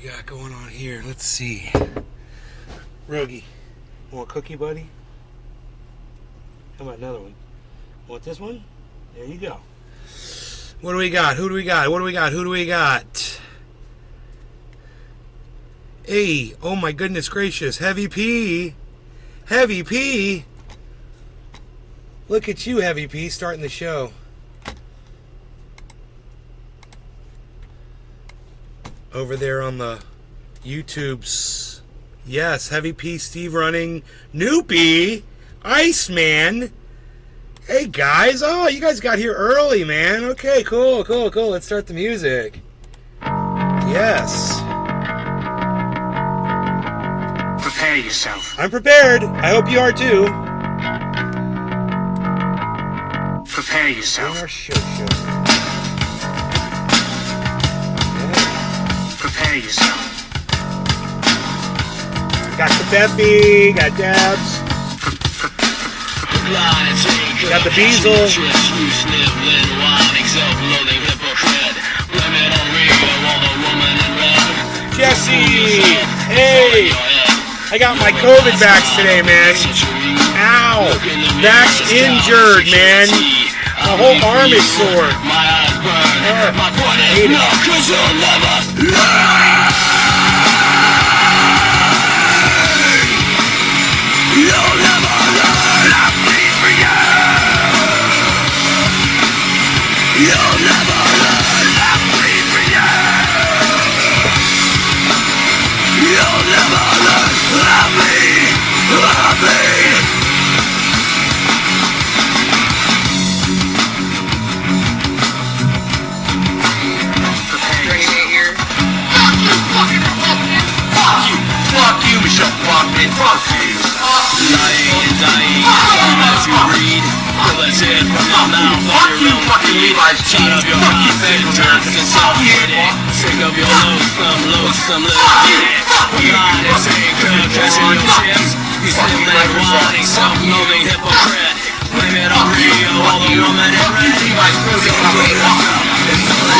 got going on here? Let's see. Rogie, want a cookie, buddy? How about another one? Want this one? There you go. What do we got? Who do we got? What do we got? Who do we got? Hey, oh my goodness gracious. Heavy P. Heavy P. Look at you, Heavy P, starting the show. Over there on the YouTubes. Yes, Heavy P, Steve running. Noopy. Iceman. Hey guys. Oh, you guys got here early, man. Okay, cool. Let's start the music. Yes. Prepare yourself. I'm prepared. I hope you are too. Prepare yourself. Our show. Prepare yourself. Got Kafefi, got Dabs, got the Beazle. Jesse, hey, I got my COVID vax today, man. Ow, vax injured, man. My whole arm is sore. I hate it. You'll never learn, I bleed for you. You'll never learn, I bleed for you. You'll never learn, I bleed. Fuck you, Michelle Bachman, fuck you. Lying and dying is all that you read. Well, that's it from your mouth. Fuck you, fucking Levi's jeans. Fuck you, Fenders. Fuck you. Sick of your loathsome little kid. God is anchor, catching your chips. You still that whining, self-loathing hypocrite. Blame it on Rio, all the woman in red. It's all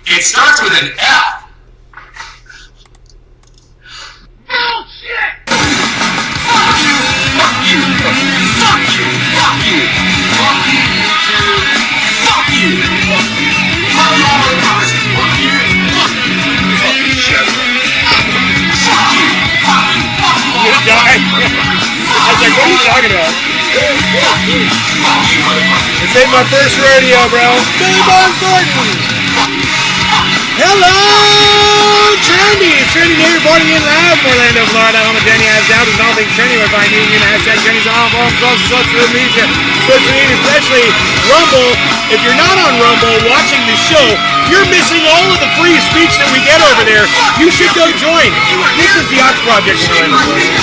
It starts with an F. Bullshit! Fuck you! Fuck you! Fuck you! Fuck you! Fuck you! Fuck you! Fuck you! Fuck you! Fuck you! Fuck you! Shut up. Fuck you! Fuck you! Fuck you! You died. I was like, what are you talking about? This ain't my first rodeo, bro. Billy Bob Thornton. Hello, Trendy. It's Trendy here, reporting in live from Orlando, Florida. Home of Jenny has doubts and all things trendy. We're finding you can hashtag Jenny's on all forms of social media, especially Rumble. If you're not on Rumble watching the show, you're missing all of the free speech that we get over there. You should go join. This is the Ox Project in Orlando, Florida.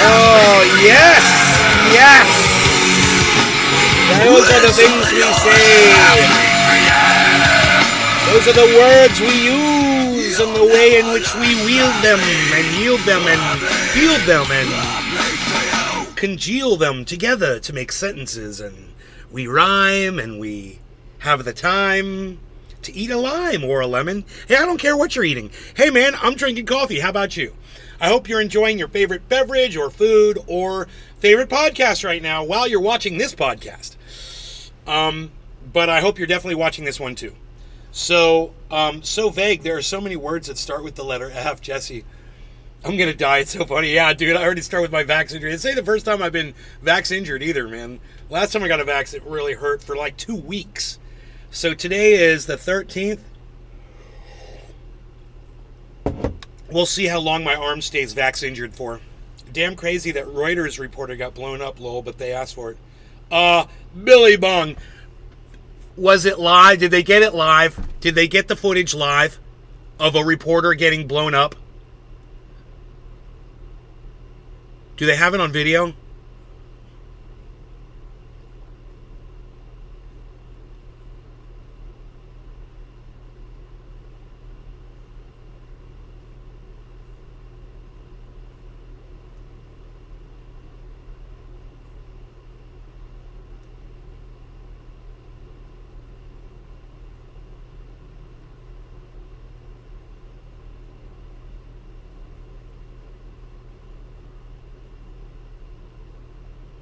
Oh, yes! Yes! Those are the things we say. Those are the words we use and the way in which we wield them and yield them and field them and congeal them together to make sentences. And we rhyme and we have the time to eat a lime or a lemon. Hey, I don't care what you're eating. Hey, man, I'm drinking coffee. How about you? I hope you're enjoying your favorite beverage or food or favorite podcast right now while you're watching this podcast. But I hope you're definitely watching this one too. So vague. There are so many words that start with the letter F, Jesse. I'm going to die. It's so funny. Yeah, dude, I already start with my vax injury. It's the first time I've been vax injured either, man. Last time I got a vax, it really hurt for like 2 weeks. So today is the 13th. We'll see how long my arm stays vax injured for. Damn crazy that Reuters reporter got blown up, lol, but they asked for it. Billy Bong. Was it live? Did they get it live? Did they get the footage live of a reporter getting blown up? Do they have it on video?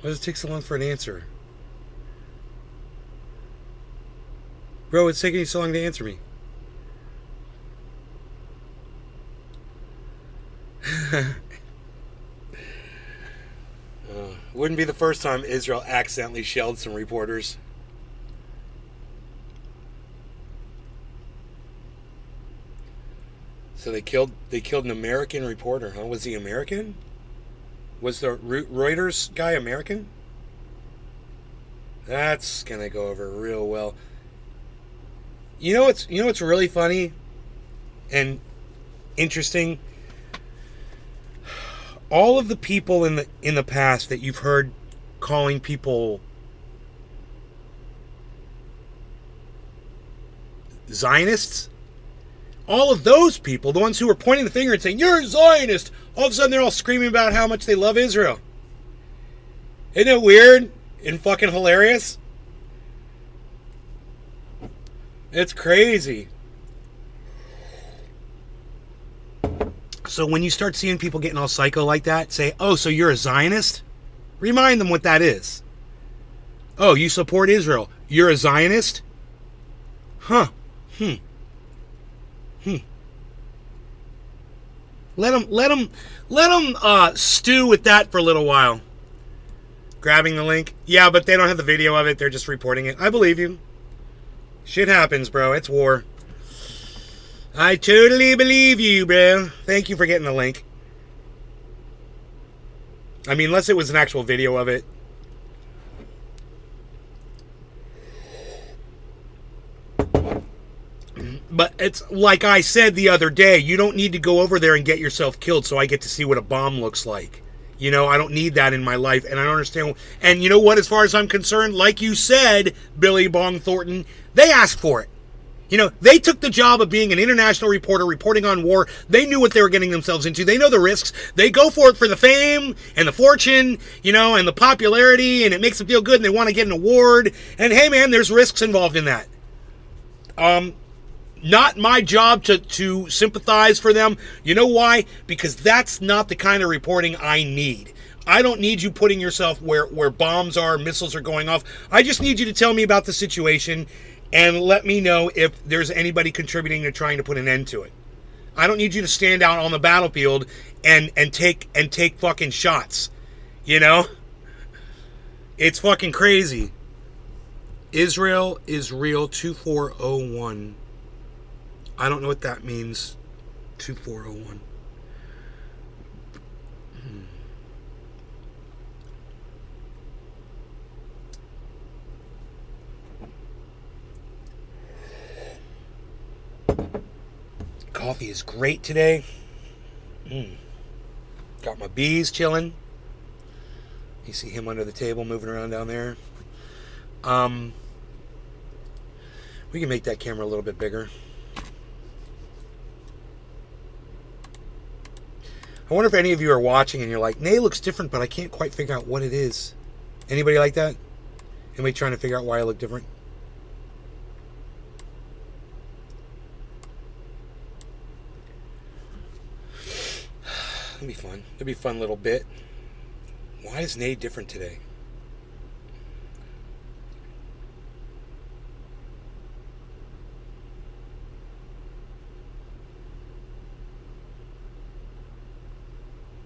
Why does it take so long for an answer? Bro, it's taking you so long to answer me. Wouldn't be the first time Israel accidentally shelled some reporters. So they killed an American reporter, huh? Was he American? Was the Reuters guy American? That's gonna go over real well. You know what's really funny and interesting? All of the people in the past that you've heard calling people Zionists, all of those people, the ones who were pointing the finger and saying, "You're a Zionist," all of a sudden they're all screaming about how much they love Israel. Isn't it weird and fucking hilarious? It's crazy. So when you start seeing people getting all psycho like that, say, "Oh, so you're a Zionist?" Remind them what that is. "Oh, you support Israel. You're a Zionist?" Huh. Let them stew with that for a little while. Grabbing the link. Yeah, but they don't have the video of it. They're just reporting it. I believe you. Shit happens, bro. It's war. I totally believe you, bro. Thank you for getting the link. I mean, unless it was an actual video of it. But it's like I said the other day, you don't need to go over there and get yourself killed so I get to see what a bomb looks like. You know, I don't need that in my life, and I don't understand. And you know what, as far as I'm concerned, like you said, Billy Bong Thornton, they asked for it. You know, they took the job of being an international reporter, reporting on war. They knew what they were getting themselves into. They know the risks. They go for it for the fame and the fortune, you know, and the popularity, and it makes them feel good, and they want to get an award. And hey, man, there's risks involved in that. Not my job to sympathize for them. You know why? Because that's not the kind of reporting I need. I don't need you putting yourself where bombs are, missiles are going off. I just need you to tell me about the situation and let me know if there's anybody contributing to trying to put an end to it. I don't need you to stand out on the battlefield and take fucking shots. You know? It's fucking crazy. Israel is real 2401. I don't know what that means. 2401. Coffee is great today. Got my bees chilling. You see him under the table moving around down there. We can make that camera a little bit bigger. I wonder if any of you are watching and you're like, "Nay looks different, but I can't quite figure out what it is." Anybody like that? Anybody trying to figure out why I look different? That'd be fun. That'd be a fun little bit. Why is Nay different today?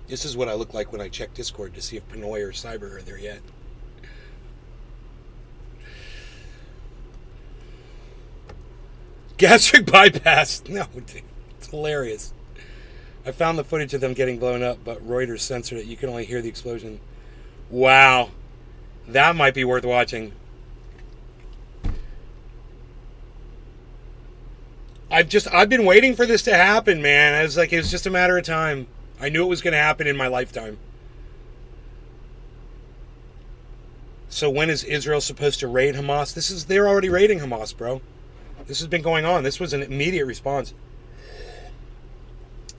This is what I look like when I check Discord to see if Pinoy or Cyber are there yet. Gastric bypass. No, dude, it's hilarious. I found the footage of them getting blown up, but Reuters censored it. You can only hear the explosion. Wow. That might be worth watching. I've been waiting for this to happen, man. It was just a matter of time. I knew it was going to happen in my lifetime. So when is Israel supposed to raid Hamas? They're already raiding Hamas, bro. This has been going on. This was an immediate response.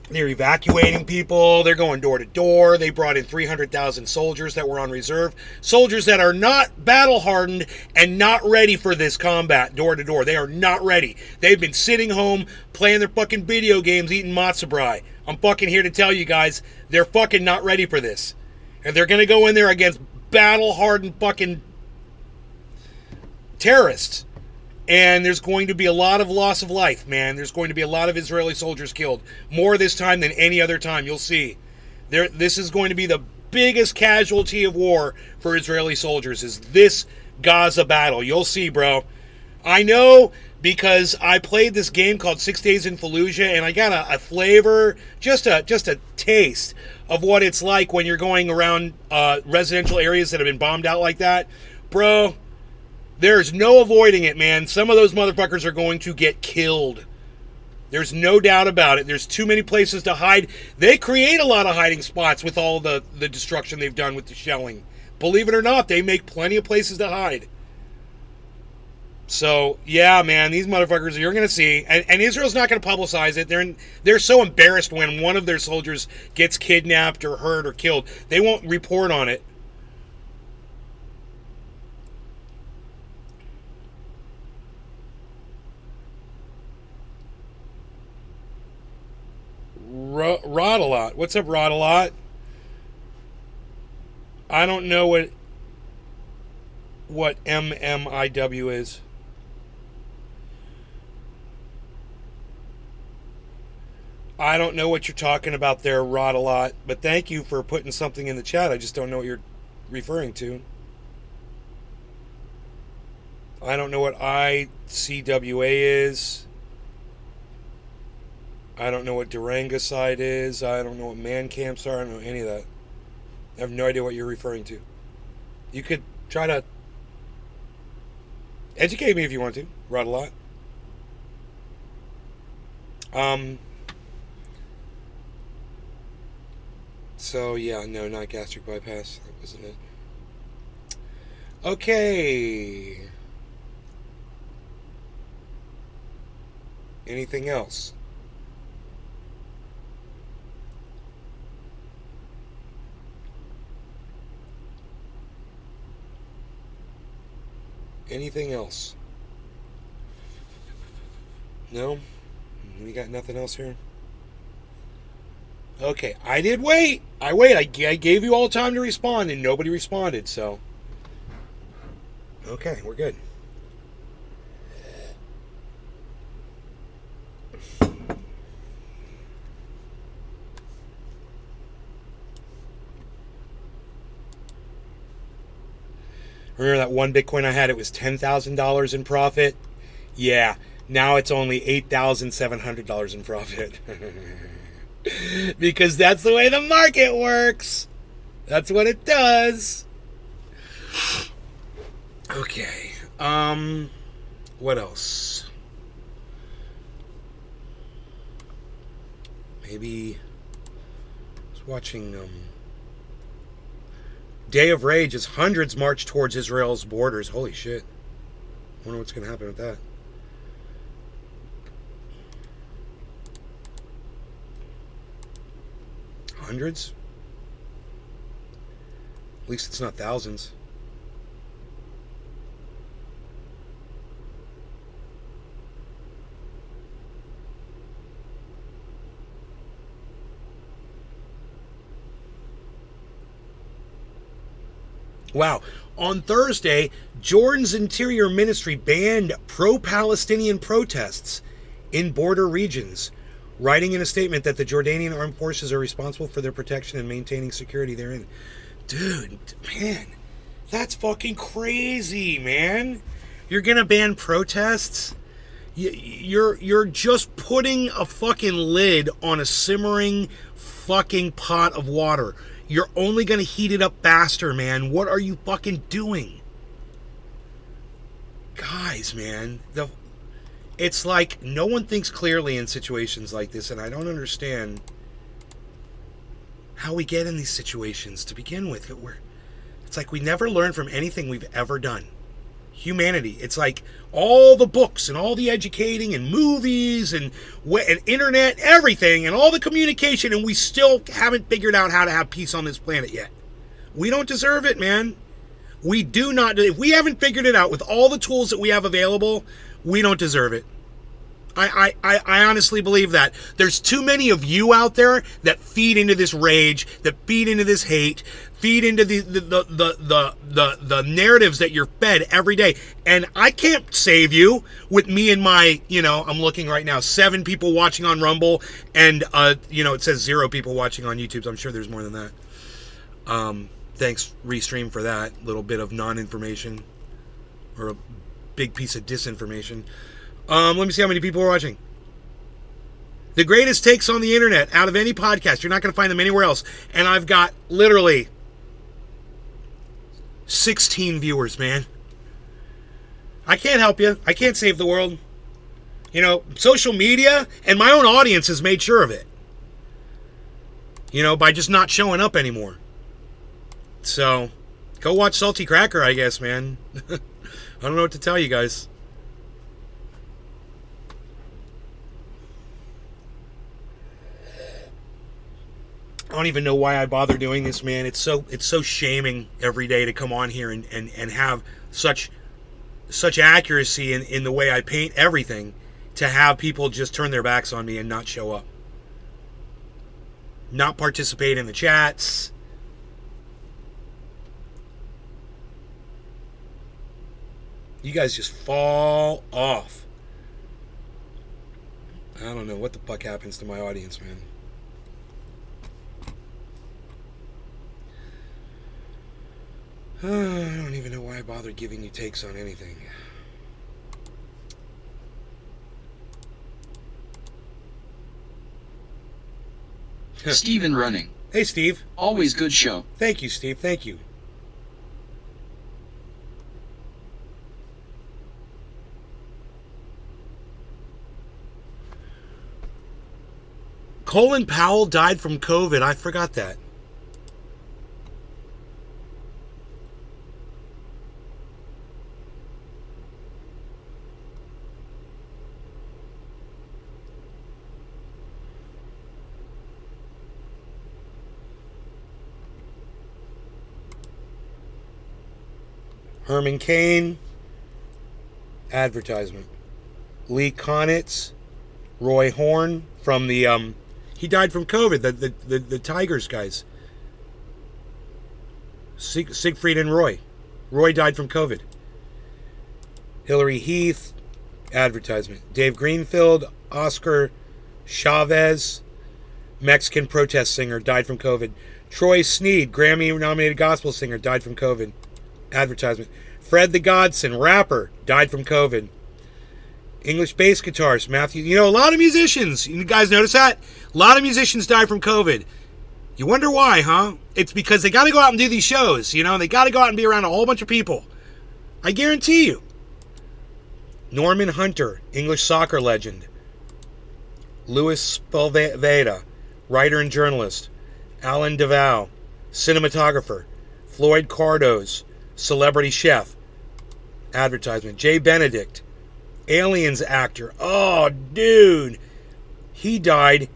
They're evacuating people. They're going door to door. They brought in 300,000 soldiers that were on reserve. Soldiers that are not battle hardened and not ready for this combat door to door. They are not ready. They've been sitting home playing their fucking video games, eating matzo brie. I'm fucking here to tell you guys, they're fucking not ready for this. And they're going to go in there against battle-hardened fucking terrorists. And there's going to be a lot of loss of life, man. There's going to be a lot of Israeli soldiers killed. More this time than any other time. You'll see. This is going to be the biggest casualty of war for Israeli soldiers, is this Gaza battle. You'll see, bro. I know, because I played this game called 6 Days in Fallujah, and I got a flavor, just a taste of what it's like when you're going around residential areas that have been bombed out like that. Bro, there's no avoiding it, man. Some of those motherfuckers are going to get killed. There's no doubt about it. There's too many places to hide. They create a lot of hiding spots with all the destruction they've done with the shelling. Believe it or not, they make plenty of places to hide. So, yeah, man, these motherfuckers, you're going to see. And Israel's not going to publicize it. They're so embarrassed when one of their soldiers gets kidnapped or hurt or killed. They won't report on it. Rod a lot. What's up, Rod a lot? I don't know what MMIW is. I don't know what you're talking about there, Rod a lot, but thank you for putting something in the chat. I just don't know what you're referring to. I don't know what ICWA is. I don't know what Durangicide is. I don't know what man camps are. I don't know any of that. I have no idea what you're referring to. You could try to educate me if you want to. Rod a lot. So, yeah, no, not gastric bypass. That wasn't it. Okay. Anything else? Anything else? No? We got nothing else here? Okay, I did wait. I gave you all time to respond, and nobody responded, so. Okay, we're good. Remember that one Bitcoin I had? It was $10,000 in profit. Yeah, now it's only $8,700 in profit. Because that's the way the market works. That's what it does. Okay. What else? Maybe I was watching Day of Rage as hundreds march towards Israel's borders. Holy shit. I wonder what's going to happen with that. Hundreds? At least it's not thousands. Wow. On Thursday, Jordan's Interior Ministry banned pro-Palestinian protests in border regions, writing in a statement that the Jordanian armed forces are responsible for their protection and maintaining security therein. Dude, man, that's fucking crazy, man. You're gonna ban protests? You're just putting a fucking lid on a simmering fucking pot of water. You're only gonna heat it up faster, man. What are you fucking doing? Guys, man, it's like no one thinks clearly in situations like this, and I don't understand how we get in these situations to begin with. It's like we never learn from anything we've ever done. Humanity. It's like all the books and all the educating and movies and internet, everything, and all the communication, and we still haven't figured out how to have peace on this planet yet. We don't deserve it, man. We do not. If we haven't figured it out with all the tools that we have available, we don't deserve it. I honestly believe that. There's too many of you out there that feed into this rage, that feed into this hate, feed into the narratives that you're fed every day. And I can't save you with me and my, I'm looking right now, 7 people watching on Rumble, and it says 0 people watching on YouTube. So I'm sure there's more than that. Thanks, Restream, for that little bit of non-information, or a big piece of disinformation. Let me see how many people are watching. The greatest takes on the internet out of any podcast. You're not going to find them anywhere else. And I've got literally 16 viewers, man. I can't help you. I can't save the world. Social media and my own audience has made sure of it. By just not showing up anymore. So, go watch Salty Cracker, I guess, man. I don't know what to tell you guys. I don't even know why I bother doing this, man. It's so shaming every day to come on here and have such accuracy in the way I paint everything, to have people just turn their backs on me and not show up. Not participate in the chats. You guys just fall off. I don't know what the fuck happens to my audience, man. I don't even know why I bothered giving you takes on anything. Steven Running. Hey, Steve. Always good show. Thank you, Steve. Thank you. Colin Powell died from COVID. I forgot that. Herman Cain. Advertisement. Lee Konitz. Roy Horn from the he died from COVID, the Tigers guys. Siegfried and Roy. Roy died from COVID. Hillary Heath. Advertisement. Dave Greenfield. Oscar Chavez. Mexican protest singer, died from COVID. Troy Sneed, Grammy-nominated gospel singer, died from COVID. Advertisement. Fred the Godson, rapper, died from COVID. English bass guitarist, Matthew. A lot of musicians. You guys notice that? A lot of musicians died from COVID. You wonder why, huh? It's because they got to go out and do these shows. They got to go out and be around a whole bunch of people. I guarantee you. Norman Hunter, English soccer legend. Louis Sepulveda, writer and journalist. Alan DeVoe, cinematographer. Floyd Cardoz, celebrity chef. Advertisement. Jay Benedict, Aliens actor. Oh, dude. He died.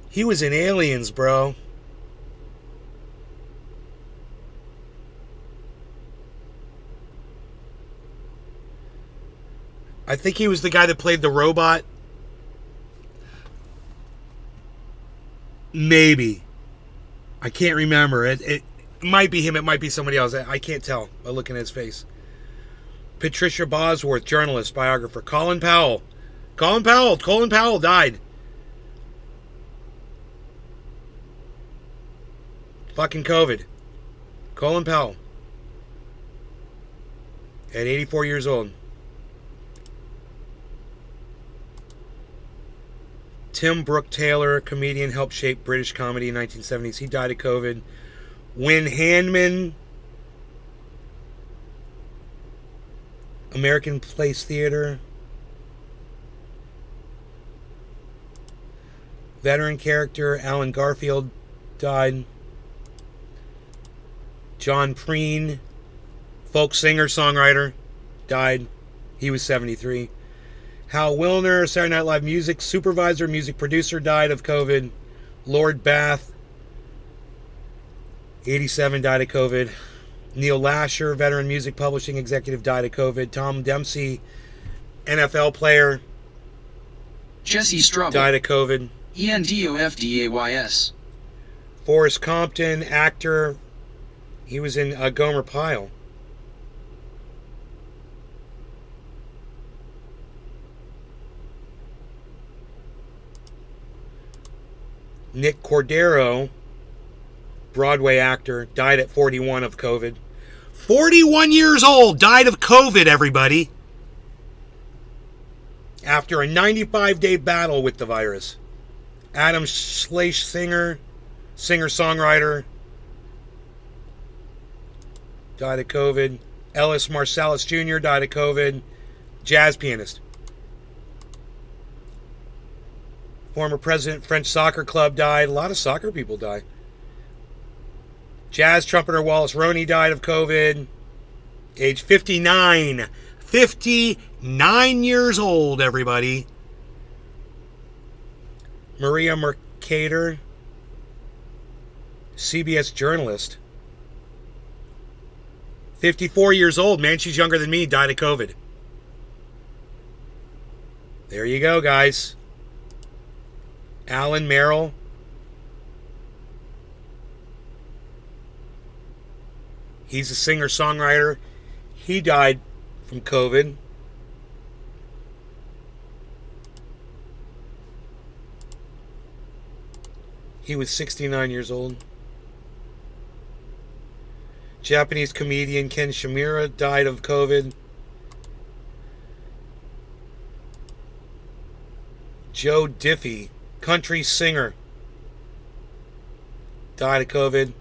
He was in Aliens, bro. I think he was the guy that played the robot. Maybe. I can't remember. It might be him. It might be somebody else. I can't tell by looking at his face. Patricia Bosworth, journalist, biographer. Colin Powell died. Fucking COVID. Colin Powell. At 84 years old. Tim Brooke Taylor, comedian, helped shape British comedy in the 1970s. He died of COVID. Wyn Handman, American Place Theater. Veteran character Alan Garfield died. John Preen, folk singer, songwriter, died. He was 73. Hal Wilner, Saturday Night Live music supervisor, music producer, died of COVID. Lord Bath, 87, died of COVID. Neil Lasher, veteran music publishing executive, died of COVID. Tom Dempsey, NFL player, Jesse Strubble. died of COVID. ENDOFDAYS. Forrest Compton, actor, he was in Gomer Pyle. Nick Cordero, Broadway actor, died at 41 of COVID. 41 years old, died of COVID, everybody. After a 95-day battle with the virus. Adam Schleich, singer-songwriter, died of COVID. Ellis Marsalis Jr. died of COVID. Jazz pianist. Former president, French Soccer Club, died. A lot of soccer people die. Jazz trumpeter Wallace Roney died of COVID. Age 59. 59 years old, everybody. Maria Mercader, CBS journalist. 54 years old, man. She's younger than me, died of COVID. There you go, guys. Alan Merrill. He's a singer-songwriter. He died from COVID. He was 69 years old. Japanese comedian Ken Shimura died of COVID. Joe Diffie, country singer, died of COVID.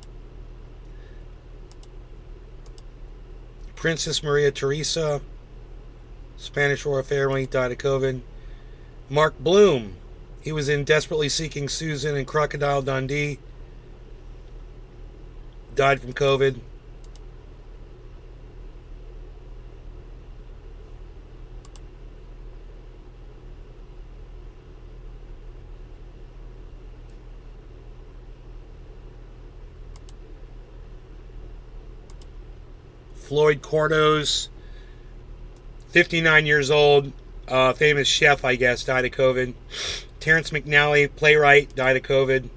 Princess Maria Theresa, Spanish royal family, died of COVID. Mark Bloom, he was in Desperately Seeking Susan and Crocodile Dundee, died from COVID. Floyd Cordos, 59 years old, famous chef, I guess, died of COVID. Terrence McNally, playwright, died of COVID.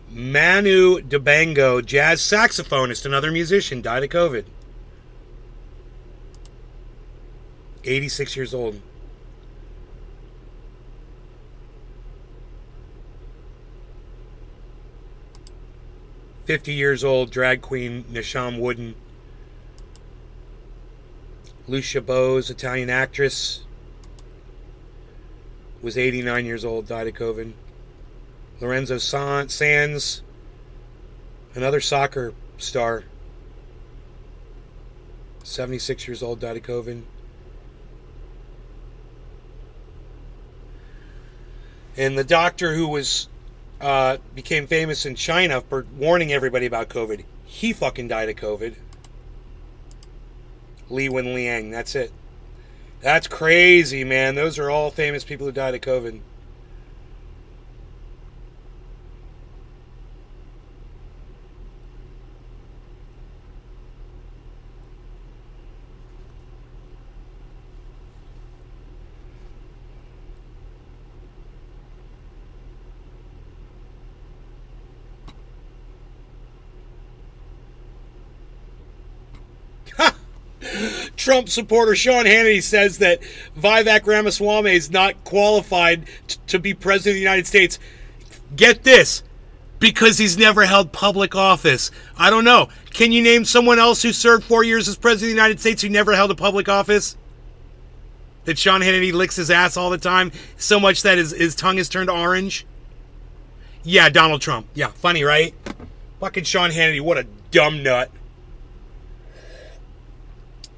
Manu Dibango, jazz saxophonist, another musician, died of COVID. 86 years old. "50 years old, drag queen Nisham Wooden. Lucia Bose, Italian actress, was 89 years old, died of COVID. Lorenzo Sanz, another soccer star, 76 years old, died of COVID. And the doctor who was became famous in China for warning everybody about COVID, he fucking died of COVID. Li Wenliang, that's it. That's crazy, man. Those are all famous people who died of COVID. Trump supporter Sean Hannity says that Vivek Ramaswamy is not qualified to be president of the United States. Get this, because he's never held public office. I don't know. Can you name someone else who served 4 years as president of the United States who never held a public office? That Sean Hannity licks his ass all the time, so much that his tongue is turned orange? Yeah, Donald Trump. Yeah, funny, right? Fucking Sean Hannity, what a dumb nut.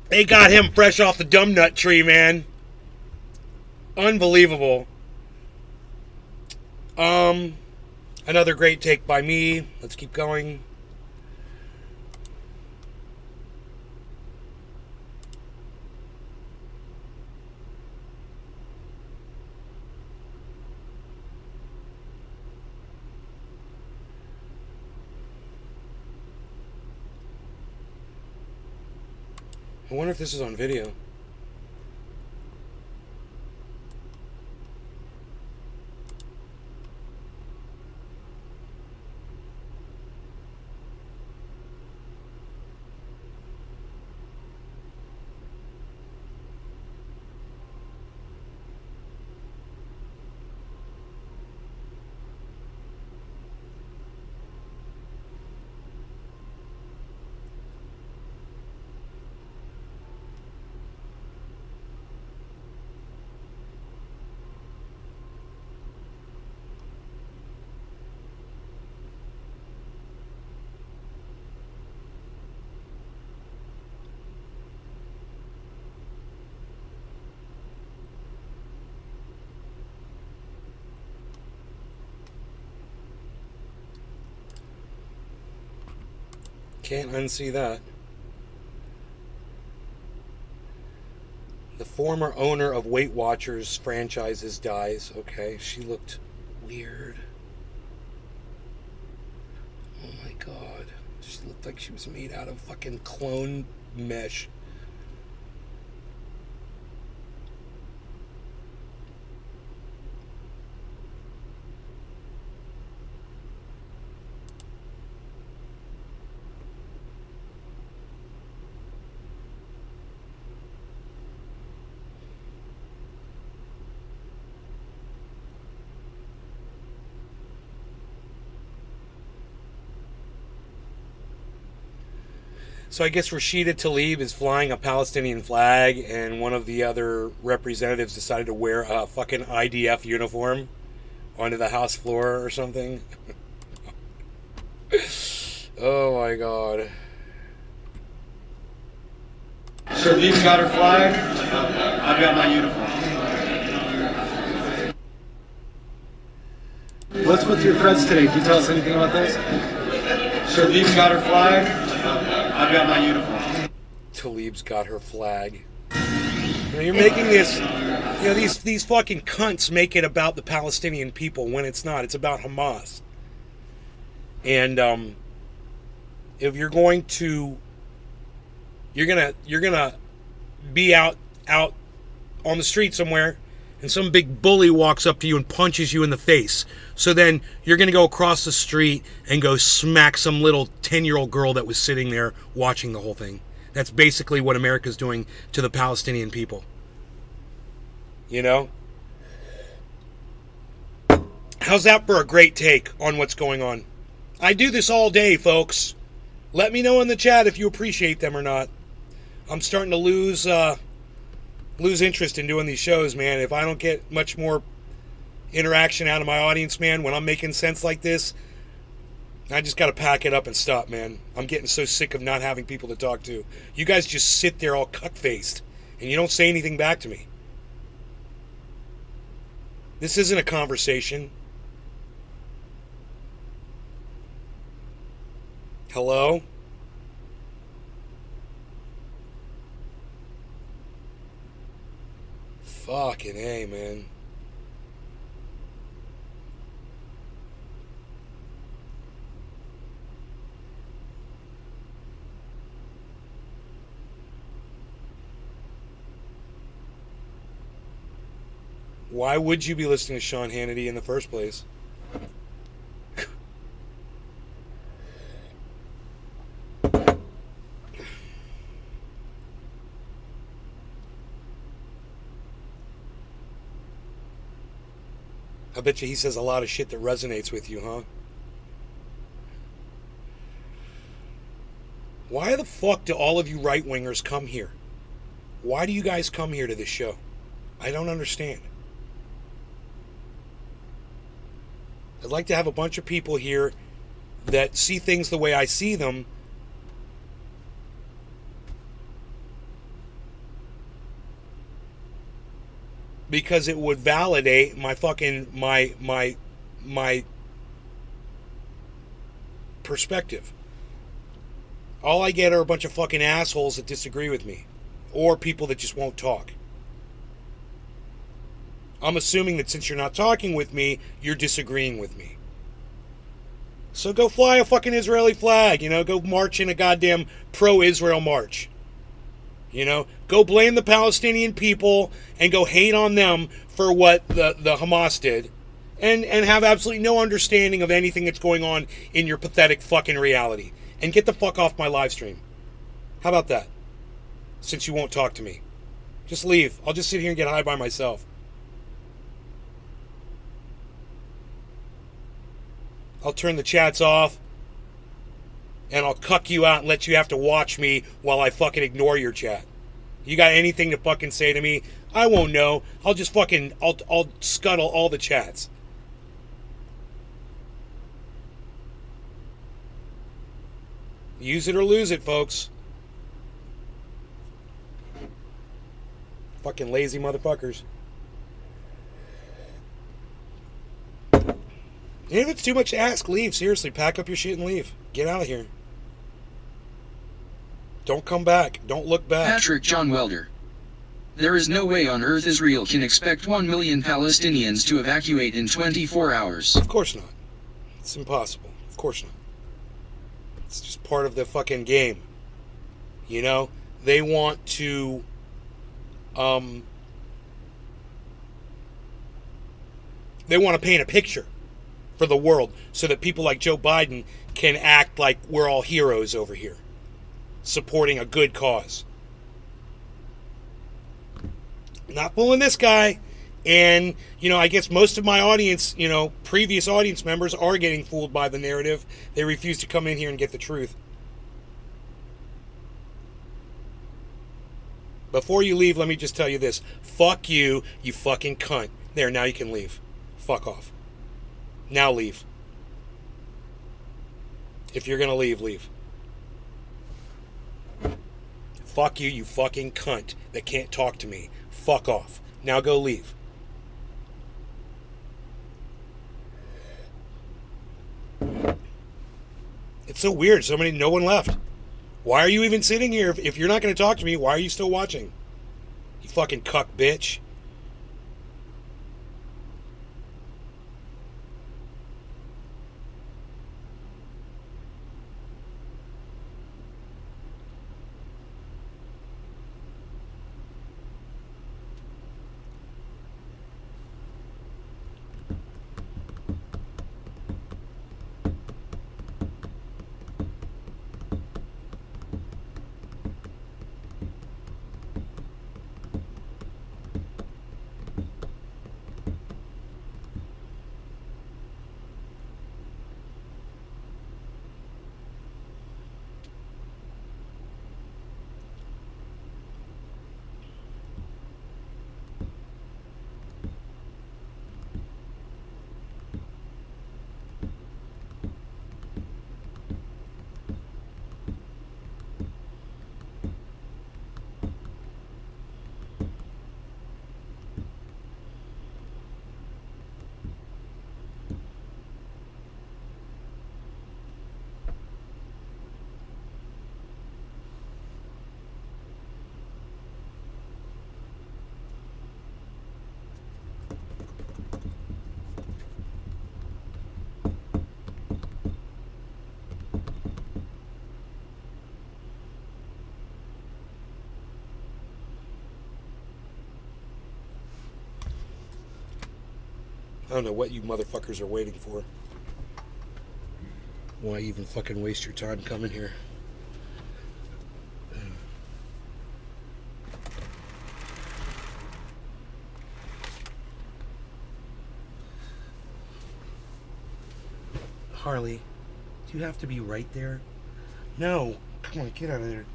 They got him fresh off the dumb nut tree, man. Unbelievable. Another great take by me. Let's keep going. I wonder if this is on video. Can't unsee that. The former owner of Weight Watchers franchises dies. Okay, she looked weird. Oh my god. She looked like she was made out of fucking clone mesh. So I guess Rashida Tlaib is flying a Palestinian flag, and one of the other representatives decided to wear a fucking IDF uniform onto the House floor or something. Oh my god. Tlaib's got her flag. I've got my uniform. What's with your press today? Can you tell us anything about this? Tlaib's got her flag. I've got my uniform. Tlaib's got her flag. You're making this, these fucking cunts make it about the Palestinian people when it's not. It's about Hamas. And if you're going to, you're gonna be out on the street somewhere, and some big bully walks up to you and punches you in the face. So then you're going to go across the street and go smack some little 10-year-old girl that was sitting there watching the whole thing. That's basically what America's doing to the Palestinian people. You know? How's that for a great take on what's going on? I do this all day, folks. Let me know in the chat if you appreciate them or not. I'm starting to lose interest in doing these shows, man. If I don't get much more interaction out of my audience, man, when I'm making sense like this, I just got to pack it up and stop, man. I'm getting so sick of not having people to talk to. You guys just sit there all cuck-faced, and you don't say anything back to me. This isn't a conversation. Hello? Fucking A, man. Why would you be listening to Sean Hannity in the first place? I bet you he says a lot of shit that resonates with you, huh? Why the fuck do all of you right-wingers come here? Why do you guys come here to this show? I don't understand. I'd like to have a bunch of people here that see things the way I see them. Because it would validate my fucking, my perspective. All I get are a bunch of fucking assholes that disagree with me. Or people that just won't talk. I'm assuming that since you're not talking with me, you're disagreeing with me. So go fly a fucking Israeli flag, go march in a goddamn pro-Israel march. You know, go blame the Palestinian people and go hate on them for what the Hamas did, and have absolutely no understanding of anything that's going on in your pathetic fucking reality. And get the fuck off my live stream. How about that? Since you won't talk to me. Just leave. I'll just sit here and get high by myself. I'll turn the chats off, and I'll cuck you out and let you have to watch me while I fucking ignore your chat. You got anything to fucking say to me? I won't know. I'll just fucking, I'll scuttle all the chats. Use it or lose it, folks. Fucking lazy motherfuckers. If it's too much to ask, leave. Seriously, pack up your shit and leave. Get out of here. Don't come back. Don't look back. Patrick John Welder. There is no way on earth Israel can expect 1 million Palestinians to evacuate in 24 hours. Of course not. It's impossible. Of course not. It's just part of the fucking game. You know? They want to... they want to paint a picture for the world so that people like Joe Biden can act like we're all heroes over here, supporting a good cause. Not pulling this guy. And, you know, I guess most of my audience, you know, previous audience members are getting fooled by the narrative. They refuse to come in here and get the truth. Before you leave, let me just tell you this. Fuck you, you fucking cunt. There, now you can leave. Fuck off. Now leave. If you're gonna leave, leave. Fuck you, you fucking cunt that can't talk to me. Fuck off. Now go leave. It's so weird. No one left. Why are you even sitting here? If you're not going to talk to me, why are you still watching? You fucking cuck bitch. I don't know what you motherfuckers are waiting for. Why even fucking waste your time coming here? Harley, do you have to be right there? No. Come on, get out of there.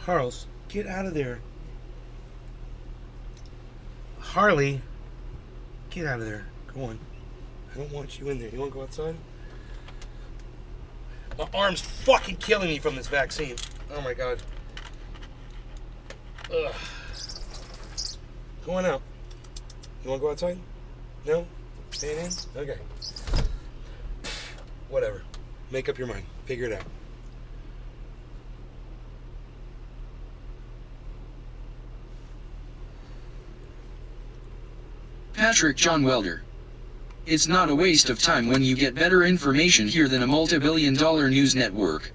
Harles, get out of there. Harley, get out of there. Go on. I don't want you in there. You want to go outside? My arm's fucking killing me from this vaccine. Oh my god. Ugh. Go on out. You want to go outside? No? Staying in? Okay. Whatever. Make up your mind. Figure it out. Patrick John Welder. It's not a waste of time when you get better information here than a multi-billion-dollar news network.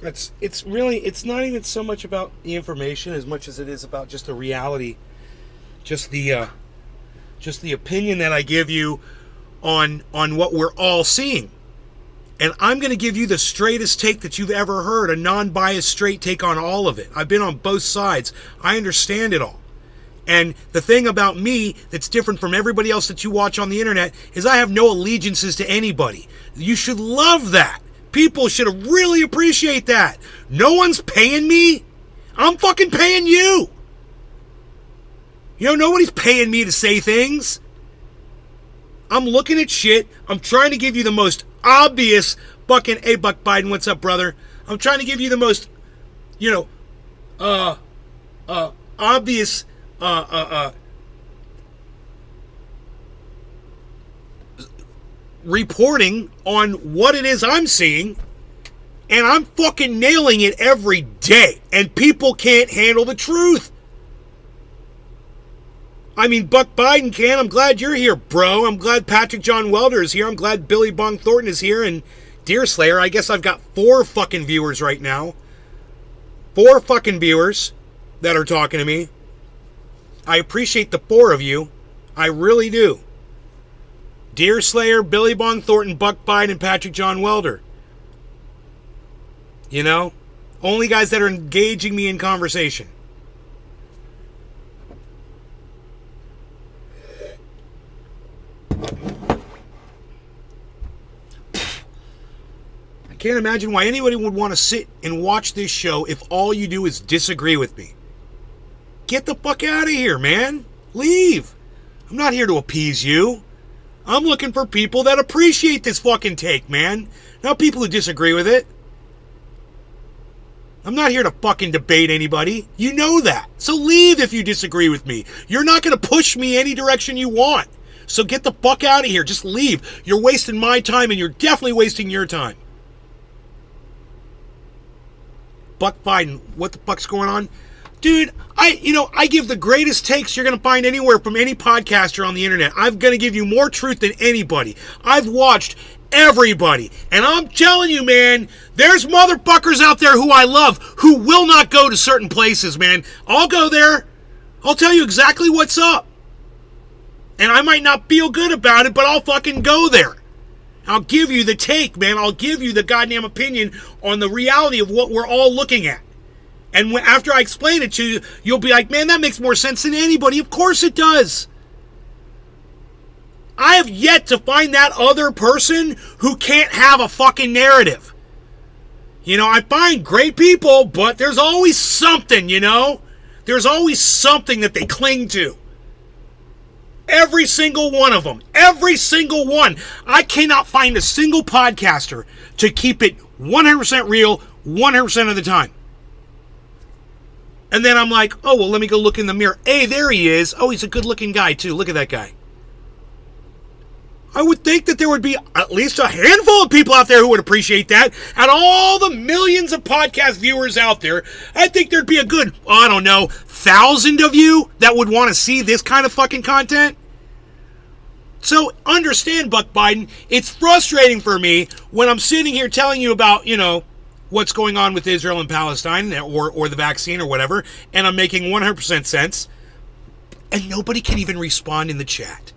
It's not even so much about the information as much as it is about just the reality, just the opinion that I give you on what we're all seeing. And I'm going to give you the straightest take that you've ever heard, a non-biased straight take on all of it. I've been on both sides. I understand it all. And the thing about me that's different from everybody else that you watch on the internet is I have no allegiances to anybody. You should love that. People should really appreciate that. No one's paying me. I'm fucking paying you. You know, nobody's paying me to say things. I'm looking at shit. I'm trying to give you the most obvious fucking, hey, Buck Biden, what's up, brother? I'm trying to give you the most, obvious, reporting on what it is I'm seeing, and I'm fucking nailing it every day, and people can't handle the truth. I mean, Buck Biden can. I'm glad you're here, bro. I'm glad Patrick John Welder is here. I'm glad Billy Bong Thornton is here, and Deerslayer. I guess I've got 4 fucking viewers right now. 4 fucking viewers that are talking to me. I appreciate the 4 of you. I really do. Deerslayer, Billy Bong Thornton, Buck Biden, and Patrick John Welder. You know? Only guys that are engaging me in conversation. I can't imagine why anybody would want to sit and watch this show if all you do is disagree with me. Get the fuck out of here, man. Leave. I'm not here to appease you. I'm looking for people that appreciate this fucking take, man. Not people who disagree with it. I'm not here to fucking debate anybody. You know that. So leave if you disagree with me. You're not going to push me any direction you want. So get the fuck out of here. Just leave. You're wasting my time, and you're definitely wasting your time. Buck Biden, what the fuck's going on? Dude, I give the greatest takes you're going to find anywhere from any podcaster on the internet. I'm going to give you more truth than anybody. I've watched everybody. And I'm telling you, man, there's motherfuckers out there who I love who will not go to certain places, man. I'll go there. I'll tell you exactly what's up. And I might not feel good about it, but I'll fucking go there. I'll give you the take, man. I'll give you the goddamn opinion on the reality of what we're all looking at. And after I explain it to you, you'll be like, man, that makes more sense than anybody. Of course it does. I have yet to find that other person who can't have a fucking narrative. You know, I find great people, but there's always something, you know? There's always something that they cling to. Every single one of them. Every single one. I cannot find a single podcaster to keep it 100% real 100% of the time. And then I'm like, oh, well, let me go look in the mirror. Hey, there he is. Oh, he's a good-looking guy, too. Look at that guy. I would think that there would be at least a handful of people out there who would appreciate that. And all the millions of podcast viewers out there, I think there'd be a good, 1,000 of you that would want to see this kind of fucking content. So understand, Buck Biden, it's frustrating for me when I'm sitting here telling you about, what's going on with Israel and Palestine or the vaccine or whatever, and I'm making 100% sense, and nobody can even respond in the chat.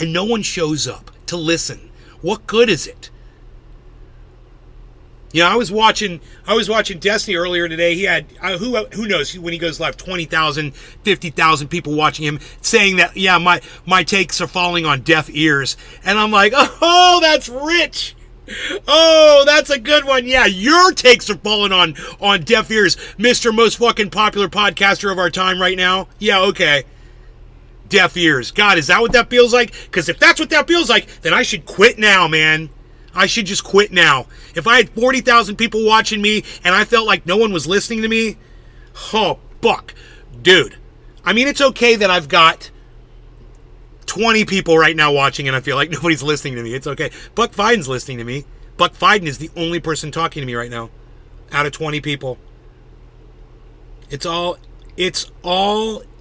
And no one shows up to listen. What good is it? I was watching Destiny earlier today. He had, who knows, when he goes live, 20,000, 50,000 people watching him saying that, yeah, my takes are falling on deaf ears. And I'm like, oh, that's rich. Oh, that's a good one. Yeah, your takes are falling on deaf ears, Mr. Most fucking popular podcaster of our time right now. Yeah, okay. Deaf ears. God, is that what that feels like? Because if that's what that feels like, then I should quit now, man. I should just quit now. If I had 40,000 people watching me and I felt like no one was listening to me, oh, fuck. Dude, I mean, it's okay that I've got 20 people right now watching and I feel like nobody's listening to me. It's okay. Buck Biden's listening to me. Buck Biden is the only person talking to me right now out of 20 people. It's all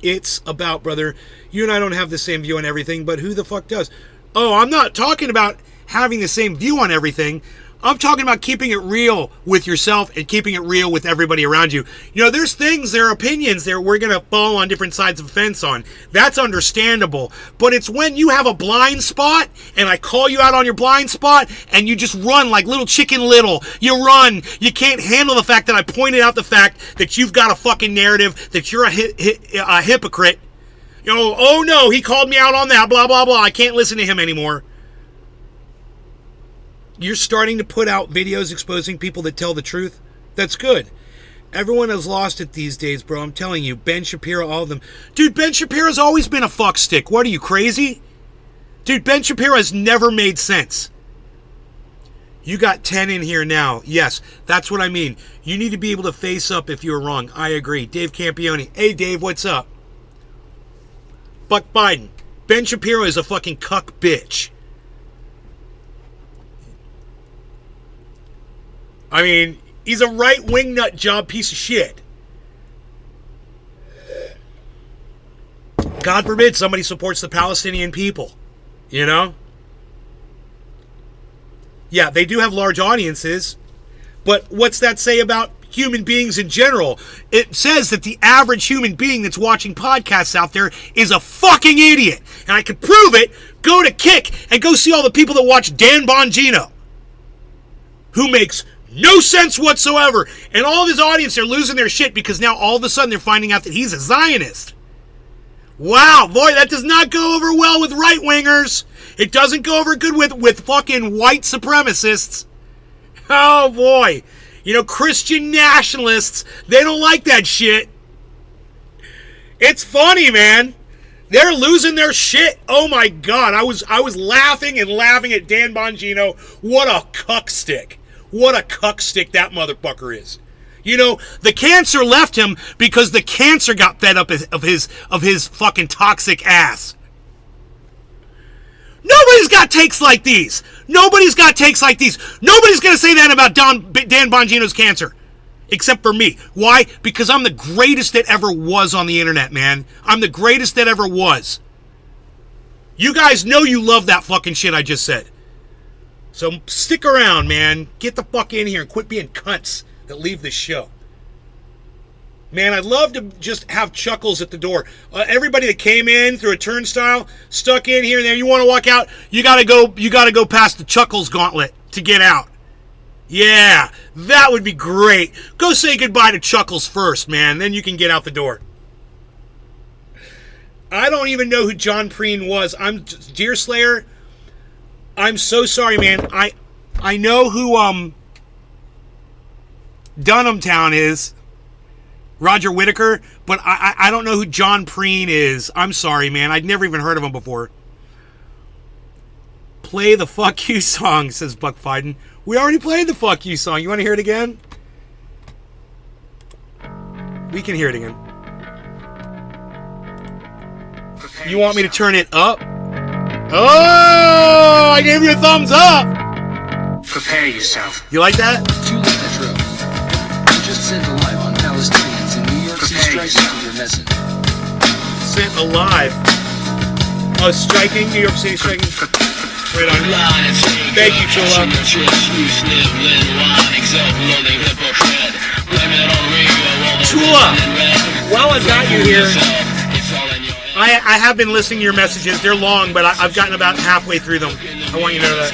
it's about, brother. You and I don't have the same view on everything, but who the fuck does? Oh, I'm not talking about having the same view on everything. I'm talking about keeping it real with yourself and keeping it real with everybody around you. You know, there's things, there are opinions there we're going to fall on different sides of the fence on. That's understandable. But it's when you have a blind spot and I call you out on your blind spot and you just run like little Chicken Little. You run. You can't handle the fact that I pointed out the fact that you've got a fucking narrative, that you're a hypocrite. You know, oh no, he called me out on that, blah, blah, blah. I can't listen to him anymore. You're starting to put out videos exposing people that tell the truth. That's good. Everyone has lost it these days, bro. I'm telling you. Ben Shapiro, all of them. Dude, Ben Shapiro's always been a fuckstick. What are you, crazy? Dude, Ben Shapiro has never made sense. You got 10 in here now. Yes, that's what I mean. You need to be able to face up if you're wrong. I agree. Dave Campione. Hey, Dave, what's up? Buck Biden. Ben Shapiro is a fucking cuck bitch. I mean, he's a right-wing nut job piece of shit. God forbid somebody supports the Palestinian people. You know? Yeah, they do have large audiences. But what's that say about human beings in general? It says that the average human being that's watching podcasts out there is a fucking idiot. And I can prove it. Go to Kick and go see all the people that watch Dan Bongino, who makes no sense whatsoever. And all of his audience are losing their shit because now all of a sudden they're finding out that he's a Zionist. Wow, boy, that does not go over well with right-wingers. It doesn't go over good with fucking white supremacists. Oh, boy. You know, Christian nationalists, they don't like that shit. It's funny, man. They're losing their shit. Oh, my God. I was laughing and laughing at Dan Bongino. What a cuckstick. What a cuckstick that motherfucker is. You know, the cancer left him because the cancer got fed up of his fucking toxic ass. Nobody's got takes like these. Nobody's got takes like these. Nobody's going to say that about Dan Bongino's cancer. Except for me. Why? Because I'm the greatest that ever was on the internet, man. I'm the greatest that ever was. You guys know you love that fucking shit I just said. So stick around, man. Get the fuck in here and quit being cunts that leave this show. Man, I'd love to just have Chuckles at the door. Everybody that came in through a turnstile, stuck in here, and then you want to walk out, you gotta go past the Chuckles gauntlet to get out. Yeah, that would be great. Go say goodbye to Chuckles first, man. Then you can get out the door. I don't even know who John Preen was. Deerslayer. I'm so sorry, man. I know who Dunham Town is. Roger Whittaker, but I don't know who John Preen is. I'm sorry, man. I'd never even heard of him before. Play the Fuck You song, says Buck Fiden. We already played the Fuck You song. You want to hear it again? We can hear it again. You want me to turn it up? Oh, I gave you a thumbs up. Prepare yourself. You like that? Too late, Metro. You just sent alive on Palestinians in New York City striking for your message. Sent alive. Oh, striking? New York City striking? Right on. Thank you, Chula. Chula, while I've got you here, I have been listening to your messages. They're long, but I've gotten about halfway through them. I want you to know that.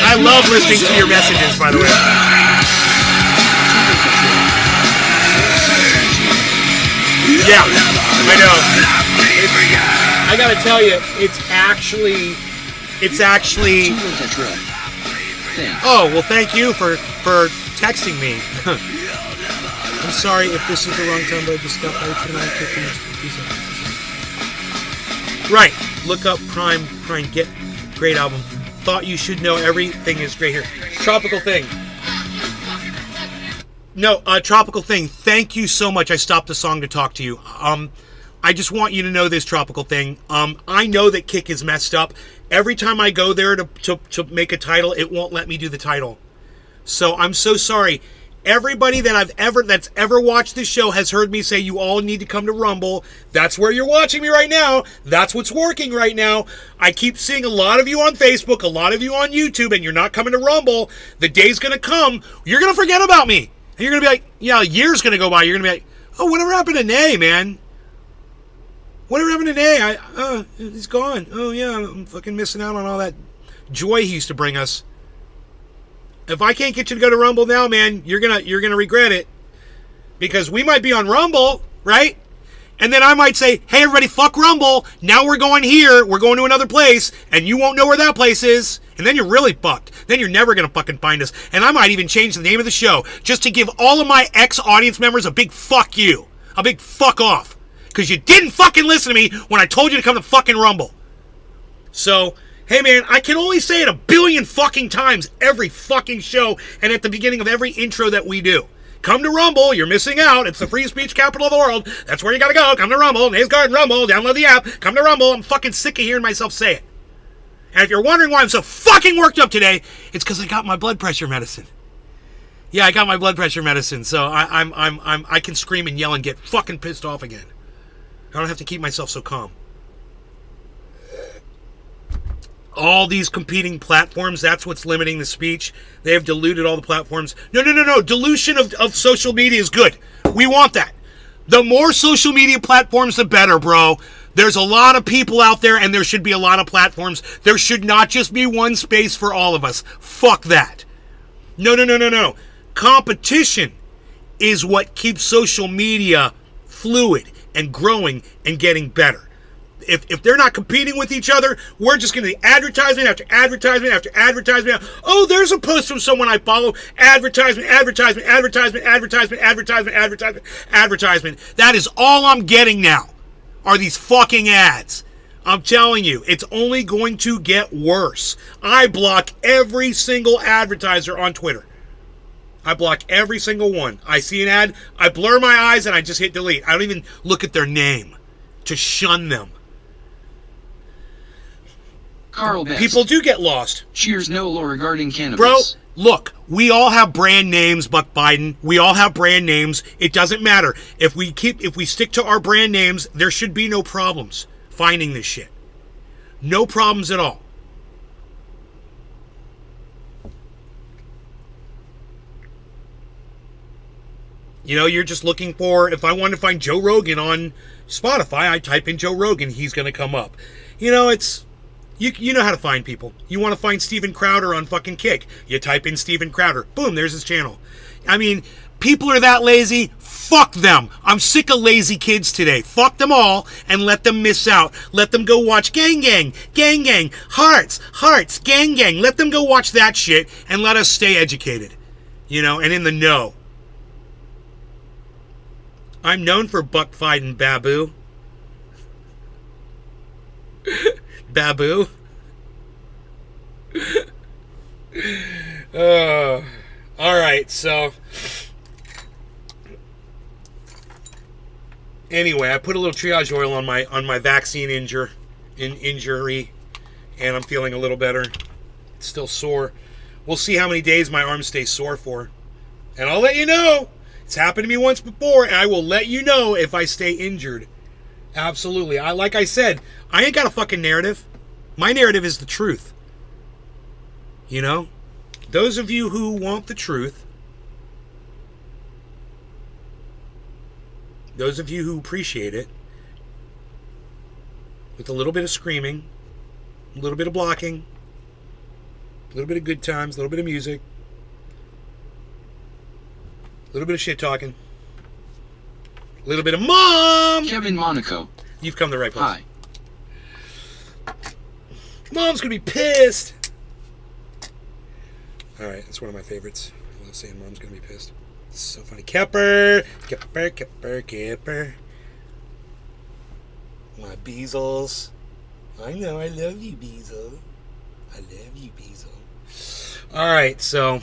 I love listening to your messages, by the way. Yeah, I know. I gotta tell you, it's actually. Oh, well, thank you for texting me. I'm sorry if this is the wrong time, but I just got right. Look up Prime, get great album. Thought you should know everything is great here. Tropical Thing. No, Tropical Thing. Thank you so much. I stopped the song to talk to you. I just want you to know this, Tropical Thing. I know that Kick is messed up. Every time I go there to make a title, it won't let me do the title. So I'm so sorry. Everybody that's ever watched this show has heard me say you all need to come to Rumble. That's where you're watching me right now. That's what's working right now. I keep seeing a lot of you on Facebook, a lot of you on YouTube, and you're not coming to Rumble. The day's going to come. You're going to forget about me. And you're going to be like, yeah, a year's going to go by. You're going to be like, oh, whatever happened to Nay, man? Whatever happened to Nay? He's gone. Oh, yeah, I'm fucking missing out on all that joy he used to bring us. If I can't get you to go to Rumble now, man, you're gonna regret it. Because we might be on Rumble, right? And then I might say, hey, everybody, fuck Rumble. Now we're going here. We're going to another place. And you won't know where that place is. And then you're really fucked. Then you're never going to fucking find us. And I might even change the name of the show just to give all of my ex-audience members a big fuck you. A big fuck off. Because you didn't fucking listen to me when I told you to come to fucking Rumble. So, hey man, I can only say it a billion fucking times every fucking show and at the beginning of every intro that we do. Come to Rumble, you're missing out. It's the free speech capital of the world. That's where you gotta go. Come to Rumble, Nays Garden Rumble, download the app, come to Rumble. I'm fucking sick of hearing myself say it. And if you're wondering why I'm so fucking worked up today, it's because I got my blood pressure medicine. Yeah, I got my blood pressure medicine, so I can scream and yell and get fucking pissed off again. I don't have to keep myself so calm. All these competing platforms, that's what's limiting the speech. They have diluted all the platforms. No. Dilution of social media is good. We want that. The more social media platforms, the better, bro. There's a lot of people out there, and there should be a lot of platforms. There should not just be one space for all of us. Fuck that. No. Competition is what keeps social media fluid and growing and getting better. If they're not competing with each other, we're just going to be advertisement after advertisement after advertisement. Oh, there's a post from someone I follow. Advertisement. That is all I'm getting now are these fucking ads. I'm telling you, it's only going to get worse. I block every single advertiser on Twitter. I block every single one. I see an ad, I blur my eyes, and I just hit delete. I don't even look at their name to shun them. Carl Best. People do get lost. Cheers no law regarding cannabis. Bro, look, we all have brand names, Buck Biden. We all have brand names. It doesn't matter. If we stick to our brand names, there should be no problems finding this shit. No problems at all. You know, you're just looking for, if I want to find Joe Rogan on Spotify, I type in Joe Rogan, he's going to come up. You know, it's, you know how to find people. You want to find Steven Crowder on fucking Kick. You type in Steven Crowder. Boom, there's his channel. I mean, people are that lazy. Fuck them. I'm sick of lazy kids today. Fuck them all and let them miss out. Let them go watch Gang Gang, Hearts, Gang Gang. Let them go watch that shit and let us stay educated, you know, and in the know. I'm known for buck fighting Babu. Babu. Alright, so anyway, I put a little triage oil on my vaccine injury, and I'm feeling a little better. It's still sore. We'll see how many days my arm stays sore for. And I'll let you know. It's happened to me once before, and I will let you know if I stay injured. Absolutely. Like I said, I ain't got a fucking narrative. My narrative is the truth. You know? Those of you who want the truth, those of you who appreciate it, with a little bit of screaming, a little bit of blocking, a little bit of good times, a little bit of music, a little bit of shit talking. A little bit of mom! Kevin Monaco. You've come to the right place. Hi. Mom's gonna be pissed! Alright, that's one of my favorites. I love saying mom's gonna be pissed. It's so funny. Kepper! Kepper. My Beezles. I know, I love you, Beezle. I love you, Beezle. Alright, so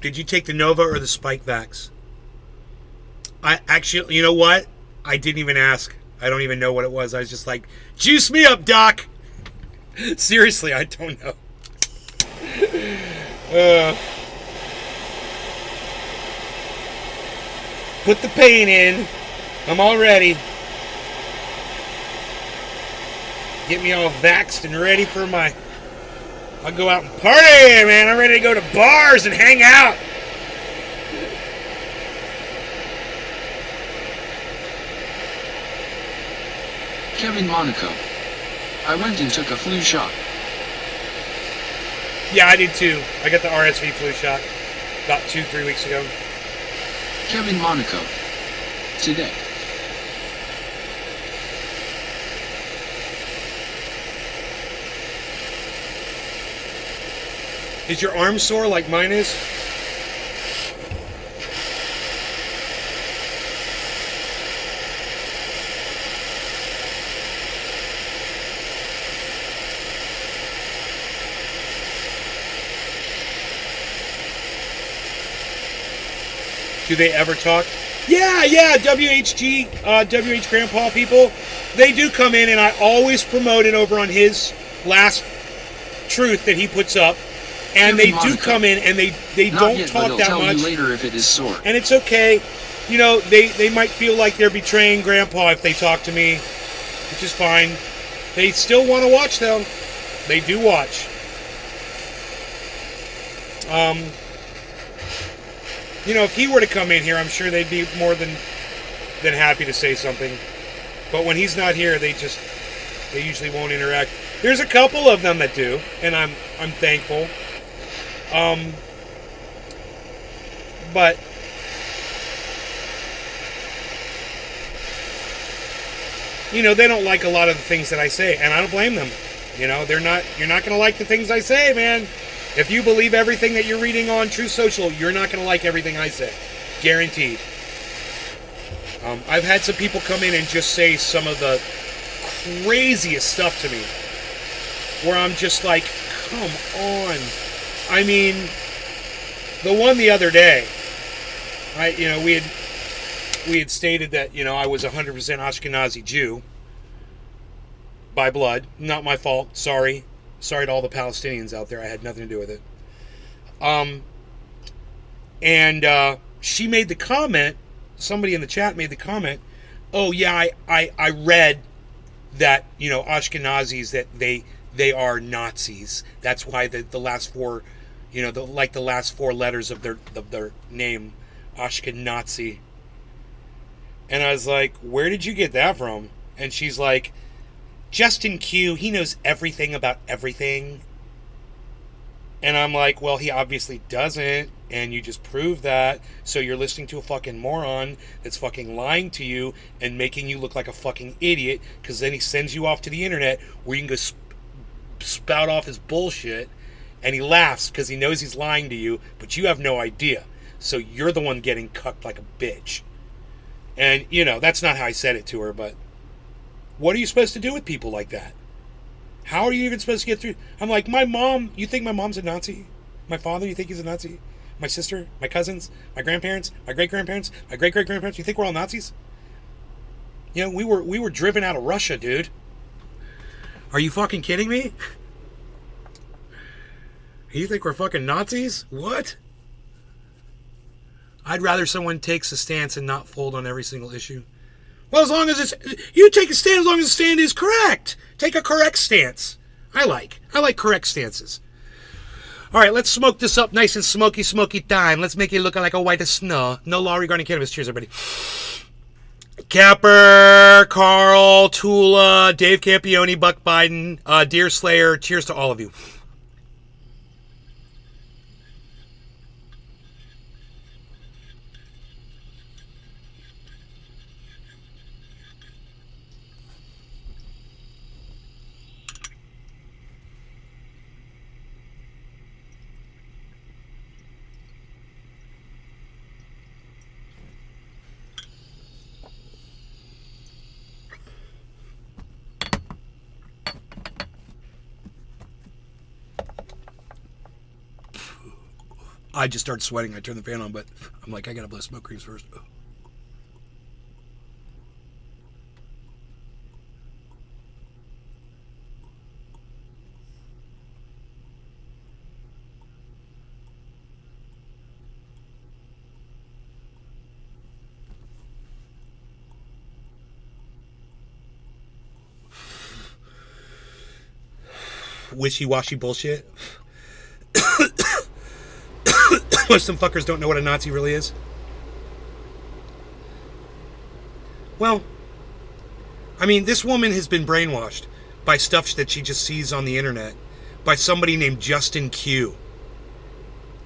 did you take the Nova or the Spike Vax? I actually, you know what? I didn't even ask. I don't even know what it was. I was just like, juice me up, Doc. Seriously, I don't know. Put the paint in. I'm all ready. Get me all vaxxed and ready for my... I'll go out and party, man. I'm ready to go to bars and hang out. Kevin Monaco. I went and took a flu shot. Yeah, I did too. I got the RSV flu shot about 2-3 weeks ago. Kevin Monaco. Today. Is your arm sore like mine is? Do they ever talk? Yeah, WHG, WH Grandpa people, they do come in, and I always promote it over on his last truth that he puts up. And they do come in, and they don't talk that much. Tell you later if it is sore. And it's okay. You know, they might feel like they're betraying Grandpa if they talk to me, which is fine. They still want to watch, though. They do watch. You know, if he were to come in here, I'm sure they'd be more than happy to say something. But when he's not here, they usually won't interact. There's a couple of them that do, and I'm thankful. But you know, they don't like a lot of the things that I say, and I don't blame them. You know, you're not going to like the things I say, man. If you believe everything that you're reading on Truth Social, you're not going to like everything I say. Guaranteed. I've had some people come in and just say some of the craziest stuff to me, where I'm just like, come on. I mean, the one the other day, we had stated that, you know, I was 100% Ashkenazi Jew by blood. Not my fault. Sorry to all the Palestinians out there. I had nothing to do with it. And she made the comment, somebody in the chat made the comment, oh yeah, I read that, you know, Ashkenazis, that they are Nazis. That's why the last four, you know, the last four letters of their name, Ashkenazi. And I was like, where did you get that from? And she's like, Justin Q, he knows everything about everything. And I'm like, well, he obviously doesn't, and you just proved that, so you're listening to a fucking moron that's fucking lying to you and making you look like a fucking idiot, because then he sends you off to the internet where you can go spout off his bullshit, and he laughs because he knows he's lying to you, but you have no idea. So you're the one getting cucked like a bitch. And, you know, that's not how I said it to her, but what are you supposed to do with people like that? How are you even supposed to get through? I'm like, my mom, you think my mom's a Nazi? My father, you think he's a Nazi? My sister, my cousins, my grandparents, my great-grandparents, my great-great-grandparents, you think we're all Nazis? You know, we were driven out of Russia, dude. Are you fucking kidding me? You think we're fucking Nazis? What? I'd rather someone takes a stance and not fold on every single issue. Well, as long as you take a stand, as long as the stand is correct. Take a correct stance. I like correct stances. All right, let's smoke this up nice and smoky time. Let's make it look like a white as snow. No law regarding cannabis. Cheers, everybody. Capper, Carl, Tula, Dave Campione, Buck Biden, Deer Slayer. Cheers to all of you. I just started sweating. I turned the fan on, but I'm like, I gotta blow smoke creams first. wishy-washy bullshit. Most some fuckers don't know what a Nazi really is. Well, I mean, this woman has been brainwashed by stuff that she just sees on the internet by somebody named Justin Q.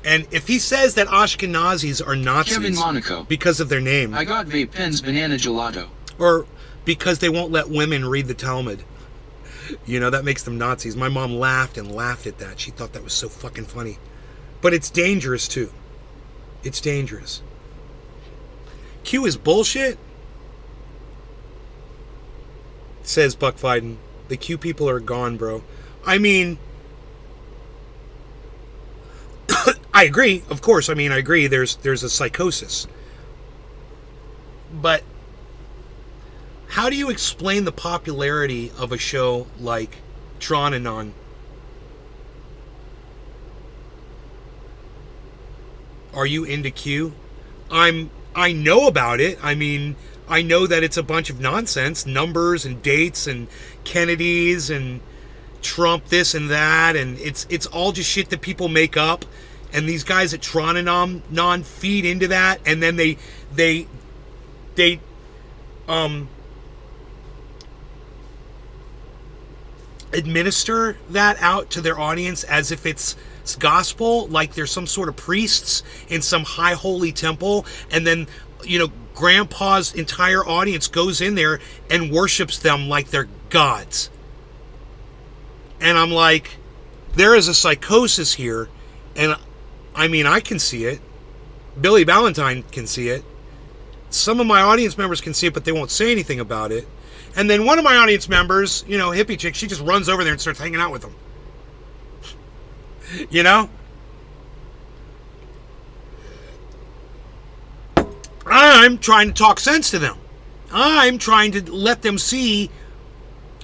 And if he says that Ashkenazis are Nazis Kevin Monaco. because of their name, I got vape pens banana gelato. or because they won't let women read the Talmud, you know, that makes them Nazis. My mom laughed and laughed at that. She thought that was so fucking funny. But it's dangerous, too. It's dangerous. Q is bullshit, says Buck Fiden. The Q people are gone, bro. I mean, I agree, of course. I mean, I agree. There's a psychosis. But how do you explain the popularity of a show like Tronanon? Are you into Q? I know about it. I mean, I know that it's a bunch of nonsense, numbers and dates and Kennedys and Trump this and that, and it's all just shit that people make up. And these guys at Tronanon feed into that, and then they administer that out to their audience as if it's gospel, like they're some sort of priests in some high holy temple, and then, you know, grandpa's entire audience goes in there and worships them like they're gods. And I'm like, there is a psychosis here, and I mean, I can see it. Billy Valentine can see it. Some of my audience members can see it, but they won't say anything about it. And then one of my audience members, you know, hippie chick, she just runs over there and starts hanging out with them. You know? I'm trying to talk sense to them. I'm trying to let them see.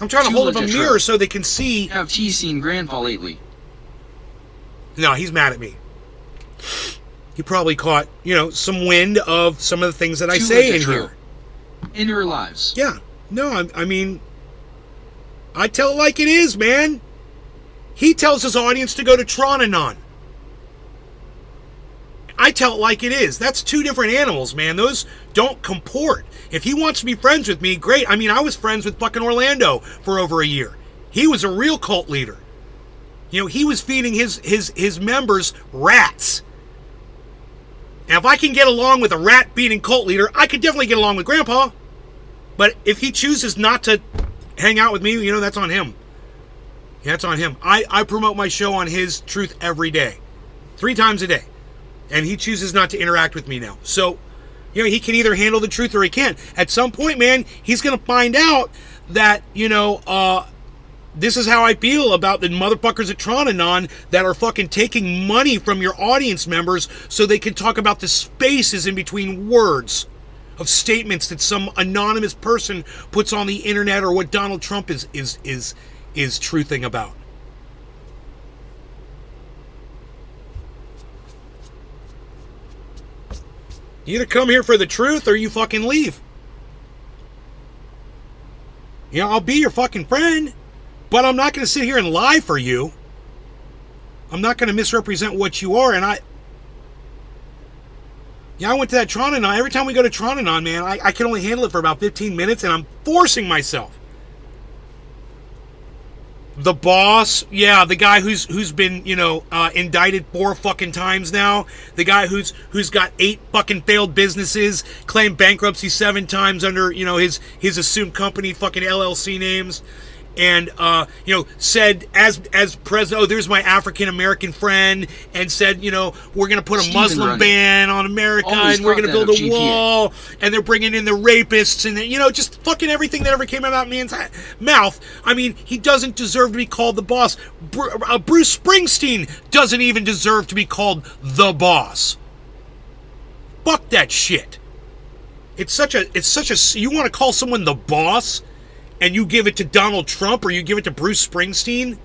I'm trying to hold up a mirror so they can see. Have T seen Grandpa lately? No, he's mad at me. He probably caught, you know, some wind of some of the things that I say in here. In your lives. Yeah. No, I mean, I tell it like it is, man. He tells his audience to go to Tronanon. I tell it like it is. That's two different animals, man. Those don't comport. If he wants to be friends with me, great. I mean, I was friends with fucking Orlando for over a year. He was a real cult leader. You know, he was feeding his members rats. And if I can get along with a rat-beating cult leader, I could definitely get along with Grandpa. But if he chooses not to hang out with me, you know, that's on him. Yeah, that's on him. I promote my show on his truth every day. 3 times a day. And he chooses not to interact with me now. So, you know, he can either handle the truth or he can't. At some point, man, he's going to find out that, you know, this is how I feel about the motherfuckers at Tronanon that are fucking taking money from your audience members so they can talk about the spaces in between words of statements that some anonymous person puts on the internet, or what Donald Trump is truthing about. You either come here for the truth or you fucking leave. You know, I'll be your fucking friend, but I'm not going to sit here and lie for you. I'm not going to misrepresent what you are. And I went to that Tronanon. Every time we go to Tronanon, man, I can only handle it for about 15 minutes, and I'm forcing myself. The boss, yeah, the guy who's been, you know, indicted 4 fucking times now. The guy who's got 8 fucking failed businesses, claimed bankruptcy 7 times under, you know, his assumed company fucking LLC names. And, you know, said as president, oh, there's my African American friend, and said, you know, we're going to put a Muslim ban on America, and we're going to build a wall, and they're bringing in the rapists, and, you know, just fucking everything that ever came out of that man's mouth. I mean, he doesn't deserve to be called the boss. Bruce Springsteen doesn't even deserve to be called the boss. Fuck that shit. It's such a, you want to call someone the boss? And you give it to Donald Trump, or you give it to Bruce Springsteen?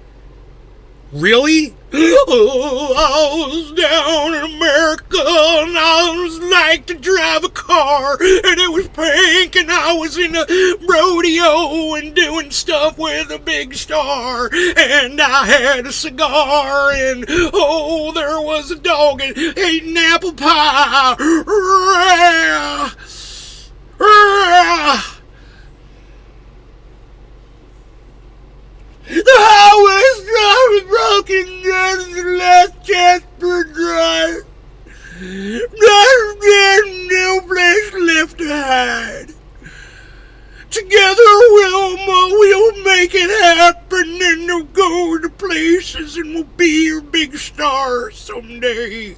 Really? Oh, I was down in America and I was like to drive a car and it was pink and I was in a rodeo and doing stuff with a big star and I had a cigar and oh, there was a dog and eating apple pie. The highway's driving broken down the last Jasper Drive. There's no place left to hide. Together, we'll make it happen and we'll go to places and we'll be your big star someday.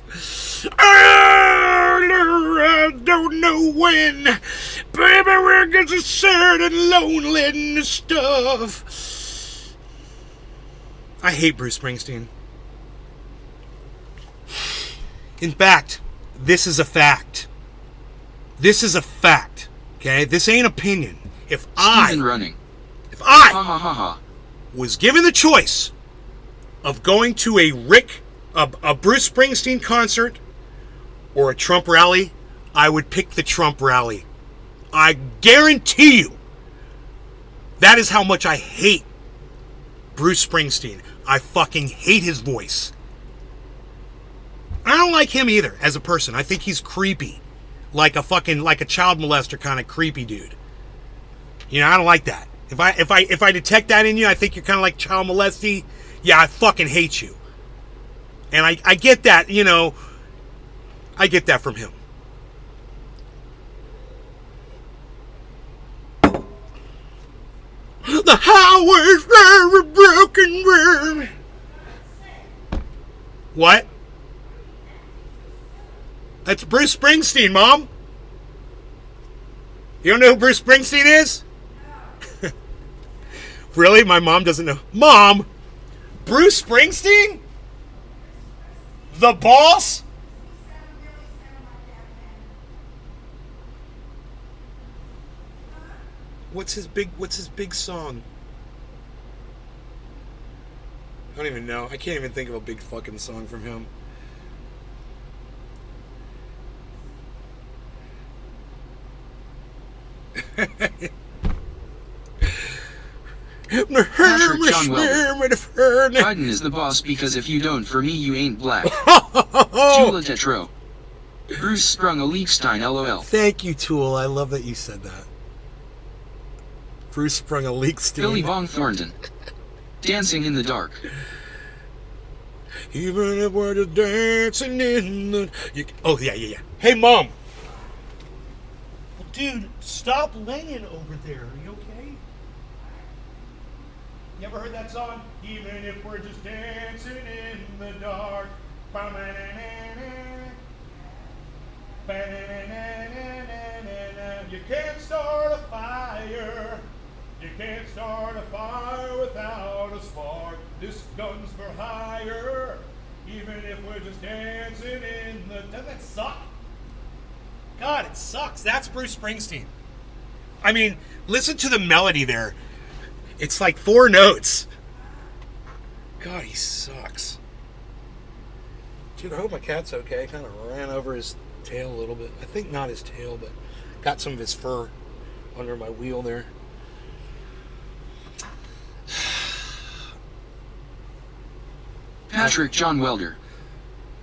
I don't know when. Baby, we're getting sad and lonely and stuff. I hate Bruce Springsteen. In fact, this is a fact. This is a fact. Okay? This ain't opinion. If I was given the choice of going to a Bruce Springsteen concert or a Trump rally, I would pick the Trump rally. I guarantee you. That is how much I hate Bruce Springsteen. I fucking hate his voice. I don't like him either as a person. I think he's creepy. Like a child molester kind of creepy dude. You know, I don't like that. If I detect that in you, I think you're kind of like child molesty. Yeah, I fucking hate you. And I get that, you know, I get that from him. The highway's very broken, baby. What? That's Bruce Springsteen, Mom. You don't know who Bruce Springsteen is? Really? My mom doesn't know. Mom? Bruce Springsteen? The boss? What's his big song? I don't even know. I can't even think of a big fucking song from him. Patrick John Welder. Biden is the boss because if you don't, for me, you ain't black. Tula Tetro. Bruce sprung a Leakstein, lol. Thank you, Tool. I love that you said that. Bruce sprung a Leakstein. Billy Bong Thornton. Dancing in the dark. Even if we're just dancing in the... Oh, yeah. Hey, Mom. Well, dude, stop laying over there. Are you okay? You ever heard that song? Even if we're just dancing in the dark. You can't start a fire. You can't start a fire without a spark. This gun's for hire. Even if we're just dancing in the... Doesn't that suck? God, it sucks. That's Bruce Springsteen. I mean, listen to the melody there. It's like 4 notes. God, he sucks. Dude, I hope my cat's okay. Kind of ran over his tail a little bit. I think not his tail, but got some of his fur under my wheel there. Patrick John Welder.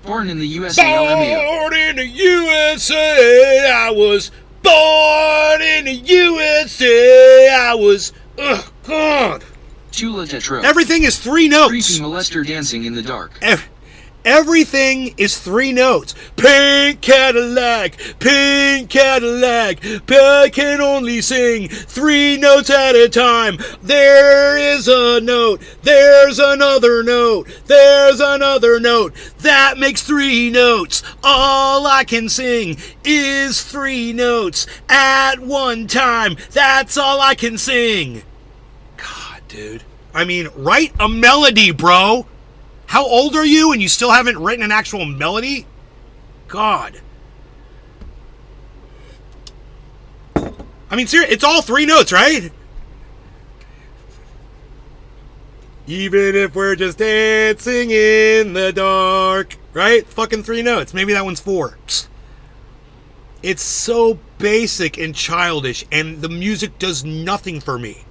Born in the USA, LMAO. Born in the USA, I was born in the USA, I was... Ugh, God. Tula Tetro. Everything is 3 notes. Creepy molester dancing in the dark. Everything is 3 notes. Pink Cadillac, pink Cadillac. I can only sing 3 notes at a time. There is a note. There's another note. There's another note. That makes 3 notes. All I can sing is 3 notes at one time. That's all I can sing. God, dude. I mean, write a melody, bro. How old are you and you still haven't written an actual melody? God. I mean, seriously, it's all 3 notes, right? Even if we're just dancing in the dark. Right? Fucking 3 notes. Maybe that one's 4. Psst. It's so basic and childish, and the music does nothing for me.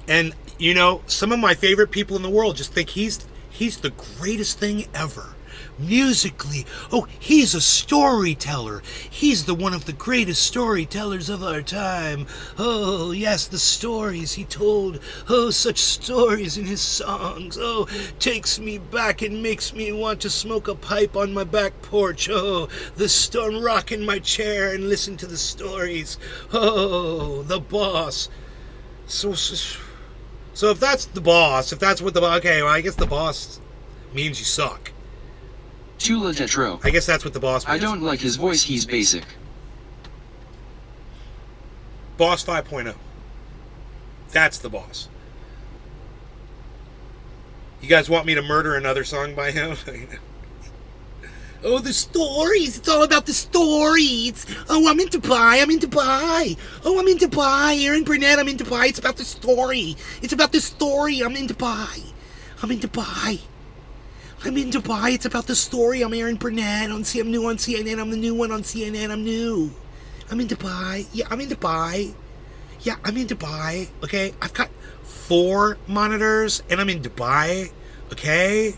And, you know, some of my favorite people in the world just think he's the greatest thing ever. Musically, oh, he's a storyteller. He's the one of the greatest storytellers of our time. Oh, yes, the stories he told. Oh, such stories in his songs. Oh, takes me back and makes me want to smoke a pipe on my back porch. Oh, the storm rock in my chair and listen to the stories. Oh, the boss. So if that's the boss, if that's what the... Okay, well, I guess the boss means you suck. Tula Tetro. I guess that's what the boss means. I don't like his voice, he's basic. Boss 5.0. That's the boss. You guys want me to murder another song by him? Oh, the stories. It's all about the stories. Oh, I'm into pie. Oh, I'm into pie. Aaron Burnett, I'm into pie. It's about the story. I'm into pie. It's about the story. I'm Aaron Burnett. I'm new on CNN. I'm the new one on CNN. I'm new. I'm into pie. Yeah, I'm into pie. Okay, I've got 4 monitors, and I'm in Dubai. Okay,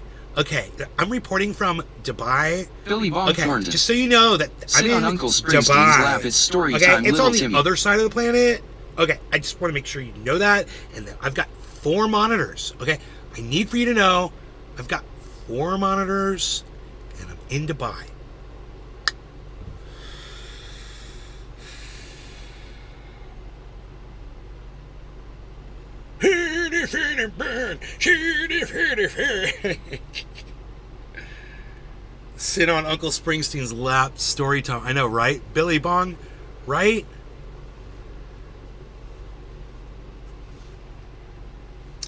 I'm reporting from Dubai. Billy Bob Thornton. Just so you know that I'm in on Uncle Springsteen's Dubai. lap, it's story Okay, time, it's little on the Timmy. other side of the planet. Okay, I just want to make sure you know that, and that I've got 4 monitors. Okay, I need for you to know I've got 4 monitors, and I'm in Dubai. Sit on Uncle Springsteen's lap, story time. I know, right? Billy Bong, right?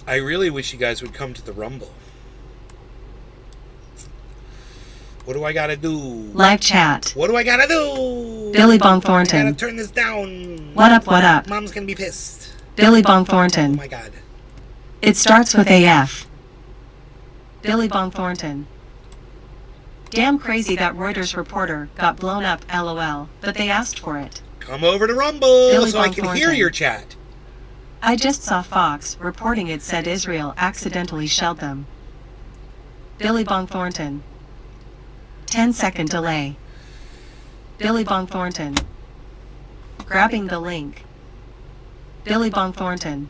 I really wish you guys would come to the Rumble. What do I gotta do? Live chat. What do I gotta do? Billy Bong I Thornton. gotta turn this down. What up, what up? Mom's gonna be pissed. Billy Bong Oh Thornton. my god. It starts with AF. Billy Bong Thornton. Damn crazy that Reuters reporter got blown up, LOL, but they asked for it. Come over to Rumble Billy so I Bong can Thornton. hear your chat. I just saw Fox reporting it said Israel accidentally shelled them. Billy Bong Thornton. 10-second delay. Billy Bong Thornton. Grabbing the link. Billy Bong Thornton.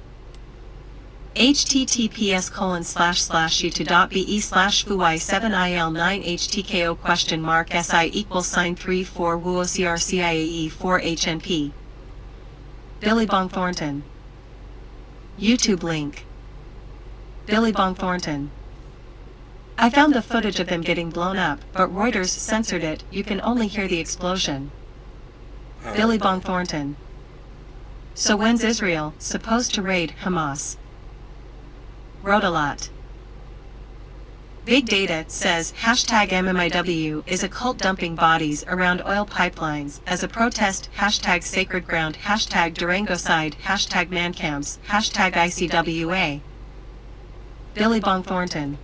https://u2.be/fuy7il9htkO?si=sign 34wuocrciae4hnp. Billy Bong Thornton. YouTube link. Billy Bong Thornton. I found the footage of them getting blown up, but Reuters censored it. You can only hear the explosion. Billy Bong Thornton. So when's Israel supposed to raid Hamas? Wrote a lot. Big Data says #MMIW is a cult dumping bodies around oil pipelines as a protest, #Sacred Ground, #Durangocide, #Mancamps, #ICWA. Billy Bong Thornton.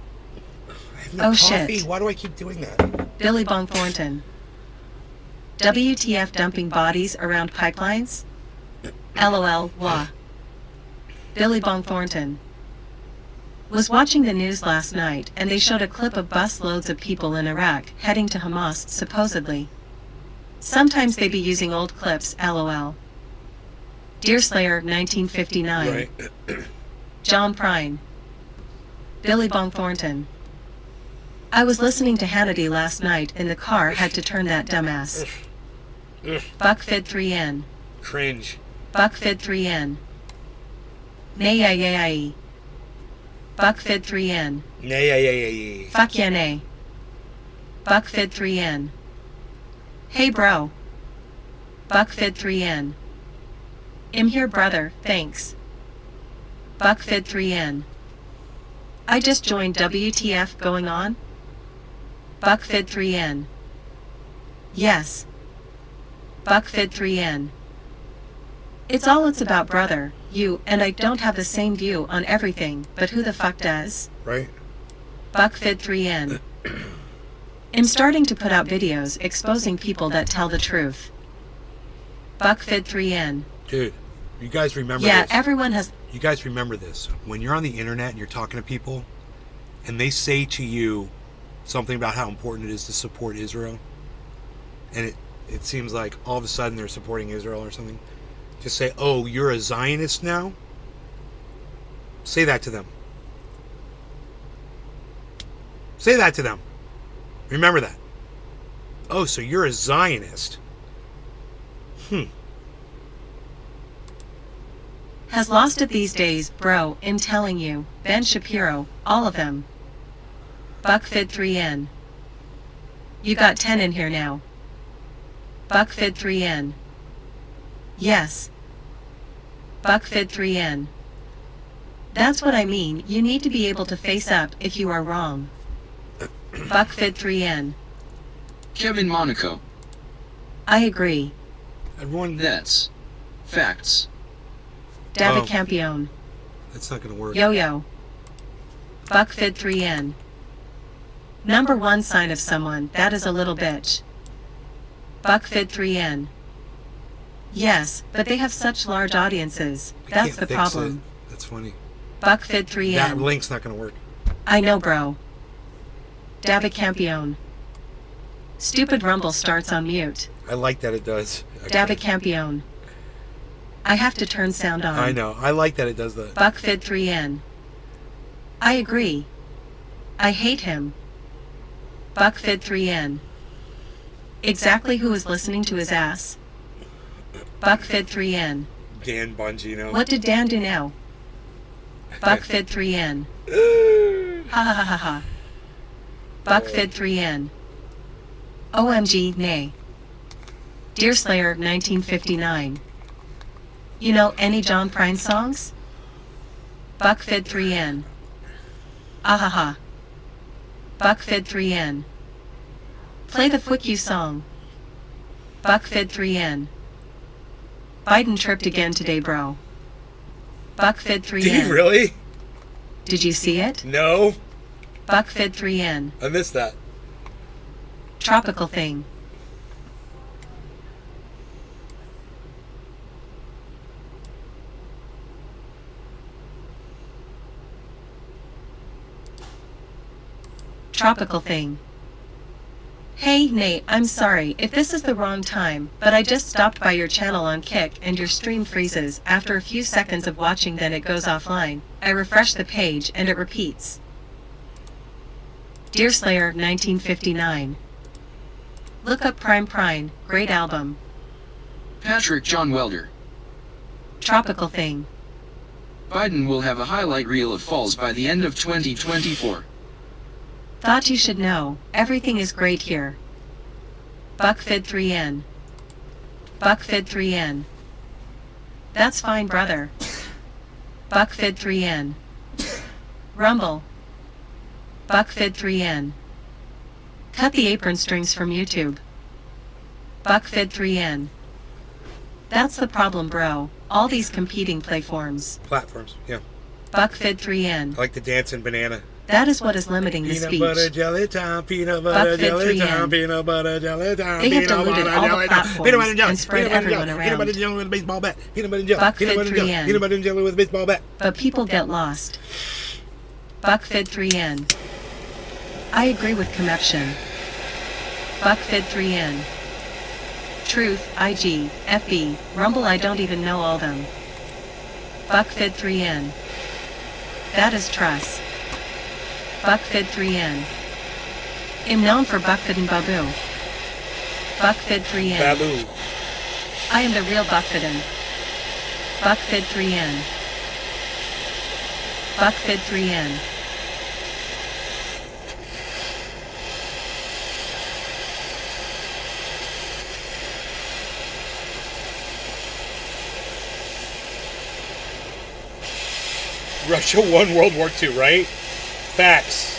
I have no Oh, coffee. shit. Why do I keep doing that? Billy Bong Thornton. WTF dumping bodies around pipelines? LOL, wah. Billy Bong Thornton. Was watching the news last night and they showed a clip of bus loads of people in Iraq heading to Hamas, supposedly. Sometimes they be using old clips, LOL. Deerslayer 1959. Right. John Prine. Billy Bong Thornton. I was listening to Hannity last night in the car, had to turn that dumbass. Buckfid 3N. Cringe. Buckfid 3N. Nay. Buckfid 3N. Nay. Fuck yeah, nay. Buckfid 3N. Hey bro. Buckfid 3N. I'm here brother, thanks. Buckfid 3N. I just joined WTF going on? Buckfid 3N. Yes. Buckfid 3N. It's about, brother. You and I don't have the same view on everything, but who the fuck does? Right? BuckFid3N. I'm starting to put out videos exposing people that tell the truth. BuckFid3N. Dude, you guys remember Yeah, this? everyone has. You guys remember this. When you're on the internet and you're talking to people and they say to you something about how important it is to support Israel, and it seems like all of a sudden they're supporting Israel or something, just say, oh, you're a Zionist now? Say that to them. Say that to them. Remember that. Oh, so you're a Zionist. Has lost it these days, bro. I'm telling you. Ben Shapiro, all of them. BuckFid3N. You got 10 in here now. BuckFid3N. Yes. BuckFid3N. That's what I mean. You need to be able to face up if you are wrong. BuckFid3N. Kevin Monaco. I agree. Everyone, That's facts. David Oh. Campione. that's not going to work. Yo-yo. BuckFid3N. Number one sign of someone that is a little bitch. BuckFid3N. Yes, but they have such large audiences. I That's can't the fix problem. it. That's funny. That BuckFid3N. link's not going to work. I know, bro. David Campione. Stupid Rumble starts on mute. I like that it does. David Campione. I have to turn sound on. I know. I like that it does that. BuckFid3N. I agree. I hate him. BuckFid3N. Exactly who is listening to his ass? BuckFid3N. Dan Bongino. What did Dan do now? BuckFid3N. Ha ha ha ha ha. BuckFid3N. OMG, nay. Deerslayer 1959. You know any John Prine songs? BuckFid3N. Ahaha. BuckFid3N. Play the Fuck You song. BuckFid3N. Biden tripped again today, bro. BuckFid3N. Did he really? Did you see it? No. BuckFid3N. I missed that. Tropical thing. Tropical thing. Hey, Nate, I'm sorry if this is the wrong time, but I just stopped by your channel on Kick and your stream freezes after a few seconds of watching, then it goes offline. I refresh the page and it repeats. Deerslayer 1959. Look up Prime, great album. Patrick John Welder. Tropical thing. Biden will have a highlight reel of falls by the end of 2024. Thought you should know, everything is great here. BuckFid3N. BuckFid3N. That's fine, brother. BuckFid3N. Rumble. BuckFid3N. Cut the apron strings from YouTube. BuckFid3N. That's the problem, bro. All these competing platforms. Platforms, yeah. BuckFid3N. I like the dancing banana. That is what is limiting the Peanut speech. butter jelly time, peanut butter jelly time, peanut butter jelly time. They have peanut diluted butter all the jelly time, platforms peanut butter jelly, and spread peanut butter everyone jelly, around. Peanut butter jelly with a baseball bat. Peanut butter jelly. Buck Peanut butter Fit jelly. 3N. Peanut butter jelly with a baseball bat. But people get lost. BuckFid3N. I agree with Comeption. BuckFid3N. Truth, IG, FB, Rumble, I don't even know all them. BuckFid3N. That is Truss. BuckFid3N. I'm known for Buckfid and Babu. BuckFid3N. Babu. I am the real Buckfidin. BuckFid3N. BuckFid3N. Russia won World War II, right? Facts.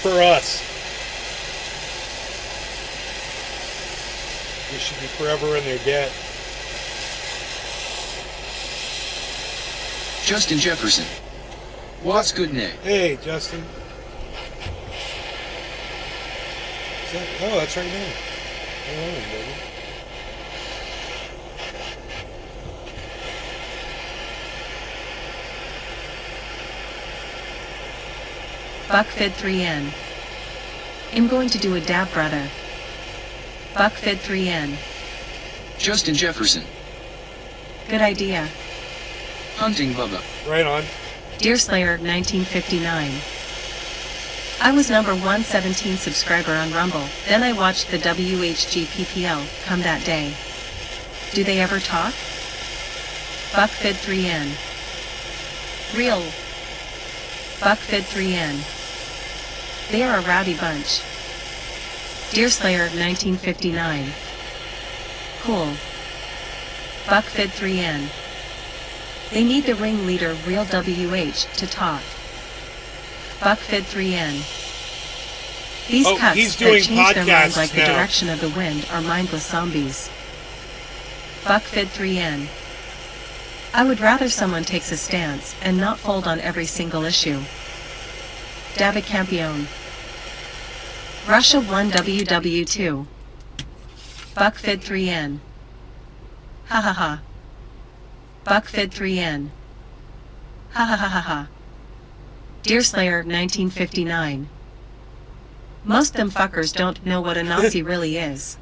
For us. We should be forever in their debt. Justin Jefferson. What's good, Nick? Hey, Justin. Oh, that's right now. Hold on, baby. Buckfed3N. I'm going to do a dab, brother. Buckfed3N. Justin Jefferson. Good idea. Hunting Bubba. Right on. Deerslayer 1959. I was number 117 subscriber on Rumble, then I watched the WHGPPL come that day. Do they ever talk? Buckfed3N. Real. Buckfed3N. They are a rowdy bunch. Deerslayer 1959. Cool. Buckfed3N. They need the ringleader Real WH to talk. Buckfed3N. These Oh, cuts he's that doing change their minds podcasts like the now. direction of the wind are mindless zombies. Buckfed3N. I would rather someone takes a stance and not fold on every single issue. David Campione. Russia 1 WW2. Buckfed3N. Ha ha ha. Buckfed3N. Ha ha ha ha ha. Deerslayer 1959. Most them fuckers don't know what a Nazi really is.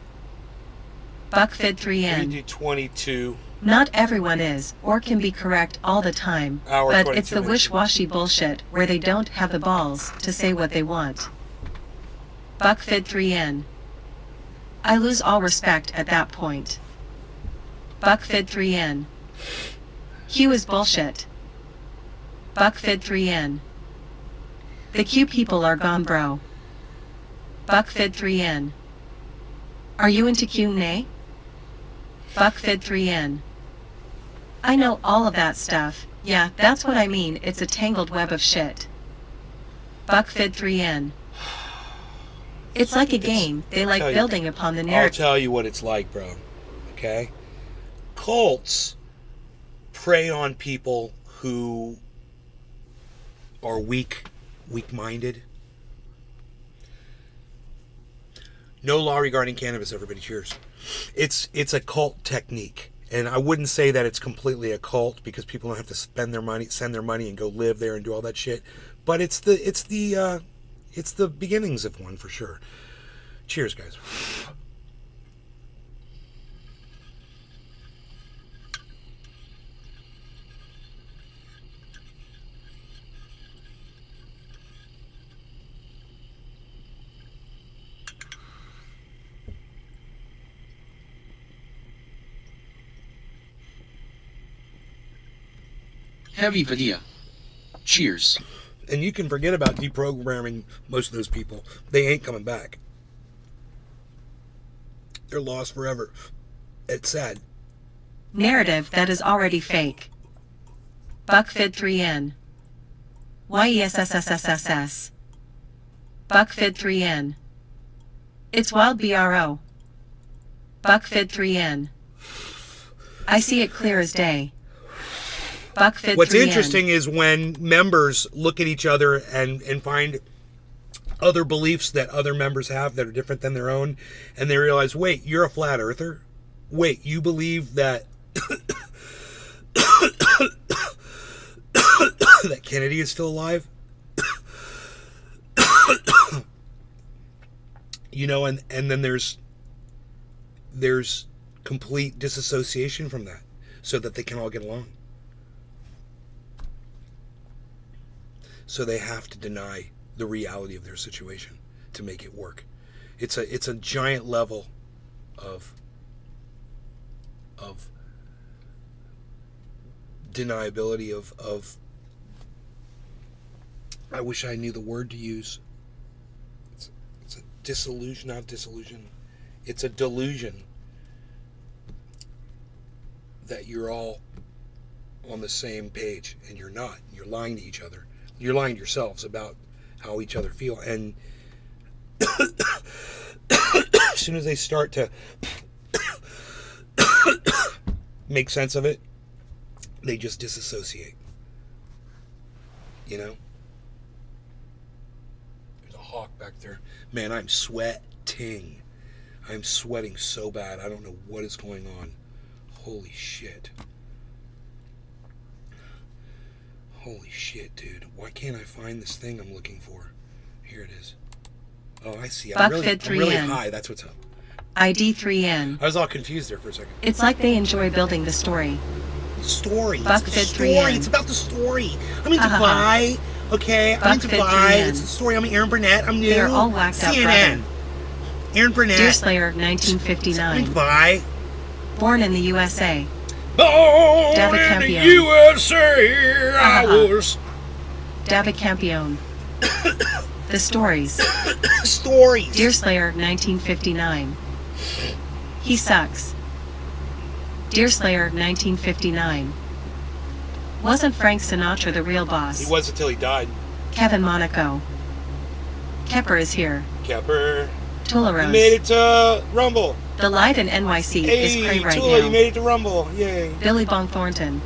Buckfed3N. 22. Not everyone is, or can be correct all the time, Hour but 22 it's the minutes. wish-washy bullshit where they don't have the balls to say what they want. Buckfed3N. I lose all respect at that point. Buckfed3N. Q is bullshit. Buckfed3N. The Q people are gone, bro. Buckfed3N. Are you into Q, nay? Buckfed3N. I know all of that stuff. Yeah, that's what I mean. It's a tangled web of shit. Buckfed3N. It's like a game. They like tell you- building upon the I'll narrative. tell you what it's like, bro. Okay? Cults prey on people who are weak-minded. No law regarding cannabis, everybody. Cheers. It's a cult technique. And I wouldn't say that it's completely a cult because people don't have to send their money and go live there and do all that shit. But it's the beginnings of one for sure. Cheers, guys. Heavy Padilla. Cheers. And you can forget about deprogramming most of those people. They ain't coming back. They're lost forever. It's sad. Narrative that is already fake. Buckfed3N. YESSSSSS. Buckfed3N. It's wild, bro. Buckfed3N. I see it clear as day. Buckfed3N. What's interesting is when members look at each other and find other beliefs that other members have that are different than their own, and they realize, wait, you're a flat earther? Wait, you believe that that Kennedy is still alive? You know, and then there's complete disassociation from that so that they can all get along. So they have to deny the reality of their situation to make it work. It's a giant level of deniability of I wish I knew the word to use. It's a disillusion, not disillusion. It's a delusion that you're all on the same page, and you're not. You're lying to each other. You're lying to yourselves about how each other feel. And as soon as they start to make sense of it, they just disassociate. You know? There's a hawk back there. Man, I'm sweating. I'm sweating so bad. I don't know what is going on. Holy shit. Holy shit, dude. Why can't I find this thing I'm looking for? Here it is. Oh, I see. I'm really Buckfed3N. high. That's what's up. ID 3N. I was all confused there for a second. It's like they enjoy building the story. Story. It's the story. Buckfed3N. It's about the story. I'm in Ha, ha, Dubai. Okay, I'm in Dubai. Buckfed3N. It's the story. I'm Aaron Burnett. I'm new. They are all whacked up, CNN. Aaron Burnett. Deerslayer, I'm in 1959. Dubai. Born in the USA. Born David in the Campion. USA, I Uh-huh. was. David Campion. The stories. Stories. Deerslayer, 1959. He sucks. Deerslayer, 1959. Wasn't Frank Sinatra the real boss? He was until he died. Kevin Monaco. Kepper is here. Kepper. Tula You made Rose. it to Rumble. The light in NYC is Hey, cray right Tula, you now. made it to Rumble. Yay. Billy Bong Thornton.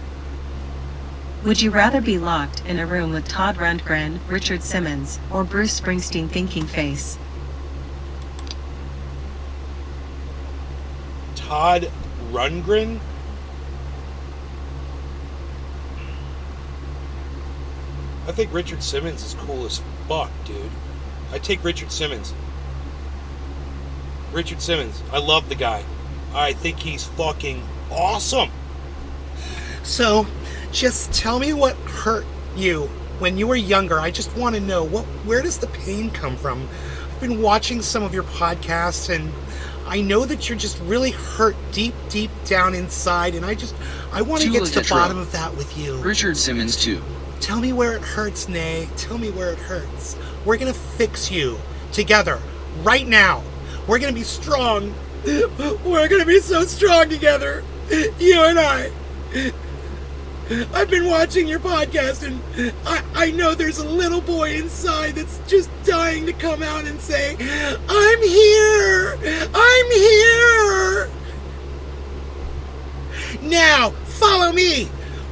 Would you rather be locked in a room with Todd Rundgren, Richard Simmons, or Bruce Springsteen thinking face? Todd Rundgren? I think Richard Simmons is cool as fuck, dude. I take Richard Simmons. Richard Simmons. I love the guy. I think he's fucking awesome. So, just tell me what hurt you when you were younger. I just want to know, where does the pain come from? I've been watching some of your podcasts, and I know that you're just really hurt deep, deep down inside, and I want to get to the Tula bottom of that with you. Richard Simmons 2. Tell me where it hurts, Nay. Tell me where it hurts. We're going to fix you together right now. We're going to be strong. We're going to be so strong together. You and I. I've been watching your podcast, and I know there's a little boy inside that's just dying to come out and say, I'm here. I'm here. Now, follow me.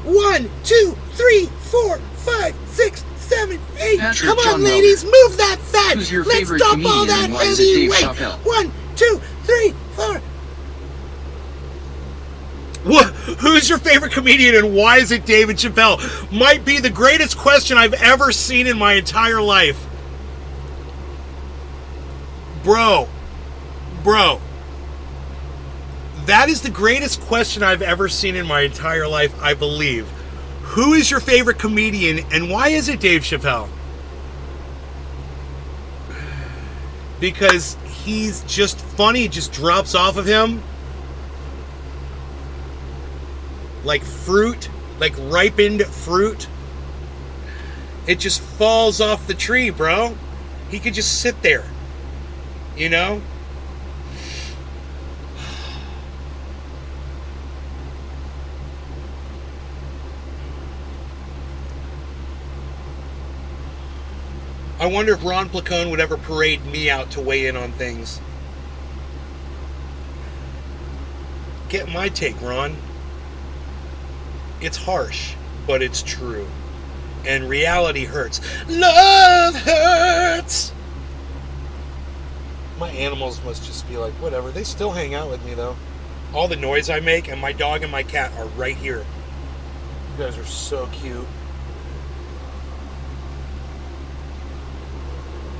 1, 2, 3, 4, 5, 6, 7, 8. Patrick Come on, John ladies, move that fat. Who's your Let's favorite dump all comedian that and why is it heavy Dave weight. Chappelle? 1, 2, 3, 4. Who's your favorite comedian and why is it David Chappelle? Might be the greatest question I've ever seen in my entire life. Bro. That is the greatest question I've ever seen in my entire life, I believe. Who is your favorite comedian and why is it Dave Chappelle? Because he's just funny, it just drops off of him. Like fruit, like ripened fruit. It just falls off the tree, bro. He could just sit there. You know? I wonder if Ron Placone would ever parade me out to weigh in on things. Get my take, Ron. It's harsh, but it's true. And reality hurts. Love hurts! My animals must just be like, whatever. They still hang out with me, though. All the noise I make, and my dog and my cat are right here. You guys are so cute.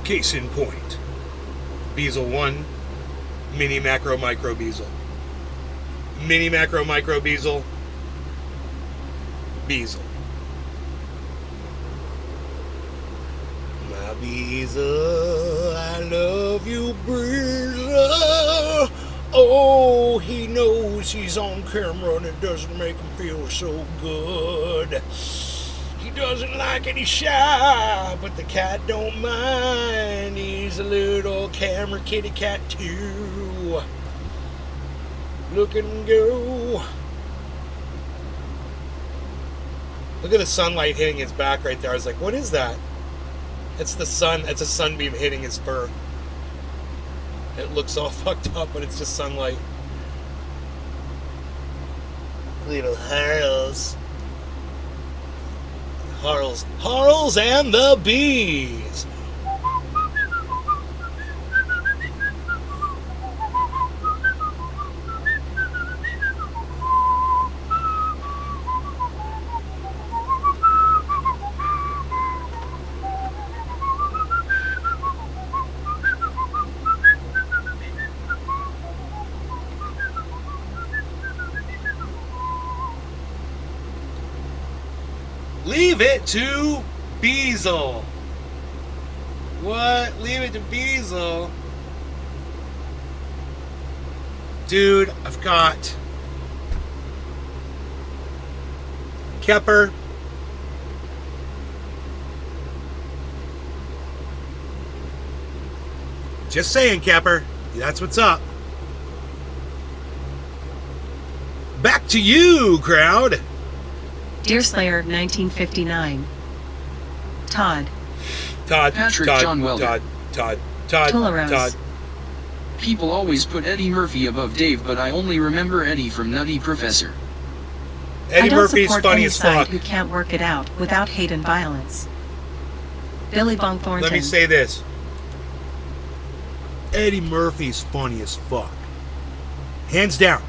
Case in point. Beazle 1, mini macro micro Beazle. Mini macro micro Beazle. Beazle. My Beazle, I love you, Beazle. Oh, he knows he's on camera and it doesn't make him feel so good. He doesn't like it, he's shy, but the cat don't mind. He's a little camera kitty cat too. Look and go. Look at the sunlight hitting his back right there. I was like, what is that? It's the sun. It's a sunbeam hitting his fur. It looks all fucked up, but it's just sunlight. Little hairs. Harls and the Bees. Leave it to Beazle. What? Leave it to Beazle? Dude, I've got Kepper. Just saying, Kepper. That's what's up. Back to you, crowd. Deerslayer 1959. Todd. Patrick John Welder. Todd. Tularos. People always put Eddie Murphy above Dave, but I only remember Eddie from Nutty Professor. I Eddie don't Murphy's support funny any as side fuck. who can't work it out without hate and violence. Billy Bong Thornton. Let me say this. Eddie Murphy's funny as fuck. Hands down.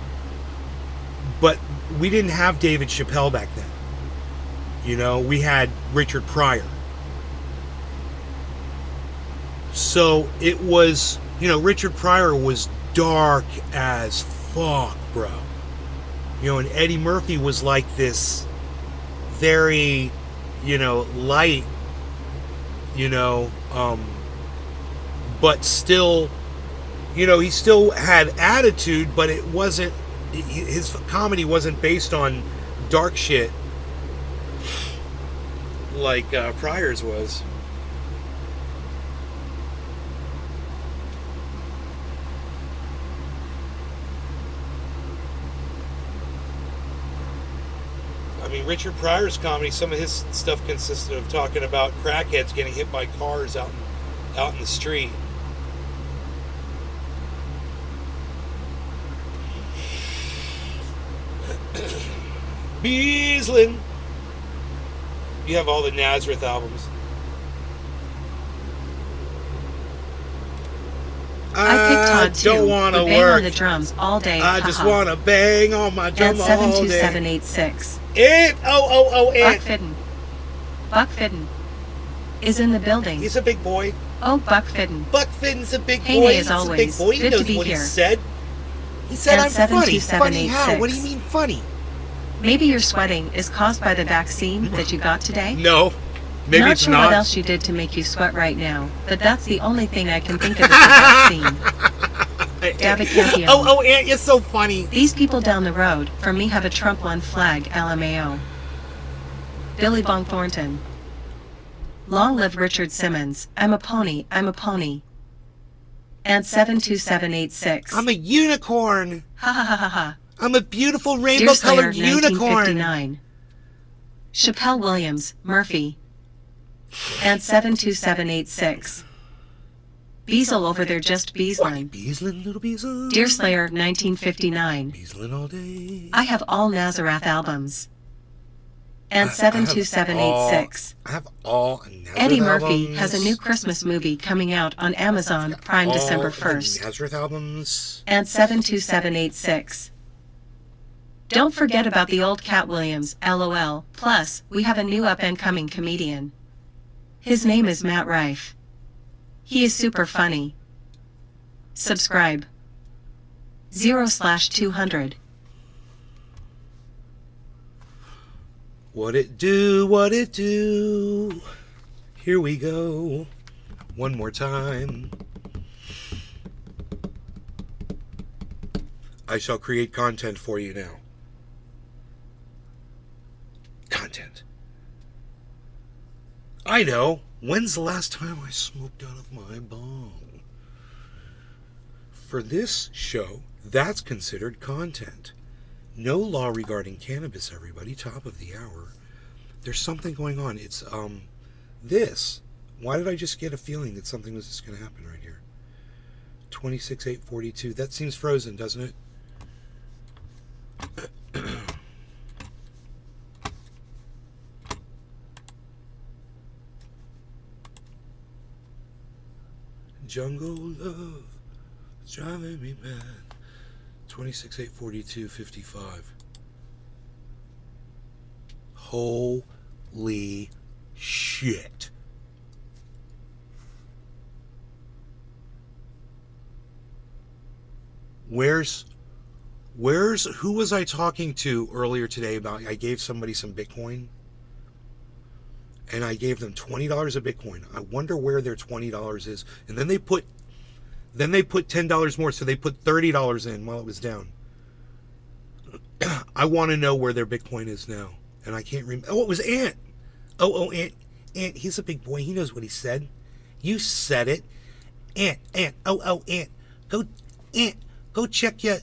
But we didn't have David Chappelle back then. You know, we had Richard Pryor. So it was, you know, Richard Pryor was dark as fuck, bro. You know, and Eddie Murphy was like this very, you know, light, you know, but still, you know, he still had attitude, but it wasn't, his comedy wasn't based on dark shit like Pryor's was. I mean, Richard Pryor's comedy, some of his stuff consisted of talking about crackheads getting hit by cars out in the street. Beaslin. You have all the Nazareth albums. I picked Todd too. Don't want to would bang on work. the drums all day. I just want to bang on my drum And all day. 72786. It. Buck It. Fitton. Buck Fitton is in the building. He's a big boy. Oh, Buck Fitton. Buck Fitton's a big Hey, boy. as He's a big always, boy. He good to knows be what he here. said. He said, And I'm funny. Funny how? 72786. What do you mean funny? Maybe your sweating is caused by the vaccine that you got today? No. Maybe not it's sure not. what else you did to make you sweat right now, but that's the only thing I can think of as the vaccine. David Campion. Oh, Aunt, you're so funny. These people down the road from me have a Trump one flag, LMAO. Billy Bong Thornton. Long live Richard Simmons. I'm a pony. I'm a pony. And 72786. I'm a unicorn. Ha ha ha ha ha. I'm a beautiful Deerslayer rainbow-colored unicorn. 1959. Chappelle Williams, Murphy. And 72786. Beazle over there just What? Beazlin. Beaslin, little Beaslin. Deerslayer 1959. Beaslin all day. I have all Nazareth albums. And I 72786. have all Nazareth Eddie Murphy albums. has a new Christmas movie coming out on Amazon Prime All December the 1st. Nazareth albums. And 72786. Don't forget about the old Cat Williams, LOL. Plus, we have a new up-and-coming comedian. His name is Matt Rife. He is super funny. Subscribe. 0/200. What it do, what it do. Here we go. One more time. I shall create content for you now. Content. I know. When's the last time I smoked out of my bong? For this show, that's considered content. No law regarding cannabis, everybody. Top of the hour. There's something going on. It's, this. Why did I just get a feeling that something was just going to happen right here? 26,842. That seems frozen, doesn't it? Jungle love, it's driving me mad. 26/8/42/55. Holy shit. Who was I talking to earlier today about? I gave somebody some Bitcoin and I gave them $20 of Bitcoin. I wonder where their $20 is. And then they put $10 more, so they put $30 in while it was down. I want to know where their Bitcoin is now. And I can't remember. Oh, it was Ant. Ant, he's a big boy. He knows what he said. You said it. Ant. Ant. Go check your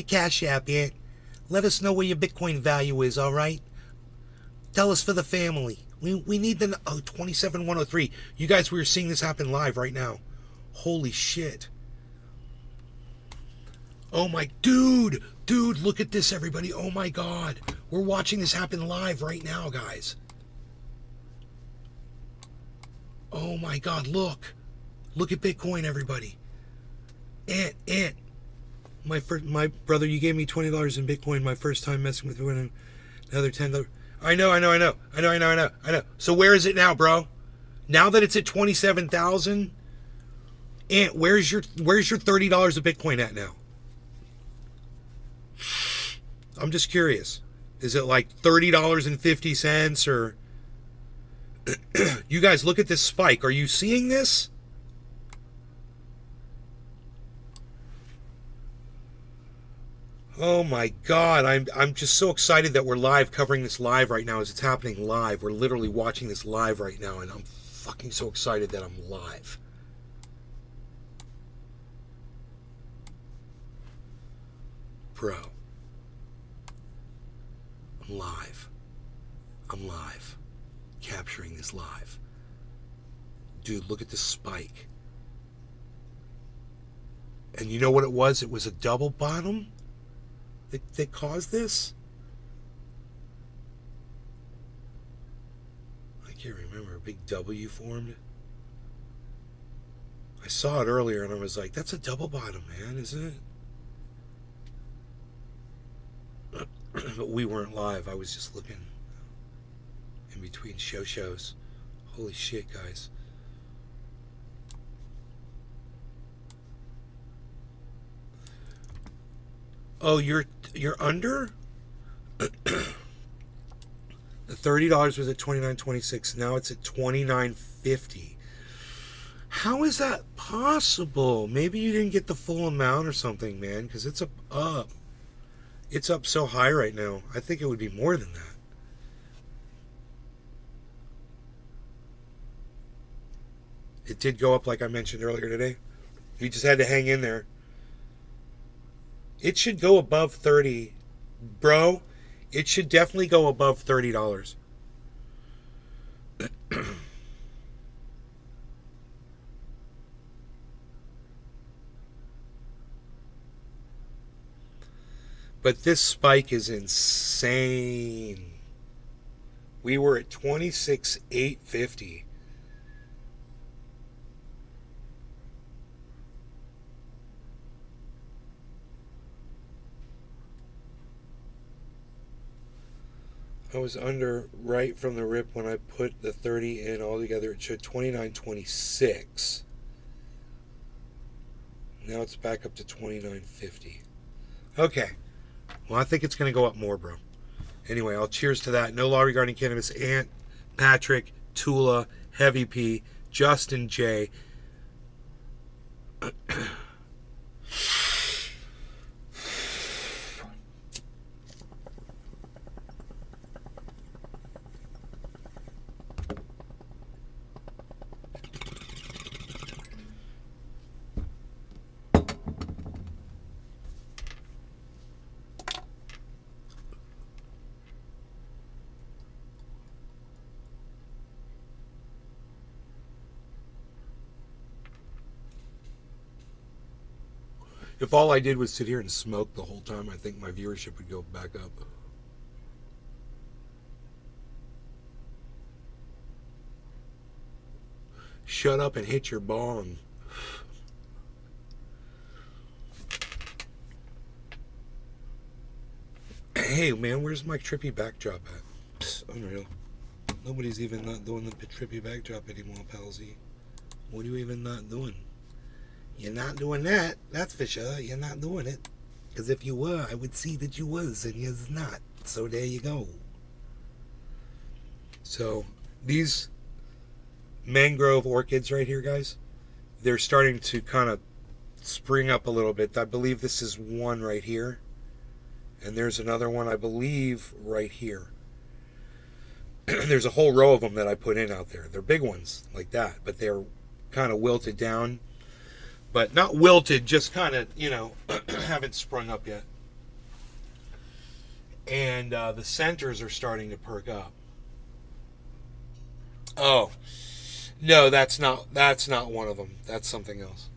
Cash App, Ant. Let us know where your Bitcoin value is, all right? Tell us for the family. We need the 27103. You guys, we are seeing this happen live right now. Holy shit. Oh my dude, look at this, everybody. Oh my god. We're watching this happen live right now, guys. Oh my god, look. Look at Bitcoin, everybody. Ant. My brother, you gave me $20 in Bitcoin my first time messing with you. Another $10. I know. So where is it now, bro? Now that it's at 27,000, Ant, where's your $30 of Bitcoin at now? I'm just curious. Is it like $30.50 or you guys look at this spike. Are you seeing this? Oh my god, I'm just so excited that we're live covering this live right now as it's happening live. We're literally watching this live right now and I'm fucking so excited that I'm live. Bro. I'm live. Capturing this live. Dude, look at this spike. And you know what it was? It was a double bottom that caused this? I can't remember. A big W formed. I saw it earlier and I was like, that's a double bottom, man, isn't it? But we weren't live. I was just looking in between shows. Holy shit, guys. Oh, you're under? The $30 was at $29.26. Now it's at $29.50. How is that possible? Maybe you didn't get the full amount or something, man, because it's up. It's up so high right now. I think it would be more than that. It did go up like I mentioned earlier today. You just had to hang in there. It should go above 30. Bro, it should definitely go above $30. But this spike is insane. We were at 26,850. I was under right from the rip when I put the 30 in altogether. It showed 29.26. Now it's back up to 29.50. Okay. Well, I think it's going to go up more, bro. Anyway, I'll cheers to that. No Law Regarding Cannabis. Ant, Patrick, Tula, Heavy P, Justin J. If all I did was sit here and smoke the whole time, I think my viewership would go back up. Shut up and hit your bong. Hey, man, where's my trippy backdrop at? Psst, unreal. Nobody's even not doing the trippy backdrop anymore, palsy. What are you even not doing? You're not doing that, that's for sure. You're not doing it. Because if you were, I would see that you was, and you're not. So there you go. So, these mangrove orchids right here, guys, they're starting to kind of spring up a little bit. I believe this is one right here. And there's another one, I believe, right here. There's a whole row of them that I put in out there. They're big ones like that, but they're kind of wilted down. But not wilted, just kind of, you know, haven't sprung up yet. And the centers are starting to perk up. Oh, no, that's not one of them. That's something else.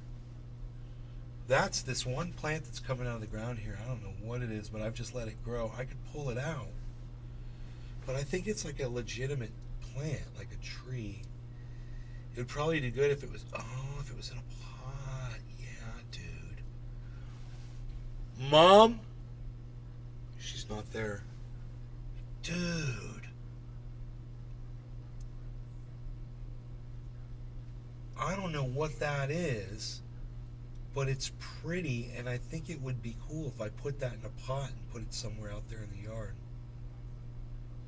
That's this one plant that's coming out of the ground here. I don't know what it is, but I've just let it grow. I could pull it out. But I think it's like a legitimate plant, like a tree. It would probably do good if it was, if it was in a pot. Yeah, dude. Mom? She's not there. Dude. I don't know what that is. But it's pretty, and I think it would be cool if I put that in a pot and put it somewhere out there in the yard.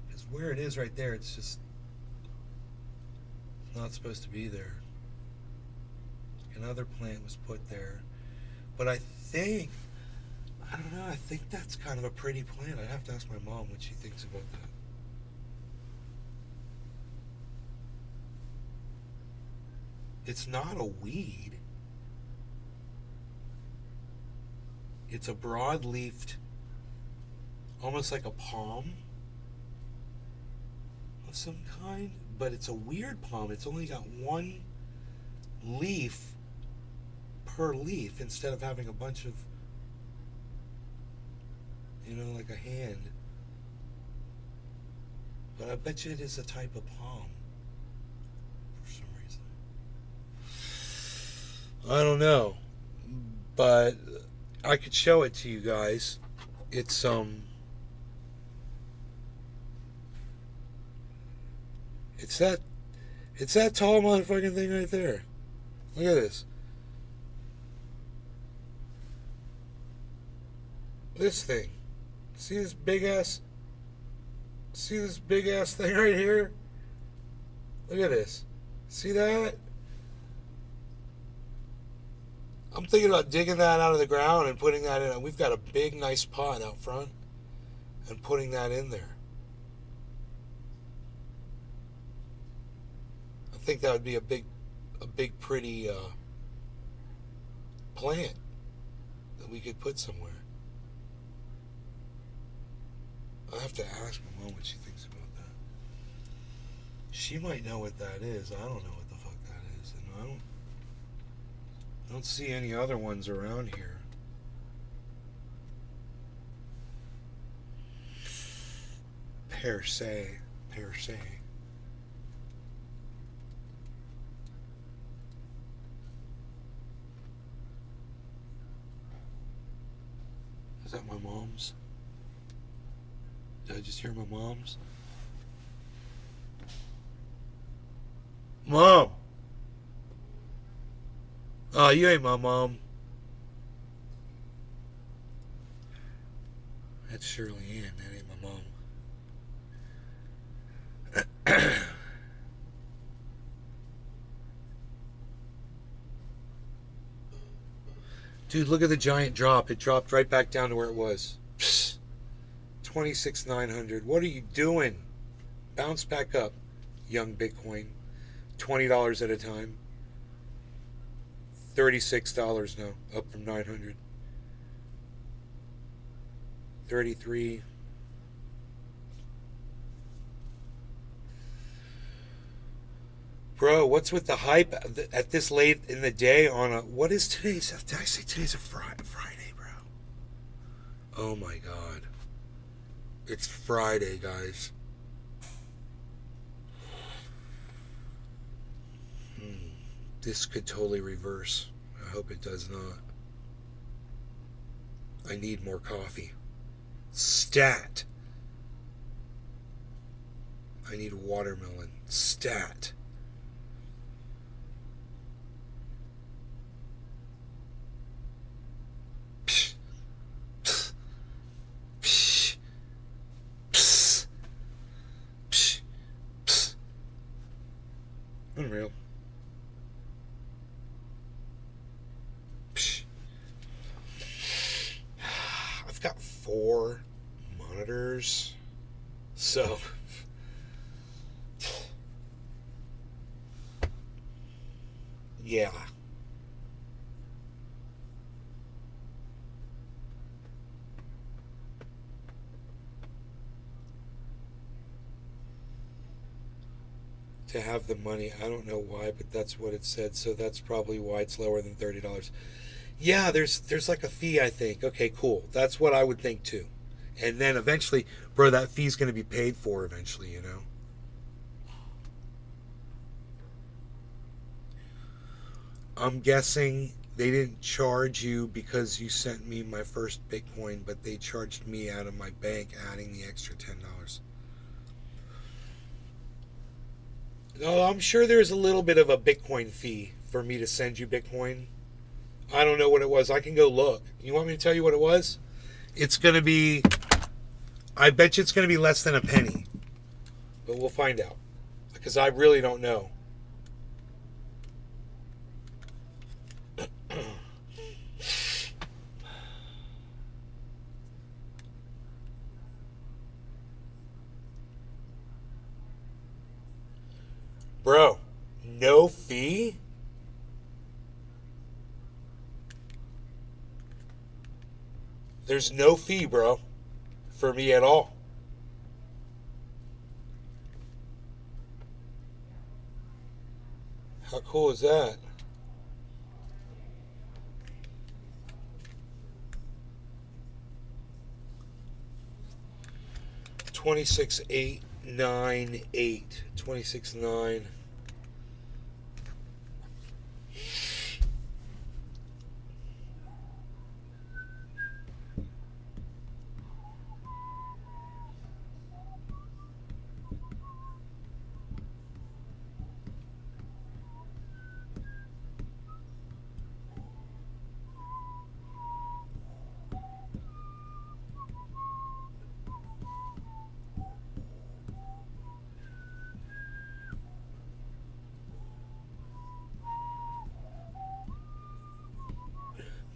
Because where it is right there, it's just not supposed to be there. Another plant was put there. But I think, I don't know, I think that's kind of a pretty plant. I'd have to ask my mom what she thinks about that. It's not a weed. It's a broad-leafed, almost like a palm of some kind, but it's a weird palm. It's only got one leaf per leaf instead of having a bunch of, you know, like a hand. But I bet you it is a type of palm for some reason. I don't know, but I could show it to you guys. It's that tall motherfucking thing right there. Look at this. This thing. See this big ass thing right here? Look at this. See that? I'm thinking about digging that out of the ground and putting that in. We've got a big, nice pot out front, and putting that in there. I think that would be a big, pretty plant that we could put somewhere. I'll have to ask my mom what she thinks about that. She might know what that is. I don't know what the fuck that is, and I don't see any other ones around here. Per se. Is that my mom's? Did I just hear my mom's? Mom! Oh, you ain't my mom. That's Shirley Ann. That ain't my mom. Dude, look at the giant drop. It dropped right back down to where it was. 26,900. What are you doing? Bounce back up, young Bitcoin. $20 at a time. $36 now, up from 900. 33. Bro, what's with the hype at this late in the day on a... What is today's... Did I say today's a Friday, bro? Oh my god. It's Friday, guys. This could totally reverse. I hope it does not. I need more coffee. Stat. I need watermelon. Stat. Psh. Psh. Psh. Psh. Psh. Psh. Unreal. Psh. I've got 4 monitors, so yeah. To have the money, I don't know why, but that's what it said, so that's probably why it's lower than $30. Yeah, there's like a fee, I think. Okay, cool. That's what I would think too. And then eventually, bro, that fee's going to be paid for eventually, you know? I'm guessing they didn't charge you because you sent me my first Bitcoin, but they charged me out of my bank, adding the extra $10. No, I'm sure there's a little bit of a Bitcoin fee for me to send you Bitcoin. I don't know what it was. I can go look. You want me to tell you what it was? It's going to be, I bet you it's going to be less than a penny. But we'll find out. Because I really don't know. Bro, no fee? There's no fee, bro, for me at all. How cool is that? $26,898. 26,9.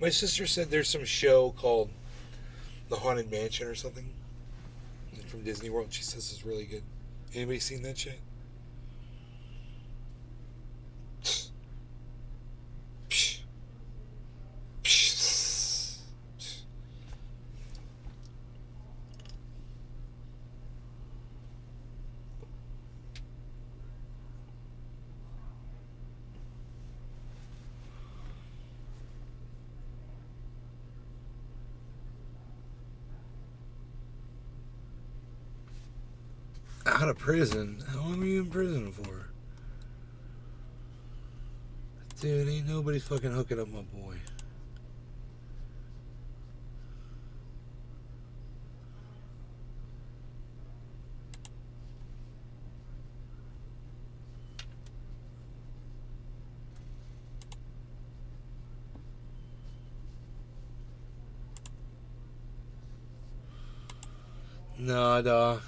My sister said there's some show called The Haunted Mansion or something from Disney World. She says it's really good. Anybody seen that shit? Out of prison? How long were you in prison for? Dude, ain't nobody fucking hooking up my boy. Nada.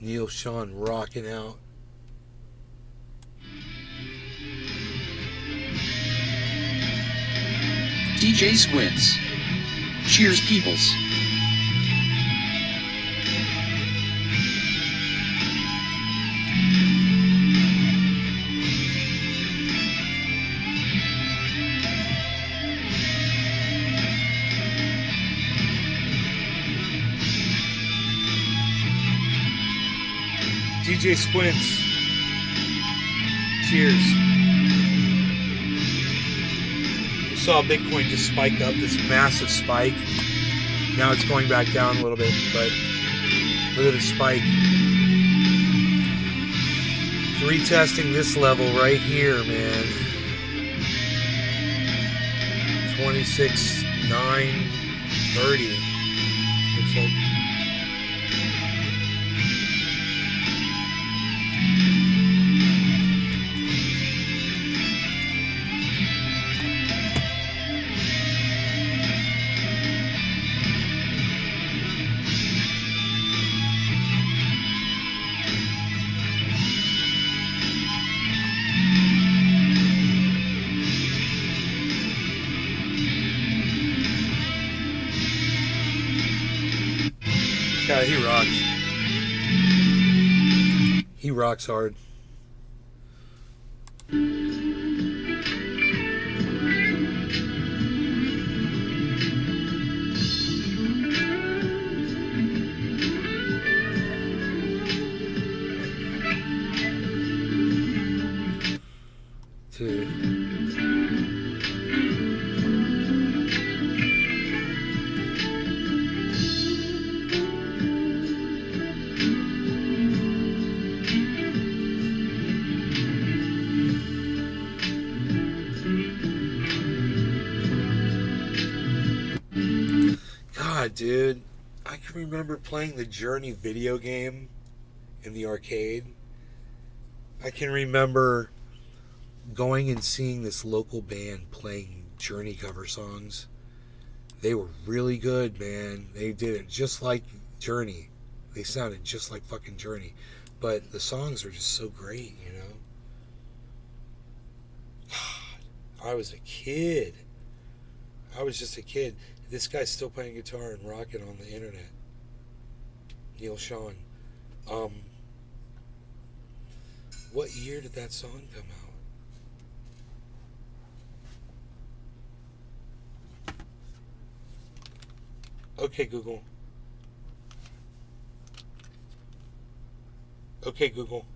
Neil Sean rocking out. DJ Squints. Cheers, peoples. DJ Squints. Cheers. We saw Bitcoin just spike up, this massive spike. Now it's going back down a little bit, but look at the spike. It's retesting this level right here, man. 26,930. Looks like. Yeah, he rocks. He rocks hard. Dude. Dude, I can remember playing the Journey video game in the arcade. I can remember going and seeing this local band playing Journey cover songs. They were really good, man. They did it just like Journey. They sounded just like fucking Journey. But the songs were just so great, you know? God, I was a kid. I was just a kid. This guy's still playing guitar and rocking on the internet. Neil Sean. What year did that song come out? Okay, Google. Okay, Google.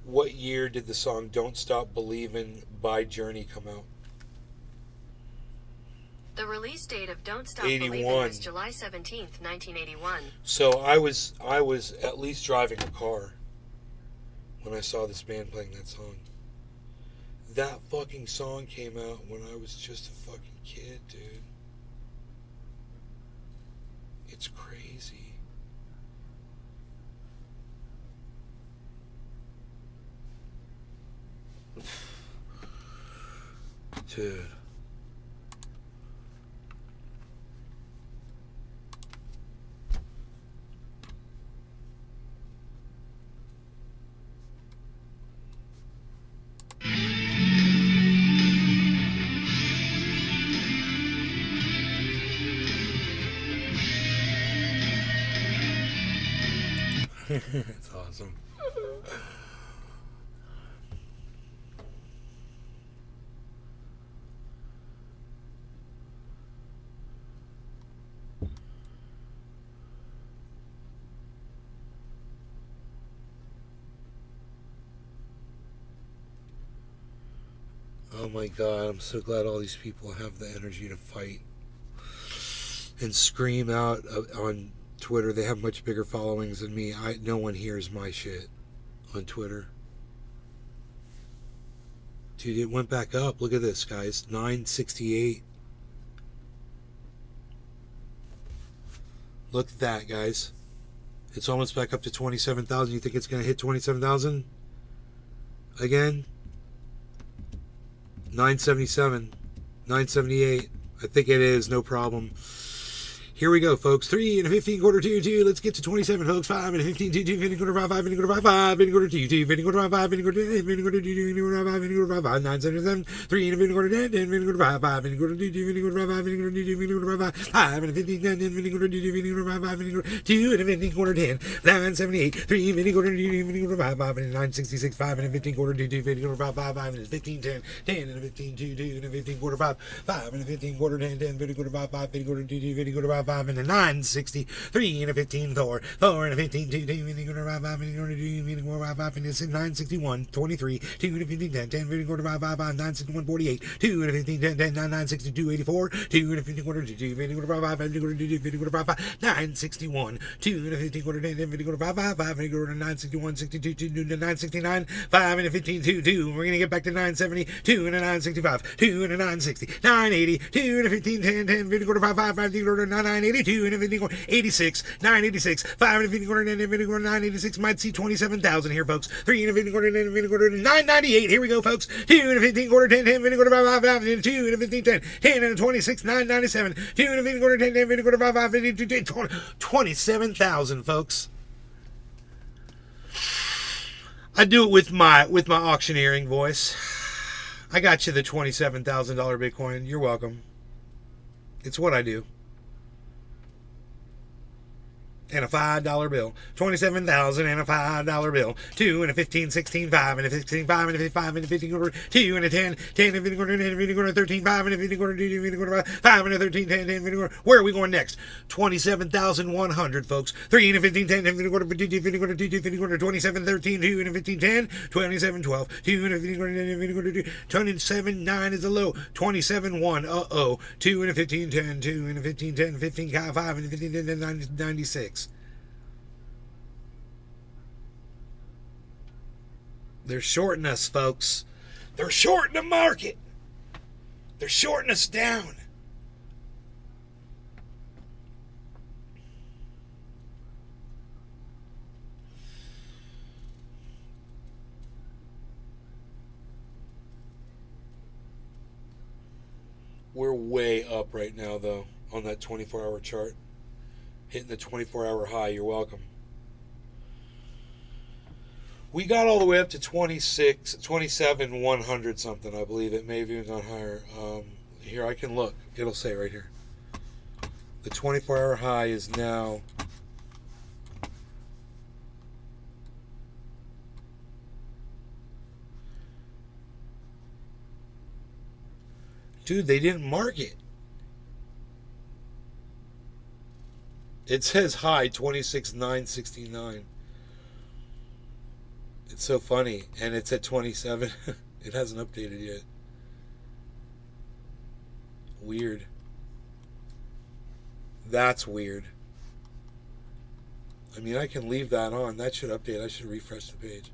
What year did the song Don't Stop Believin' by Journey come out? The release date of Don't Stop 81. Believin' was July 17th, 1981. So I was at least driving a car when I saw this band playing that song. That fucking song came out when I was just a fucking kid, dude. It's crazy. Dude. It's awesome. Oh my God, I'm so glad all these people have the energy to fight and scream out on Twitter. They have much bigger followings than me. No one hears my shit on Twitter. Dude, it went back up. Look at this, guys. 968. Look at that, guys. It's almost back up to 27,000. You think it's going to hit 27,000 again? 977, 978. I think it is, no problem. Here we go, folks. 3 and a 15 quarter 2 2. Let's get to 27, folks. 5 and a 15 2 2. 15 quarter 5 5 15 quarter 5 5 15 quarter 2 2 15 quarter 5 5 15 quarter 10 15 quarter 2 2 15 quarter 5 15 quarter 5 5 9 7 7 3 and a 15 quarter 10 10 15 quarter 5 5 15 quarter 2 2 15 quarter 5 5 15 quarter 2 2 15 quarter 5 5 and a 15 10 10 15 quarter 2 2 15 quarter 5 5 15 quarter 2 and a 15 quarter 10 9 78 3 15 quarter 2 2 15 quarter 5 5 and a 9 66 5 and a 15 quarter 2 2 15 quarter 5 5 5 and a 15 10 10 and a 15 2 2 and a 15 quarter 5 5 and a 15 quarter 10 10 15 quarter 5 5 15 quarter 2 2 15 quarter 5 5 and a 9 60 3 and a 15 4 4 and a 15 2 2 15 quarter 5 5 15 quarter 2 15 quarter 5 5 and a 9 61 23 2 and a 15 10 10 15 quarter 5 5 5 9 61 48 2 and a 15 10 10 9 9 62 84 2 and a 15 quarter 2 2 15 quarter 5 5 15 quarter 2 2 15 quarter 5 5 9 61 2 and a 15 quarter 10 10 15 quarter 5 5 5 15 quarter 9 61 62 2 to 9 69 5 and a 15 2 2 we're gonna get back to 9 70 2 and a 9 65 2 and a 9 60 9 80 2 and a 15 10 10 15 quarter 5 5 15 quarter 9 9 82 and a 15 quarter 86 9 86 5 and a 15 quarter 10 15 quarter 9 86 might see 27,000 here, folks. 3 and a 15 quarter 10 15 quarter 9 98. Here we go, folks. 2 and a 15 quarter 10 10 15 quarter 5 5 5 and 2 and a 15 10 10 and a 26 9 97 2 and a 15 quarter 10 10 15 quarter 5 5 15 20 27,000, folks. I do it with my auctioneering voice. I got you the $27,000 Bitcoin. You're welcome. It's what I do. And a $5 bill. 27,000 and a $5 bill. 2 and a 15, 16, 5 and a 16, 5 and a 5 and a 15 quarter 2 and a 10, 10 and a 15 quarter 10 and a 15 quarter 13, 5 and a 15 quarter 2 15 quarter 5 and a 13, 10, 10 15 quarter. Where are we going next? 27,100, folks. 3 and a 15, 10 and a 15 quarter 2 15 quarter 2 2 15 quarter 27, 13, 2 and a 15, 10, 27, 12, 2 and a 15 quarter 10 and a 15 quarter 2 27, 9 is a low. 27, 1, 2 and a 15, 10, 2 and a 15, 10, 15, 5 and a 15, 10, 96. They're shorting us, folks. They're shorting the market. They're shorting us down. We're way up right now, though, on that 24-hour chart. Hitting the 24-hour high. You're welcome. We got all the way up to 26, 27, 100 something, I believe. It may have even gone higher. Here, I can look. It'll say right here. The 24-hour high is now... Dude, they didn't mark it. It says high, 26,969. It's so funny, and it's at 27. It hasn't updated yet. Weird. That's weird. I mean, I can leave that on. That should update. I should refresh the page.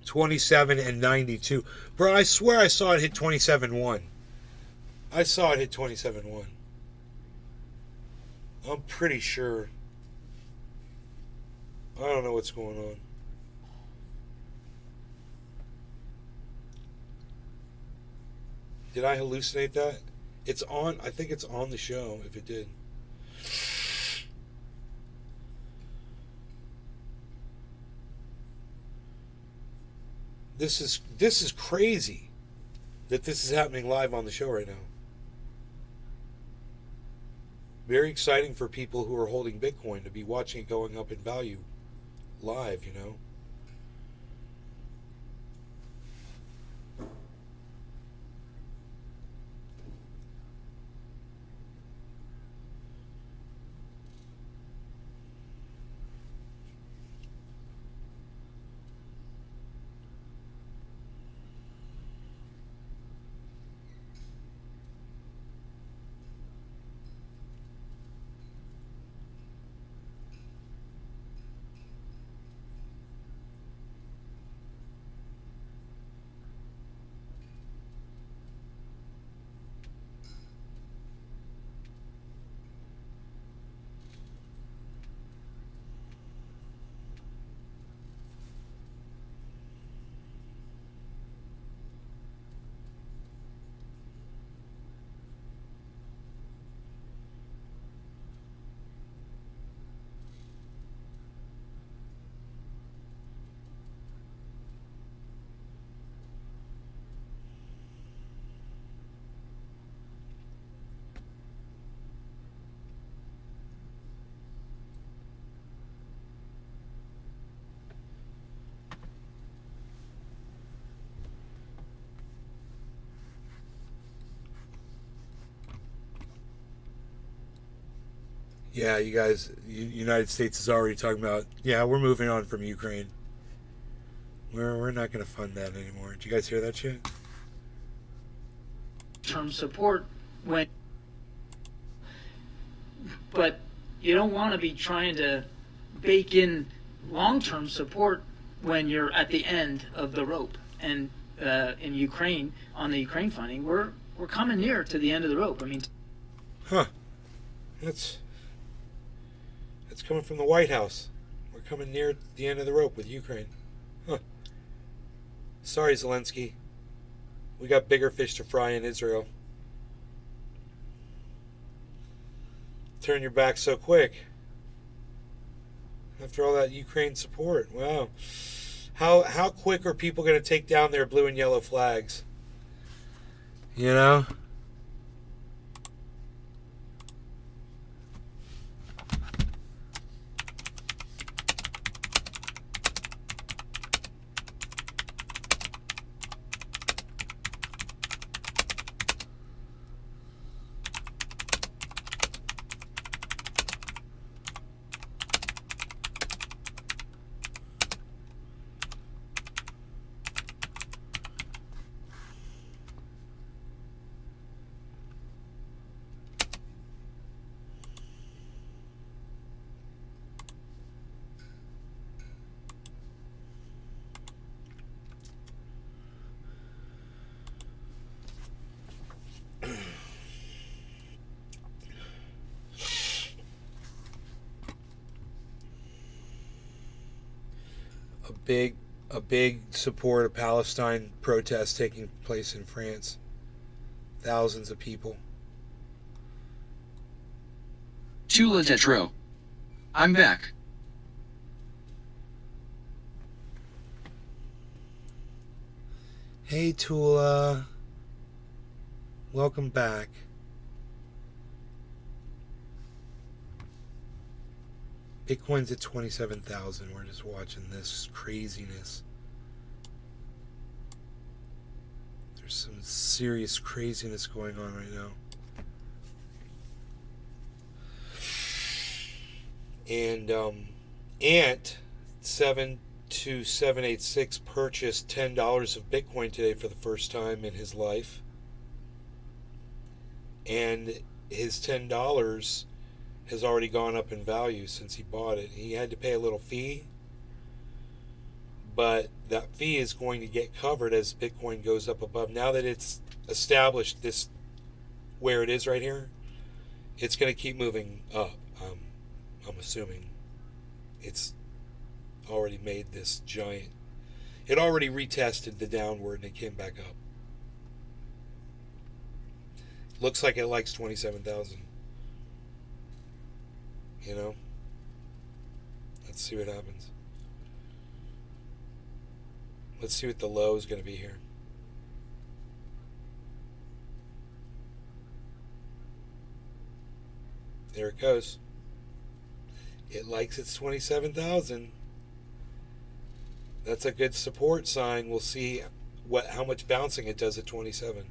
$27 and $92. Bro, I swear I saw it hit 27.1. I saw it hit 27.1. I'm pretty sure. I don't know what's going on. Did I hallucinate that? It's on. I think it's on the show, if it did. This is crazy that this is happening live on the show right now. Very exciting for people who are holding Bitcoin to be watching it going up in value live, you know. Yeah, you guys, United States is already talking about, yeah, we're moving on from Ukraine. We're not going to fund that anymore. Did you guys hear that shit? Term support when, but you don't want to be trying to bake in long-term support when you're at the end of the rope. And in Ukraine, on the Ukraine funding, we're coming near to the end of the rope. I mean, Huh. That's coming from the White House. We're coming near the end of the rope with Ukraine. Huh. Sorry, Zelensky. We got bigger fish to fry in Israel. Turn your back so quick. After all that Ukraine support. Wow. How quick are people going to take down their blue and yellow flags? You know? A big support of Palestine protest taking place in France. Thousands of people. Tula Tetro. I'm back. Hey Tula. Welcome back. Bitcoin's at 27,000. We're just watching this craziness. There's some serious craziness going on right now. And Ant 72786 purchased $10 of Bitcoin today for the first time in his life. And his $10 has already gone up in value since he bought it. He had to pay a little fee, but that fee is going to get covered as Bitcoin goes up above. Now that it's established this where it is right here, it's going to keep moving up. I'm assuming it's already made this giant. It already retested the downward and it came back up. Looks like it likes 27,000. You know? Let's see what happens. Let's see what the low is going to be here. There it goes. It likes its 27,000. That's a good support sign. We'll see how much bouncing it does at 27.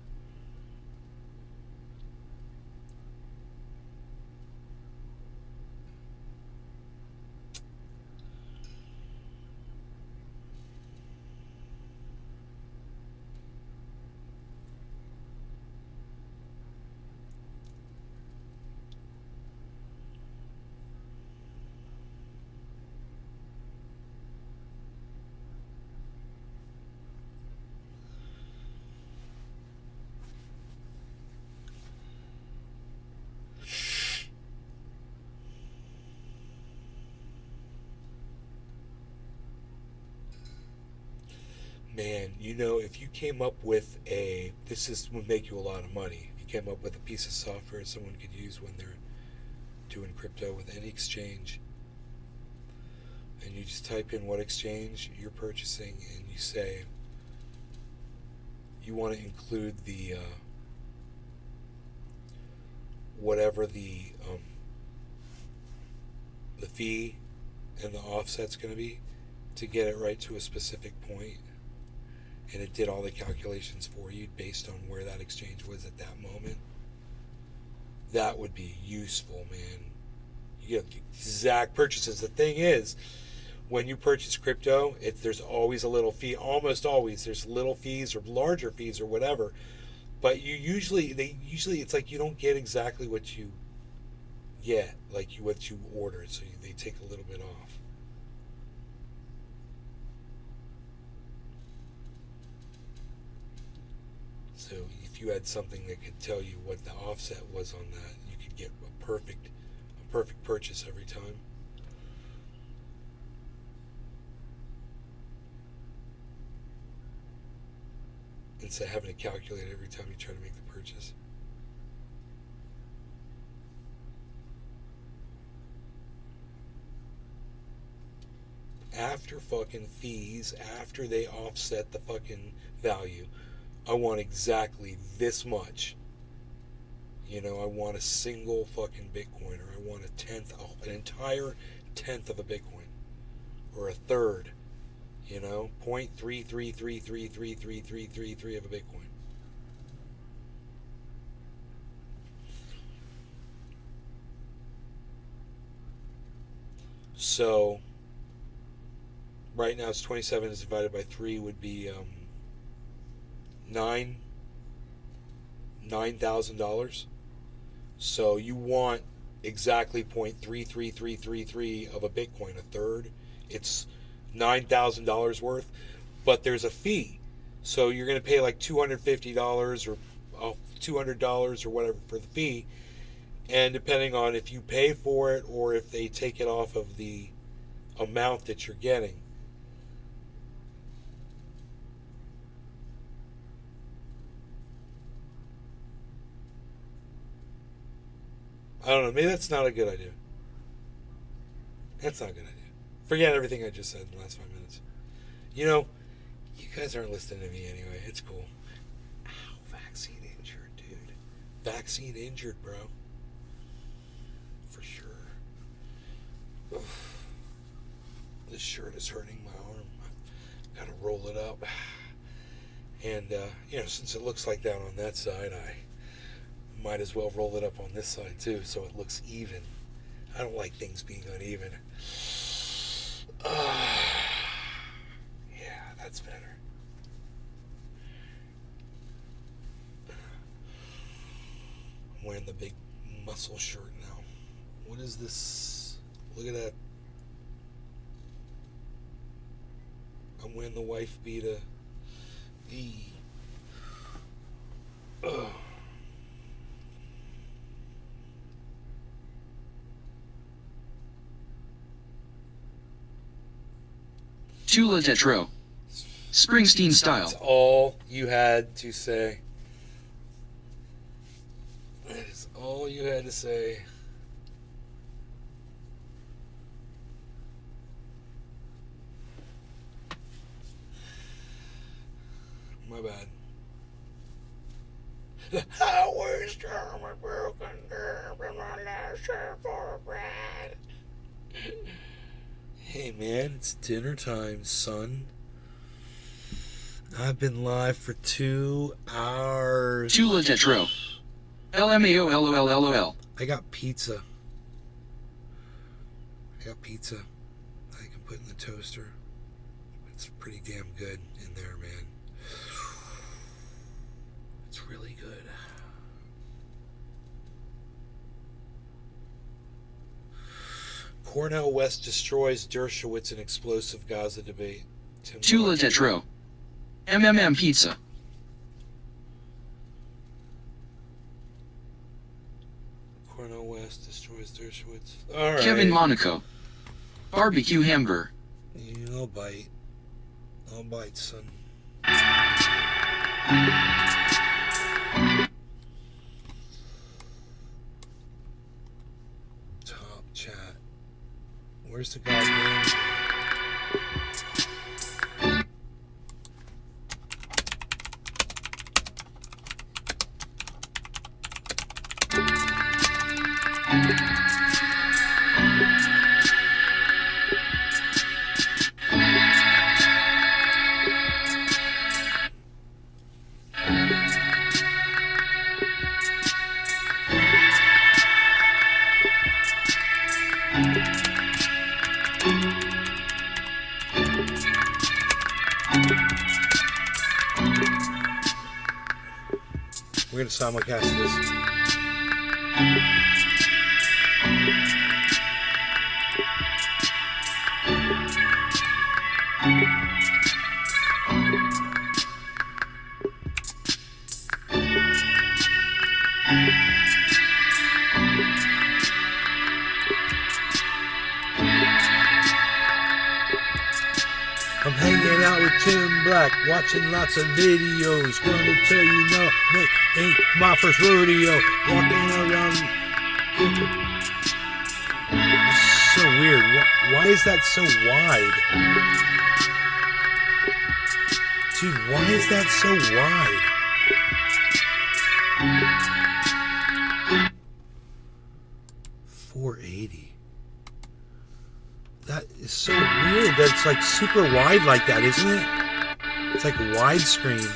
Man, you know, if you came up with would make you a lot of money. If you came up with a piece of software someone could use when they're doing crypto with any exchange, and you just type in what exchange you're purchasing, and you say you want to include the whatever the fee and the offset's going to be to get it right to a specific point. And it did all the calculations for you based on where that exchange was at that moment. That would be useful, man. exact purchases. The thing is, when you purchase crypto, there's always a little fee. Almost always, there's little fees or larger fees or whatever. But it's like you don't get exactly what you get, like what you ordered. So they take a little bit off. So if you had something that could tell you what the offset was on that, you could get a perfect purchase every time. Instead of having to calculate every time you try to make the purchase. After fucking fees, after they offset the fucking value, I want exactly this much. You know, I want a single fucking Bitcoin, or I want an entire tenth of a Bitcoin, or a third. You know, 0.333333333 of a Bitcoin. So right now it's 27 is divided by 3 would be $9,000. So you want exactly 0.33333 of a Bitcoin, a third. It's $9,000 worth, but there's a fee. So you're going to pay like $250 or $200 or whatever for the fee. And depending on if you pay for it or if they take it off of the amount that you're getting. I don't know. Maybe that's not a good idea. That's not a good idea. Forget everything I just said in the last 5 minutes. You know, you guys aren't listening to me anyway. It's cool. Ow, vaccine injured, dude. Vaccine injured, bro. For sure. Oof. This shirt is hurting my arm. I've got to roll it up. And, since it looks like that on that side, I might as well roll it up on this side too, so it looks even. I don't like things being uneven. Yeah, that's better. I'm wearing the big muscle shirt now. What is this? Look at that. I'm wearing the wife beater. Ugh. Tula Tetro. Springsteen style. That's all you had to say. That is all you had to say. My bad. I was my broken nerve in my last for bread. Hey man, it's dinner time, son. I've been live for 2 hours. Tula Tetro. LMAO. I got pizza. I can put in the toaster. It's pretty damn good in there, man. It's really good. Cornel West destroys Dershowitz in explosive Gaza debate. Tula Tetro. MMM pizza. Cornel West destroys Dershowitz. All right. Kevin Monaco. Barbecue hamburger. I'll bite. I'll bite, son. Top chat. Where's the goddamn... We're going to simulcast this. I'm hanging out with Tim Black, watching lots of videos. Gonna tell you no, that ain't my first rodeo. Walking around. It's so weird. Why is that so wide? Dude, why is that so wide? $480. That is so weird that it's like super wide like that, isn't it? It's like widescreen.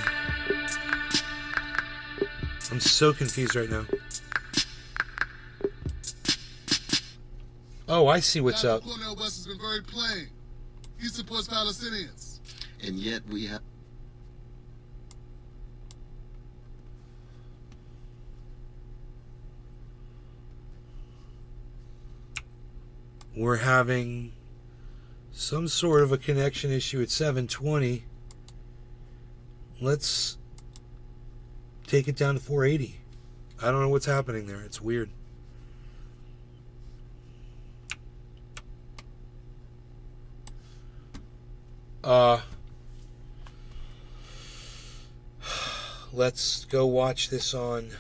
I'm so confused right now. Oh, I see what's up. Cornel West has been very plain. He supports Palestinians. And yet we have... We're having some sort of a connection issue at 720. Let's take it down to 480. I don't know what's happening there. It's weird. Let's go watch this on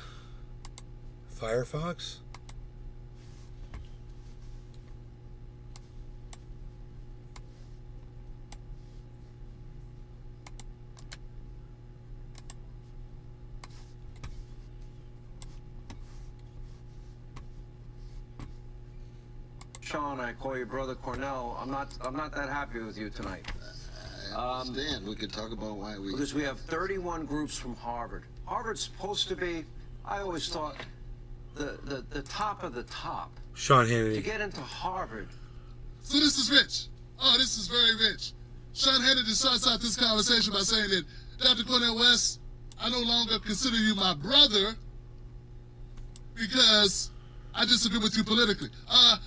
Firefox. Sean, I call you Brother Cornell. I'm not that happy with you tonight. I understand. We could talk about why we... Because we have 31 groups from Harvard. Harvard's supposed to be, I always thought, the top of the top. Sean Hannity. To get into Harvard. So this is rich. Oh, this is very rich. Sean Hannity starts out this conversation by saying that, Dr. Cornel West, I no longer consider you my brother because I disagree with you politically.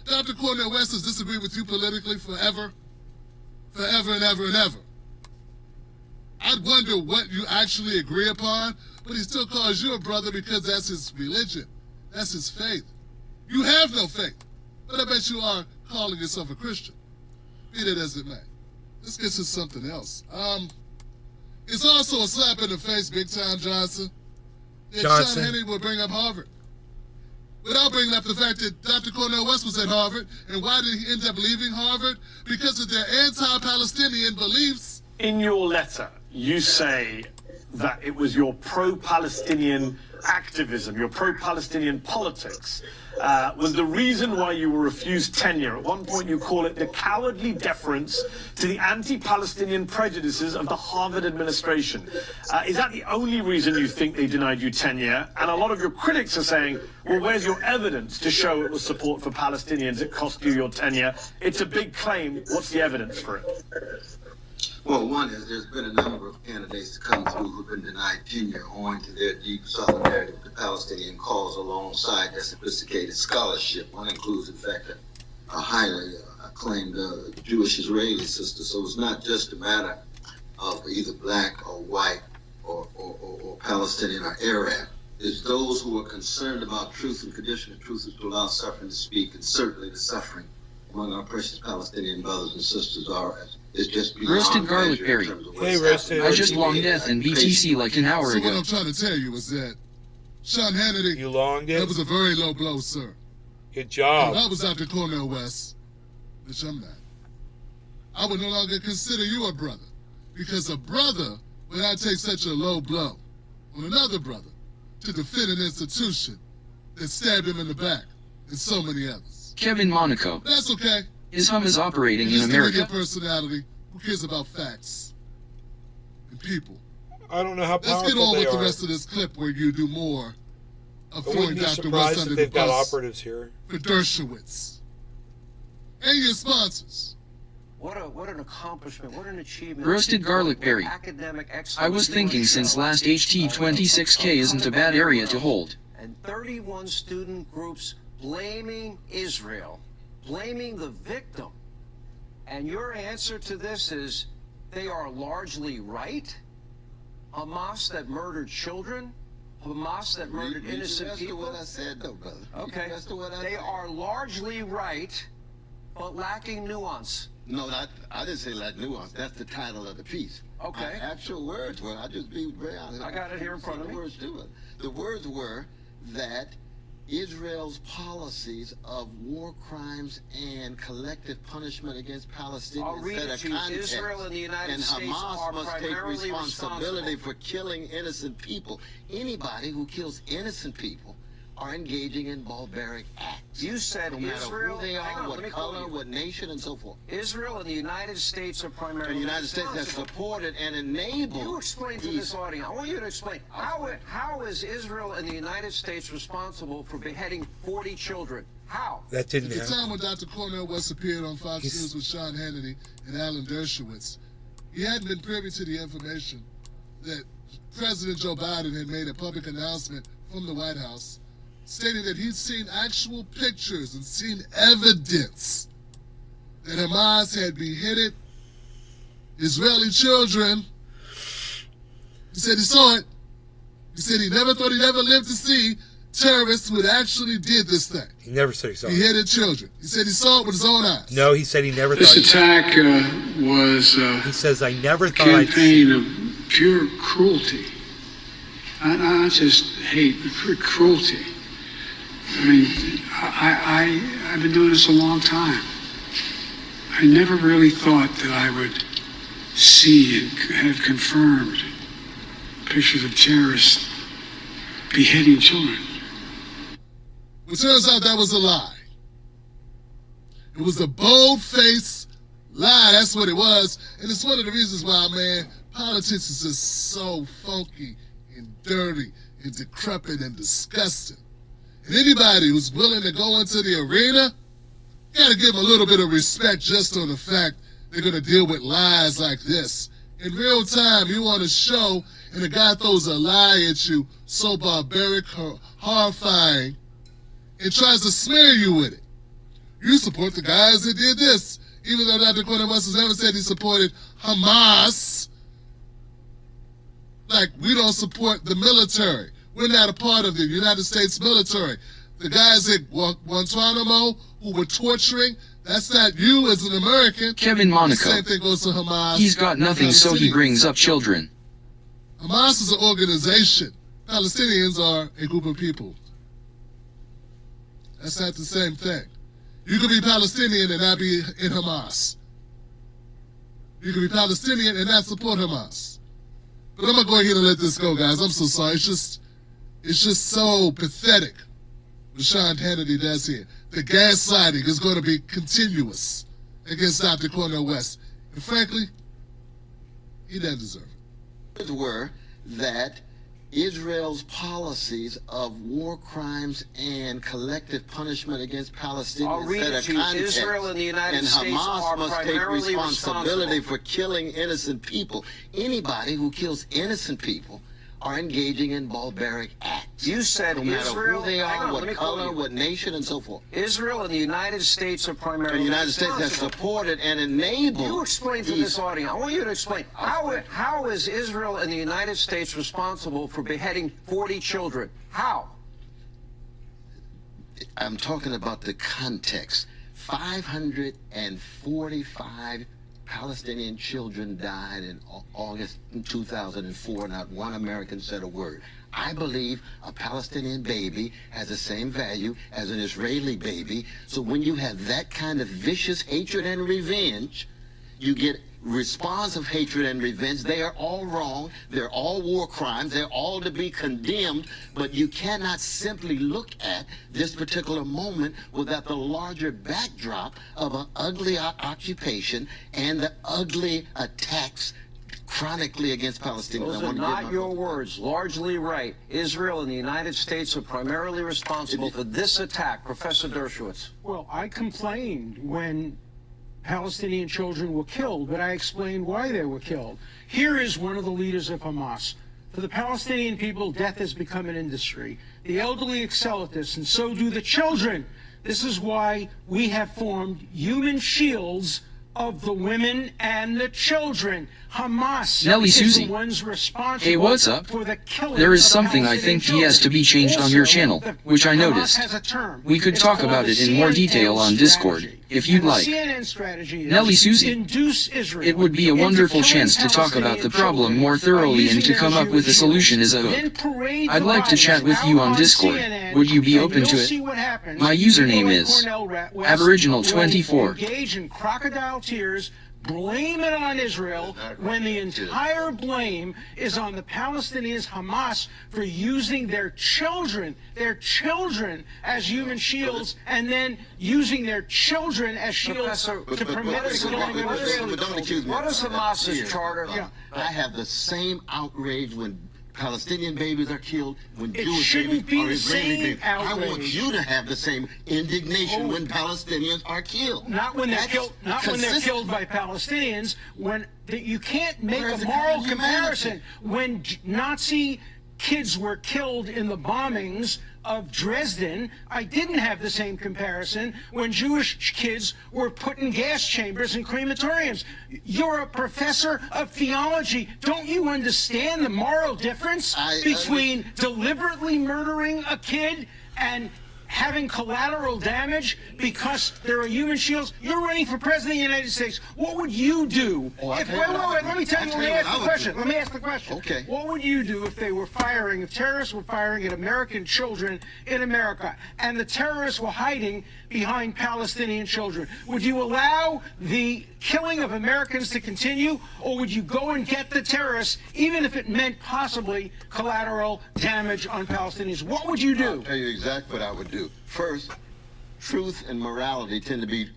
Dr. Cornel West has disagreed with you politically forever. Forever and ever and ever. I'd wonder what you actually agree upon, but he still calls you a brother because that's his religion. That's his faith. You have no faith, but I bet you are calling yourself a Christian. Be that as it may. Let's get to something else. It's also a slap in the face, Big Time Johnson, that Sean Hannity will bring up Harvard. Without bringing up the fact that Dr. Cornel West was at Harvard, and why did he end up leaving Harvard? Because of their anti-Palestinian beliefs. In your letter, you say that it was your pro-Palestinian activism, your pro-Palestinian politics, was the reason why you were refused tenure. At one point you call it the cowardly deference to the anti-Palestinian prejudices of the Harvard administration. Is that the only reason you think they denied you tenure? And a lot of your critics are saying, well, where's your evidence to show it was support for Palestinians that cost you your tenure? It's a big claim. What's the evidence for it? Well, one is there's been a number of candidates to come through who've been denied tenure owing to their deep solidarity with the Palestinian cause alongside their sophisticated scholarship. One includes, in fact, a highly acclaimed Jewish Israeli sister. So it's not just a matter of either black or white or Palestinian or Arab. It's those who are concerned about truth and condition of truth is to allow suffering to speak, and certainly the suffering among our precious Palestinian brothers and sisters is just beyond Roasted garlic berry. Hey, roasted. I just longed death in BTC like an hour So ago. what I'm trying to tell you is that Sean Hannity, You longed it? that was a very low blow, sir. Good job. If I was Dr. Cornel West, which I'm not, I would no longer consider you a brother. Because a brother would not take such a low blow on another brother to defend an institution that stabbed him in the back and so many others. Kevin Monaco. That's okay. His hum is operating in Just give me America. your personality. Who cares about facts and people? I don't know how Let's powerful get on they with the are. rest of this clip where you do more of I throwing wouldn't be Dr. West surprised under if the they've got bus operatives here. for Dershowitz and your sponsors. What an accomplishment, what an achievement. Roasted garlic berry. Academic excellence. I was thinking since last HT26K isn't a bad area to hold. And 31 student groups blaming Israel, blaming the victim. And your answer to this is they are largely right? Hamas that murdered children? Hamas that murdered innocent people? That's what I said, though, brother. Okay. They are largely right, but lacking nuance. No, I didn't say lack nuance. That's the title of the piece. Okay. Actual words were, I'll just be very honest. I got it here in front of me. The words were that Israel's policies of war crimes and collective punishment against Palestinians I'll read set it a to you. context, Israel and the United States Hamas are must take primarily responsibility responsible. for killing innocent people. Anybody who kills innocent people are engaging in barbaric acts. You said no matter Israel, who they hang are, on, let what me quote color, you. what nation, and so forth. Israel and the United States are primarily The United States has responsible. supported and enabled. You explain to these- this audience. I want you to explain. How is Israel and the United States responsible for beheading 40 children? How? That didn't At the happen. time when Dr. Cornel West appeared on Fox News with Sean Hannity and Alan Dershowitz, he hadn't been privy to the information that President Joe Biden had made a public announcement from the White House stating that he'd seen actual pictures and seen evidence that Hamas had beheaded Israeli children. He said he saw it. He said he never thought he'd ever live to see terrorists who had actually did this thing. He never said he saw it. Beheaded children. He said he saw it with his own eyes. No, he said he never This thought. attack was He says, I never a thought I'd campaign of pure cruelty. Not just hate, but pure cruelty. I mean, I've been doing this a long time. I never really thought that I would see and have confirmed pictures of terrorists beheading children. It turns out that was a lie. It was a bold-faced lie. That's what it was. And it's one of the reasons why, man, politics is just so funky and dirty and decrepit and disgusting. And anybody who's willing to go into the arena, you gotta give them a little bit of respect just on the fact they're gonna deal with lies like this. In real time, you want to show, and the guy throws a lie at you, so barbaric, horrifying, and tries to smear you with it. You support the guys that did this, even though Dr. Cornel West has never said he supported Hamas. Like, we don't support the military. We're not a part of the United States military. The guys at Guantanamo who were torturing, that's not you as an American. Kevin Monaco. The same thing goes to Hamas. He's got nothing, so he Palestinians. brings up children. Hamas is an organization. Palestinians are a group of people. That's not the same thing. You can be Palestinian and not be in Hamas. You can be Palestinian and not support Hamas. But I'm gonna go ahead and let this go, guys. I'm so sorry. It's just so pathetic what Sean Hannity does here. The gaslighting is going to be continuous against Dr. Cornel West. And frankly, he doesn't deserve it. Were that Israel's policies of war crimes and collective punishment against I'll Palestinians read set it a to you. context, Israel and the United and States Hamas are must take primarily responsibility responsible. for killing innocent people. Anybody who kills innocent people are engaging in barbaric acts. You said no matter Israel, who they hang are, on, let me what quote color, you. what nation, and so forth. Israel and the United States are primarily The United States has responsible. supported and enabled. You explain to these- this audience. I want you to explain. How is Israel and the United States responsible for beheading 40 children? How? I'm talking about the context. 545 Palestinian children died in August 2004. Not one American said a word. I believe a Palestinian baby has the same value as an Israeli baby. So when you have that kind of vicious hatred and revenge, you get response of hatred and revenge. They are all wrong. They're all war crimes. They're all to be condemned. But you cannot simply look at this particular moment without the larger backdrop of an ugly occupation and the ugly attacks chronically against Palestinians. Those I are want to not give your words. Largely right. Israel and the United States are primarily responsible for this attack. Professor Dershowitz. Well, I complained when Palestinian children were killed, but I explained why they were killed. Here is one of the leaders of Hamas. For the Palestinian people, death has become an industry. The elderly excel at this, and so do the children. This is why we have formed human shields of the women and the children. Hamas Nelly is Susie. the ones responsible Hey, what's up? for the killing There is of something I Palestinian think has to be changed on your channel, which I Hamas noticed. has a term. We could It's talk called about the it in more CNN detail on Discord, strategy. if you'd And the like. CNN strategy is Nelly Susie. induce Israel It would be a into wonderful killing chance to talk about the Palestinian problem children more by thoroughly and using to their come up with a Jewish solution as a shields. Then hook. parade I'd like to the chat with violence you on out Discord. CNN, Would you be and open you'll to see it? what happens. My People username like is Cornel West Aboriginal24. will engage in crocodile tears, blame it on Israel when the entire blame is on the Palestinians, Hamas, for using their children as human shields, and then using their children as shields to permit the killing of Israeli But don't accuse me. What is Hamas's charter? Yeah. I have the same outrage when Palestinian babies are killed, when It Jewish shouldn't babies be or the Israeli same babies. I want outrage. you to have the same indignation Oh. when Palestinians are killed. Not when they're That's killed. Not when they're consistent. killed by Palestinians. You can't make Where's a the moral kind of comparison when Nazi kids were killed in the bombings of Dresden. I didn't have the same comparison when Jewish kids were put in gas chambers and crematoriums. You're a professor of theology. Don't you understand the moral difference between deliberately murdering a kid and having collateral damage because there are human shields? You're running for president of the United States. What would you do? Wait, let me tell you, let me ask the question. Let me ask the question. Okay. What would you do if terrorists were firing at American children in America, and the terrorists were hiding behind Palestinian children? Would you allow the killing of Americans to continue, or would you go and get the terrorists, even if it meant possibly collateral damage on Palestinians? What would you do? I'll tell you exactly what I would do. First, truth and morality tend to be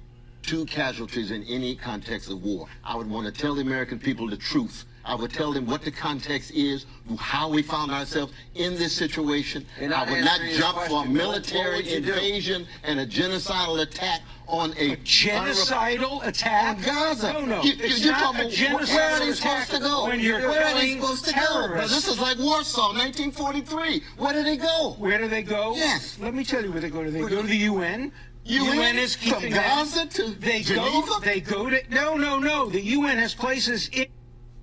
two casualties in any context of war. I would want to tell the American people the truth. I would tell them what the context is, how we found ourselves in this situation. I would not jump for a military invasion and a genocidal attack on a genocidal attack on Gaza. No, It's not a genocidal where are they attack. supposed to go? When You're where are they killing supposed to go? Now, terrorists. this is like Warsaw, 1943. Where do they go? Where do they go? Yes. Let me tell you where they go. They go to the UN. UN is from keeping Gaza to they Geneva? go. They go to no. The UN has places in.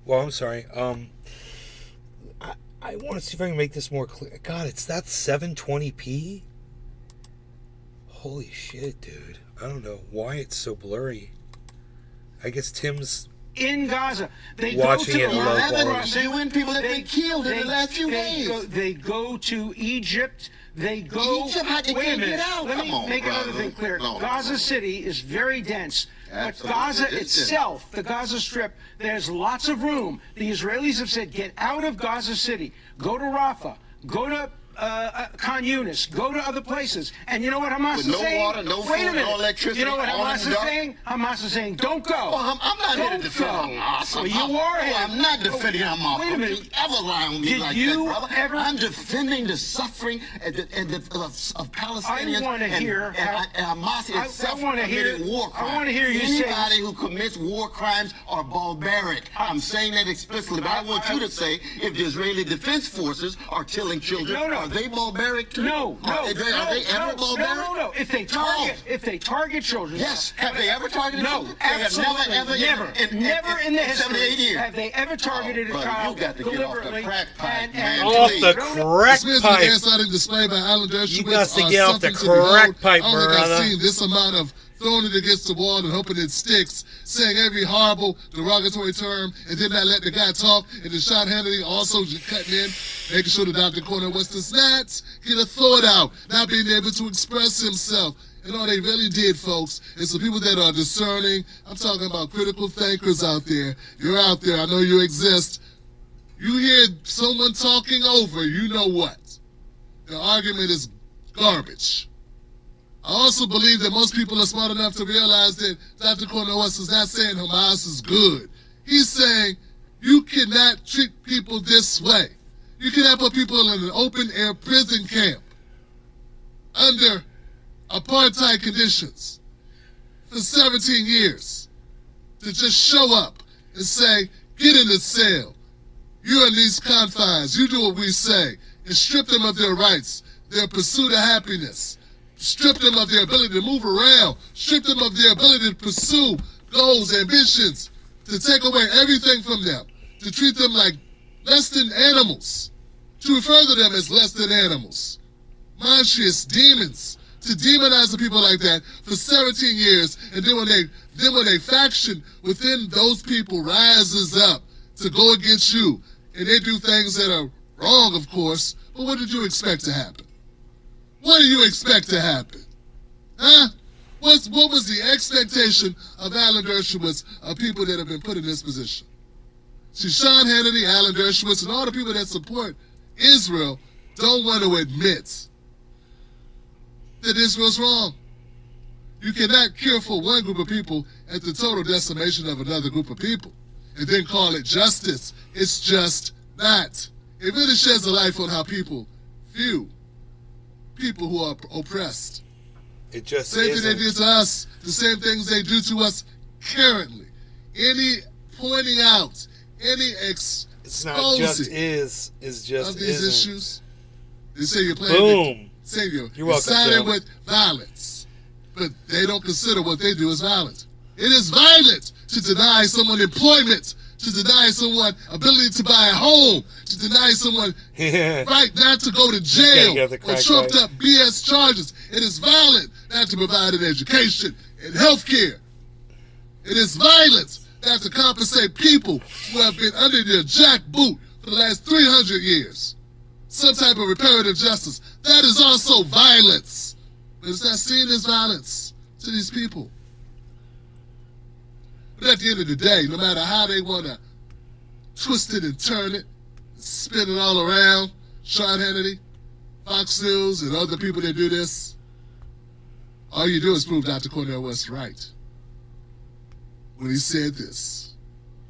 Well, I'm sorry. I want to see if I can make this more clear. God, it's that 720p? Holy shit, dude. I don't know why it's so blurry. I guess Tim's in Gaza. They watching go it to in low quality. UN people have been killed in the last few days. They go to Egypt. They go. Egypt, how they wait can't a minute. get out? Let Come me on, make another brother. thing clear. No. Gaza City is very dense. Absolutely. But Gaza It's itself, the Gaza Strip, there's lots of room. The Israelis have said, get out of Gaza City. Go to Rafah. Go to Khan Yunis. Go to other places. And you know what Hamas With is no saying? water, no Wait a food, minute. no electricity, You know what all Hamas in is dark. saying? Hamas is saying, don't go. Oh, I'm not here to Don't defend go. Hamas. Well, you are. Oh, I'm not defending Hamas. Wait a Don't minute. you ever lie on me Did like you that, brother. ever- I'm defending the suffering of Palestinians. I want to hear how. and Hamas I itself wanna hear- committed war crimes. I want to hear you say. Anybody who commits war crimes are barbaric. I'm saying that explicitly, but I want you to say if the Israeli Defense Forces are killing children, No. are they barbaric too? No. Are they ever barbaric? No. If they target children. Yes. Have they ever targeted No, children? They have absolutely never, ever, never. Never in the history 78 years. have they ever targeted a brother, child you got to get off the deliberately. crack pipe, man. off Please. the crack Dismissed pipe. the gaslighting displayed by Alan Dershowitz You got to are get off the something to behold. crack pipe, I don't think brother. I've seen this amount of throwing it against the wall and hoping it sticks, saying every horrible, derogatory term, and then not let the guy talk, and then Sean Hannity also just cutting in, making sure the Dr. Cornel West does not get a thought out, not being able to express himself. And all they really did, folks, is the people that are discerning. I'm talking about critical thinkers out there. You're out there. I know you exist. You hear someone talking over, you know what? The argument is garbage. I also believe that most people are smart enough to realize that Dr. Cornel West is not saying Hamas is good. He's saying you cannot treat people this way. You cannot put people in an open-air prison camp under apartheid conditions for 17 years to just show up and say, get in the cell. You're in these confines. You do what we say. And strip them of their rights, their pursuit of happiness. Strip them of their ability to move around. Strip them of their ability to pursue goals, ambitions, to take away everything from them, to treat them like less than animals, to refer to them as less than animals. Monstrous demons, to demonize the people like that for 17 years, and then when a faction within those people rises up to go against you, and they do things that are wrong, of course, but what did you expect to happen? What do you expect to happen? Huh? What was the expectation of Alan Dershowitz of people that have been put in this position? See, Sean Hannity, Alan Dershowitz, and all the people that support Israel don't want to admit that Israel's wrong. You cannot cure for one group of people at the total decimation of another group of people and then call it justice. It's just not. It really sheds a light on how people view people who are oppressed. It just same isn't. thing they did to us, the same things they do to us currently. Any pointing out, any exposing It's not just is just of these isn't. issues. They say you're playing Boom. Say you're welcome, siding Tim. with violence, but they don't consider what they do as violence. It is violent to deny someone employment, to deny someone ability to buy a home, to deny someone right not to go to jail get the or crack trumped right. up BS charges. It is violent not to provide an education and health care. It is violent not to compensate people who have been under their jackboot for the last 300 years. Some type of reparative justice. That is also violence. But it's not seen as violence to these people. But at the end of the day, no matter how they want to twist it and turn it, spin it all around, Sean Hannity, Fox News, and other people that do this, all you do is prove Dr. Cornel West right when he said this.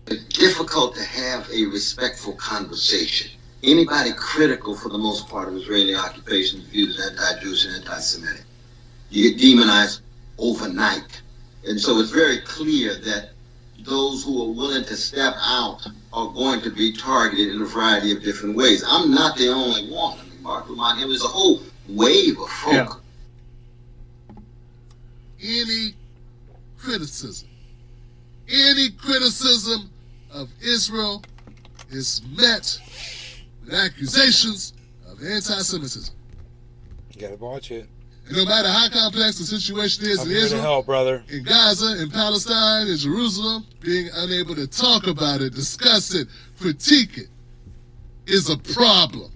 It's difficult to have a respectful conversation. Anybody critical, for the most part, of Israeli occupation views anti-Jewish and anti-Semitic. You get demonized overnight. And so it's very clear that those who are willing to step out are going to be targeted in a variety of different ways. I'm not the only one. I mean, Mark Lamont, there's a whole wave of folk. Any criticism of Israel is met with accusations of anti-Semitism. You gotta watch it. And no matter how complex the situation is I'm in here to Israel, help, brother. in Gaza, in Palestine, in Jerusalem, being unable to talk about it, discuss it, critique it, is a problem.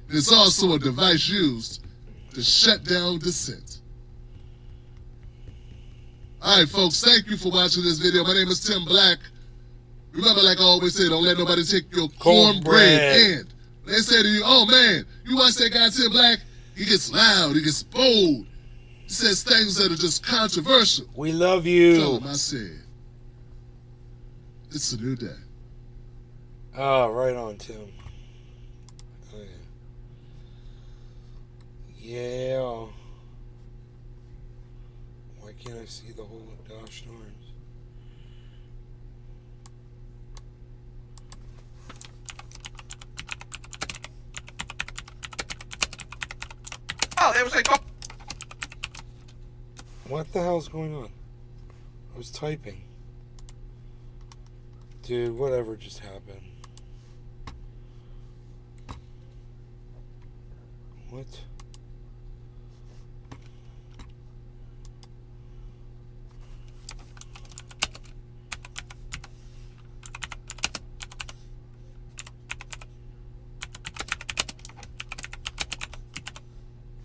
It's also a device used to shut down dissent. All right, folks, thank you for watching this video. My name is Tim Black. Remember, like I always say, don't let nobody take your cornbread. And they say to you, oh, man, you watch that guy Tim Black? He gets loud. He gets bold. He says things that are just controversial. We love you. Tell him I said, it's a new day. Oh, right on, Tim. Oh, yeah. Yeah. Why can't I see the whole gosh darns? Oh, there was a... What the hell's going on? I was typing. Dude, whatever just happened. What?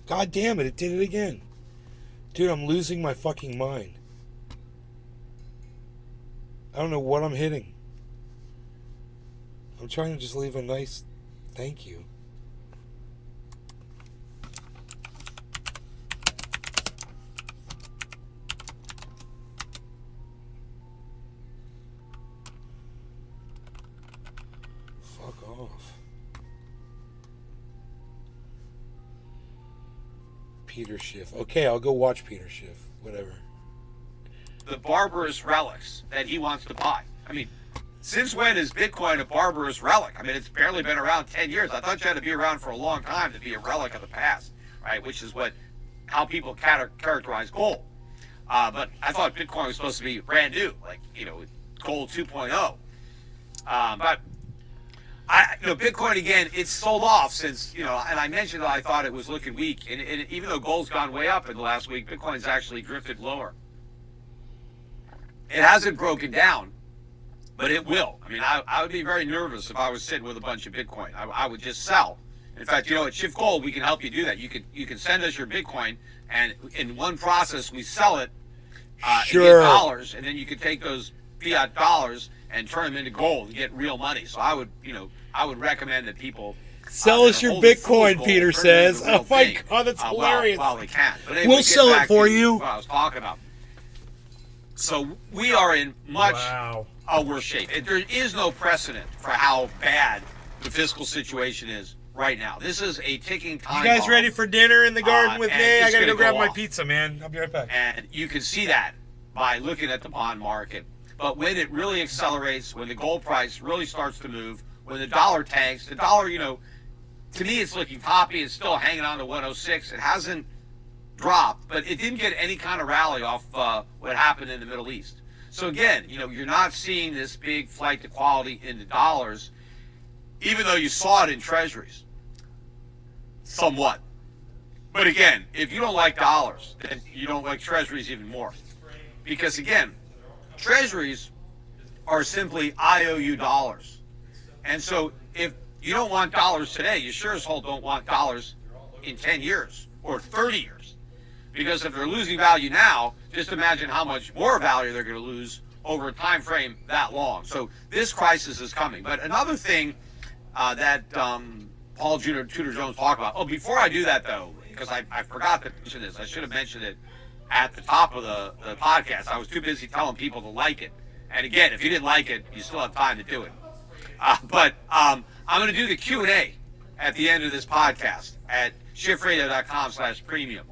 God damn it, it did it again. Dude, I'm losing my fucking mind. I don't know what I'm hitting. I'm trying to just leave a nice thank you. Fuck off. Peter Schiff. Okay, I'll go watch Peter Schiff. Whatever. the barbarous relics that he wants to buy. I mean, since when is Bitcoin a barbarous relic? I mean, it's barely been around 10 years. I thought you had to be around for a long time to be a relic of the past, right? Which is how people characterize gold. But I thought Bitcoin was supposed to be brand new, like, gold 2.0. But Bitcoin, again, it's sold off since, and I mentioned that I thought it was looking weak. And even though gold's gone way up in the last week, Bitcoin's actually drifted lower. It hasn't broken down, but it will. I mean, I would be very nervous if I was sitting with a bunch of Bitcoin. I would just sell. In fact, at Shift Gold, we can help you do that. You can send us your Bitcoin, and in one process, we sell it and get dollars, and then you can take those fiat dollars and turn them into gold and get real money. So I would recommend that people sell us your Bitcoin, Peter says. Oh my God, that's hilarious. While they can. But anyway, we'll sell it for you. What I was talking about. So we are in much worse shape. There is no precedent for how bad the fiscal situation is right now. This is a ticking time bomb. You guys ready for dinner in the garden with me? I gotta go grab my pizza, man. I'll be right back. And you can see that by looking at the bond market. But when it really accelerates, when the gold price really starts to move, when the dollar tanks, the dollar, to me it's looking toppy. It's still hanging on to 106. It hasn't dropped, but it didn't get any kind of rally off what happened in the Middle East. So again, you're not seeing this big flight to quality in the dollars, even though you saw it in treasuries, somewhat. But again, if you don't like dollars, then you don't like treasuries even more. Because again, treasuries are simply IOU dollars. And so if you don't want dollars today, you sure as hell don't want dollars in 10 years or 30 years. Because if they're losing value now, just imagine how much more value they're going to lose over a time frame that long. So this crisis is coming. But another thing that Paul Tudor Jones talked about. Oh, before I do that, though, because I forgot to mention this. I should have mentioned it at the top of the podcast. I was too busy telling people to like it. And again, if you didn't like it, you still have time to do it. But I'm going to do the Q&A at the end of this podcast at shiftradio.com/premium.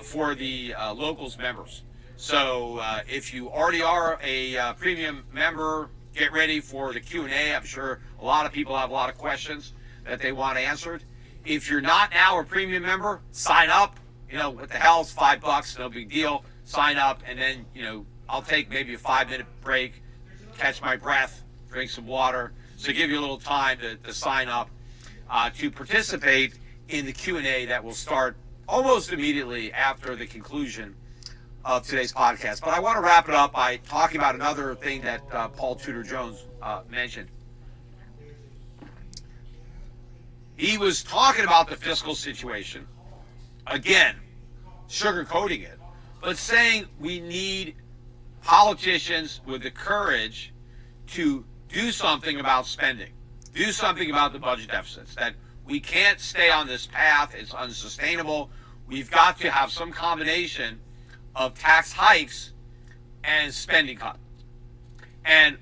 For the locals members. So if you already are a premium member, get ready for the Q&A. I'm sure a lot of people have a lot of questions that they want answered. If you're not now a premium member, sign up. What the hell, it's $5, no big deal. Sign up, and then, I'll take maybe a 5-minute break, catch my breath, drink some water. So give you a little time to sign up to participate in the Q&A that will start almost immediately after the conclusion of today's podcast. But I want to wrap it up by talking about another thing that Paul Tudor Jones mentioned. He was talking about the fiscal situation, again, sugarcoating it, but saying we need politicians with the courage to do something about spending, do something about the budget deficits, that we can't stay on this path. It's unsustainable. We've got to have some combination of tax hikes and spending cuts. And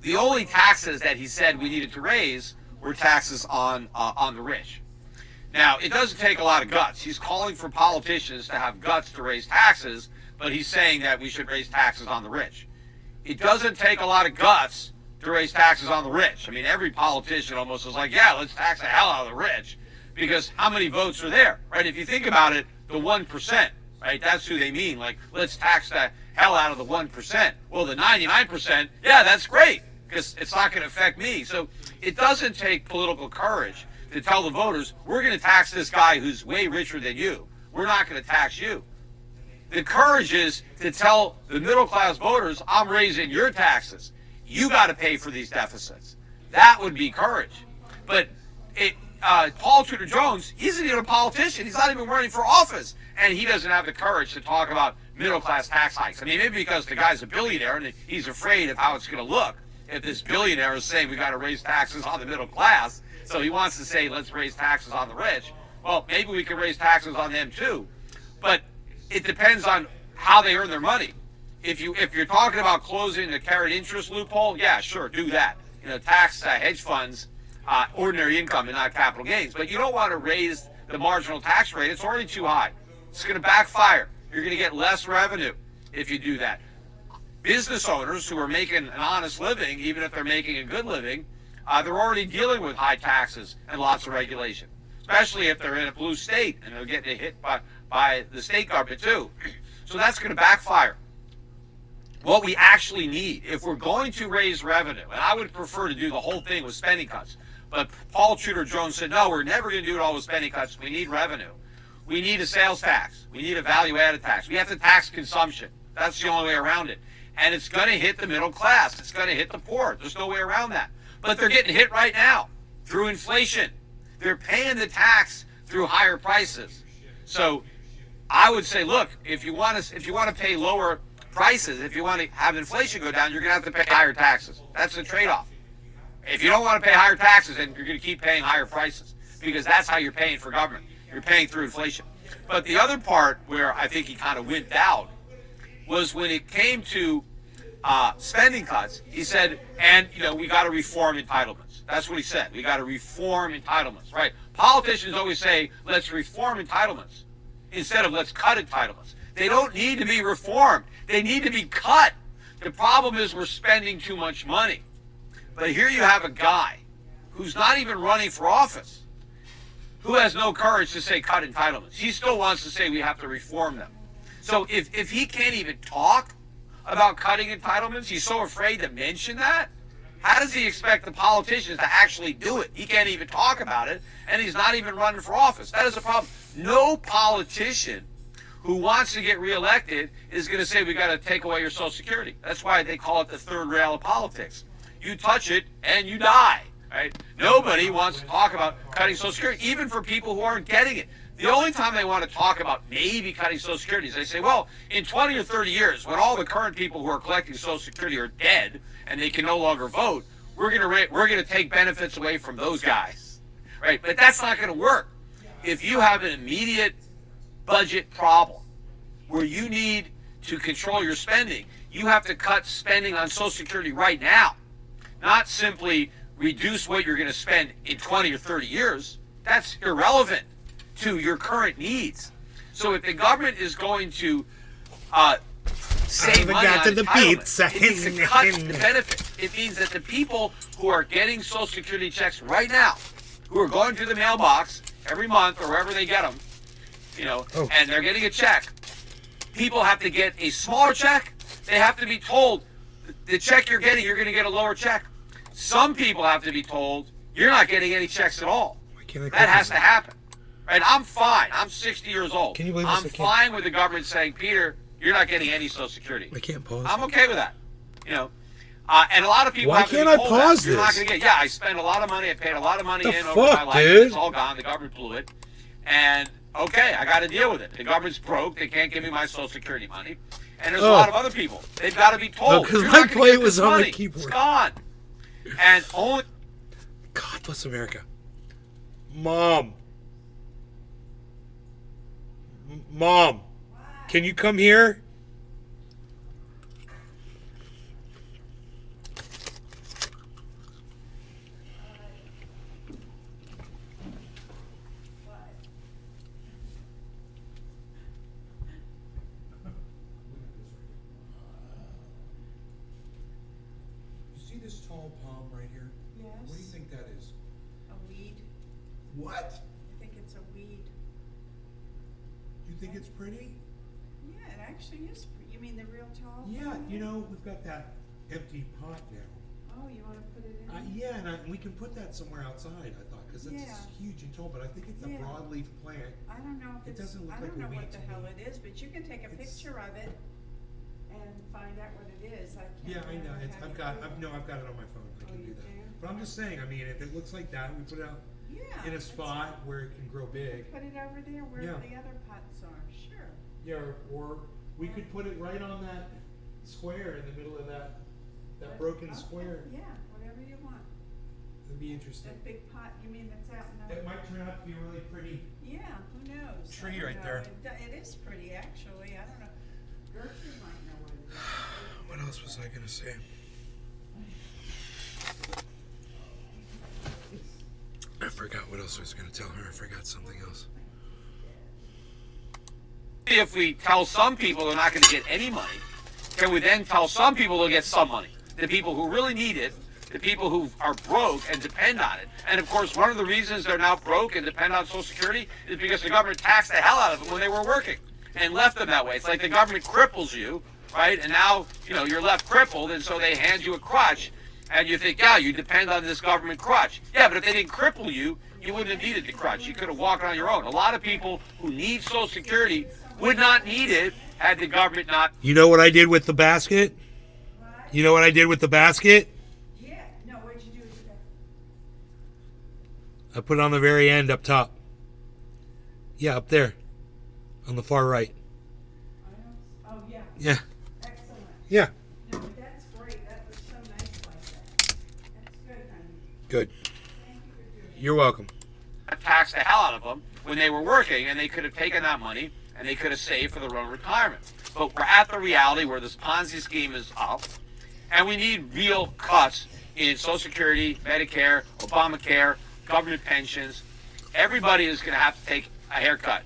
the only taxes that he said we needed to raise were taxes on the rich. Now, it doesn't take a lot of guts. He's calling for politicians to have guts to raise taxes, but he's saying that we should raise taxes on the rich. It doesn't take a lot of guts to raise taxes on the rich. I mean, every politician almost is like, yeah, let's tax the hell out of the rich, because how many votes are there, right? If you think about it, the 1%, right? That's who they mean. Like, let's tax the hell out of the 1%. Well, the 99%, yeah, that's great, because it's not going to affect me. So it doesn't take political courage to tell the voters, we're going to tax this guy who's way richer than you. We're not going to tax you. The courage is to tell the middle-class voters, I'm raising your taxes. You got to pay for these deficits. That would be courage. But Paul Tudor Jones, he's not even a politician. He's not even running for office. And he doesn't have the courage to talk about middle-class tax hikes. I mean, maybe because the guy's a billionaire and he's afraid of how it's going to look if this billionaire is saying we got to raise taxes on the middle class. So he wants to say, let's raise taxes on the rich. Well, maybe we can raise taxes on them too. But it depends on how they earn their money. If you're talking about closing the carried interest loophole, yeah, sure, do that. Tax hedge funds, ordinary income and not capital gains. But you don't want to raise the marginal tax rate. It's already too high. It's going to backfire. You're going to get less revenue if you do that. business owners who are making an honest living, even if they're making a good living, they're already dealing with high taxes and lots of regulation, especially if they're in a blue state and they're getting hit by the state government too. So that's going to backfire. What we actually need, if we're going to raise revenue, and I would prefer to do the whole thing with spending cuts, but Paul Tudor Jones said, no, we're never going to do it all with spending cuts. We need revenue. We need a sales tax. We need a value-added tax. We have to tax consumption. That's the only way around it. And it's going to hit the middle class. It's going to hit the poor. There's no way around that. But they're getting hit right now through inflation. They're paying the tax through higher prices. So I would say, look, if you want to pay lower prices, if you want to have inflation go down, you're going to have to pay higher taxes. That's the trade-off. If you don't want to pay higher taxes, then you're going to keep paying higher prices, because that's how you're paying for government. You're paying through inflation. But the other part where I think he kind of wimped out was when it came to spending cuts. He said, and we got to reform entitlements. That's what he said. We got to reform entitlements, right? Politicians always say, let's reform entitlements instead of let's cut entitlements. They don't need to be reformed. They need to be cut. The problem is we're spending too much money. But here you have a guy who's not even running for office, who has no courage to say cut entitlements. He still wants to say we have to reform them. So if he can't even talk about cutting entitlements, he's so afraid to mention that, how does he expect the politicians to actually do it? He can't even talk about it, and he's not even running for office. That is a problem. No politician who wants to get reelected is going to say we got to take away your Social Security. That's why they call it the third rail of politics. You touch it and you die, right? Nobody wants to talk about cutting Social Security, even for people who aren't getting it. The only time they want to talk about maybe cutting Social Security is they say, well, in 20 or 30 years, when all the current people who are collecting Social Security are dead and they can no longer vote, we're going to take benefits away from those guys, right? But that's not going to work. If you have an immediate budget problem where you need to control your spending, you have to cut spending on Social Security right now, not simply reduce what you're going to spend in 20 or 30 years. That's irrelevant to your current needs. So if the government is going to save money on entitlements, it needs to cut the benefits. It means that the people who are getting Social Security checks right now, who are going to the mailbox every month or wherever they get them, and they're getting a check, people have to get a smaller check. They have to be told the check you're getting, you're going to get a lower check. Some people have to be told you're not getting any checks at all. That has to happen. Right? I'm fine. I'm 60 years old. Can you believe this? I'm fine with the government saying, Peter, you're not getting any Social Security. I can't pause. I'm okay with that. And a lot of people have to be told that. You're not going to get. Yeah, I spent a lot of money. I paid a lot of money over my life. Dude? It's all gone. The government blew it. And okay, I got to deal with it. The government's broke. They can't give me my Social Security money. And there's a lot of other people. They've got to be told. Because you're my not gonna plate get was this on money. the keyboard. It's gone. And only. God bless America. Mom, can you come here? You see this tall palm right here? Yes. What do you think that is? A weed. What? I think it's a weed. You think it's pretty? Yeah, it actually is. You mean the real tall? Yeah, one? we've got that empty pot now. Oh, you want to put it in? Yeah, and we can put that somewhere outside, I thought, because it's Yeah. huge and tall, but I think it's a Yeah. broadleaf plant. I don't know if It it's. doesn't look I like don't a know weed what the to hell me. it is, but you can take a It's- picture of it and find out what it is. I can't. Yeah, I know. remember It's, how I've to got do it. I've got it on my phone. I Oh, can you do that. do? But I'm just saying, I mean, if it looks like that, we put it out Yeah. in a that's spot it. where it can grow big. Put it over there where Yeah. the other pots are. Sure. Yeah, or we could put it right on that square in the middle of that broken Okay, square. Yeah, whatever you want. It'd be interesting. That big pot, you mean that's out in the. It might turn out to be a really pretty. Yeah, who knows? Tree I don't right know. there. It is pretty, actually. I don't know. Gertrude might know what it is. What else was I going to say? I forgot what else I was going to tell her. I forgot something else. If we tell some people they're not going to get any money, can we then tell some people to get some money? The people who really need it, the people who are broke and depend on it. And of course, one of the reasons they're now broke and depend on Social Security is because the government taxed the hell out of them when they were working and left them that way. It's like the government cripples you, right? And now, you're left crippled, and so they hand you a crutch, and you think, yeah, you depend on this government crutch. Yeah, but if they didn't cripple you, you wouldn't have needed the crutch. You could have walked on your own. A lot of people who need Social Security would not need it had the government not. You know what I did with the basket? You know what I did with the basket? Yeah. No, what'd you do with that? I put it on the very end up top. Yeah, up there. On the far right. Oh, yeah. Yeah. Excellent. Yeah. No, but that's great. That was so nice like that. That's good, honey. Good. Thank you for doing it. You're welcome. Tax the hell out of them when they were working, and they could have taken that money and they could have saved for their own retirement. But we're at the reality where this Ponzi scheme is up, and we need real cuts in Social Security, Medicare, Obamacare, government pensions. Everybody is going to have to take a haircut.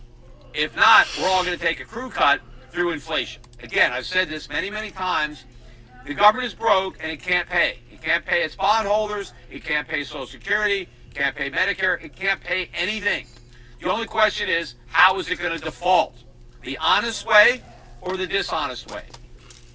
If not, we're all going to take a crew cut through inflation. Again, I've said this many, many times. The government is broke and it can't pay. It can't pay its bondholders. It can't pay Social Security. It can't pay Medicare. It can't pay anything. The only question is, how is it going to default? The honest way or the dishonest way?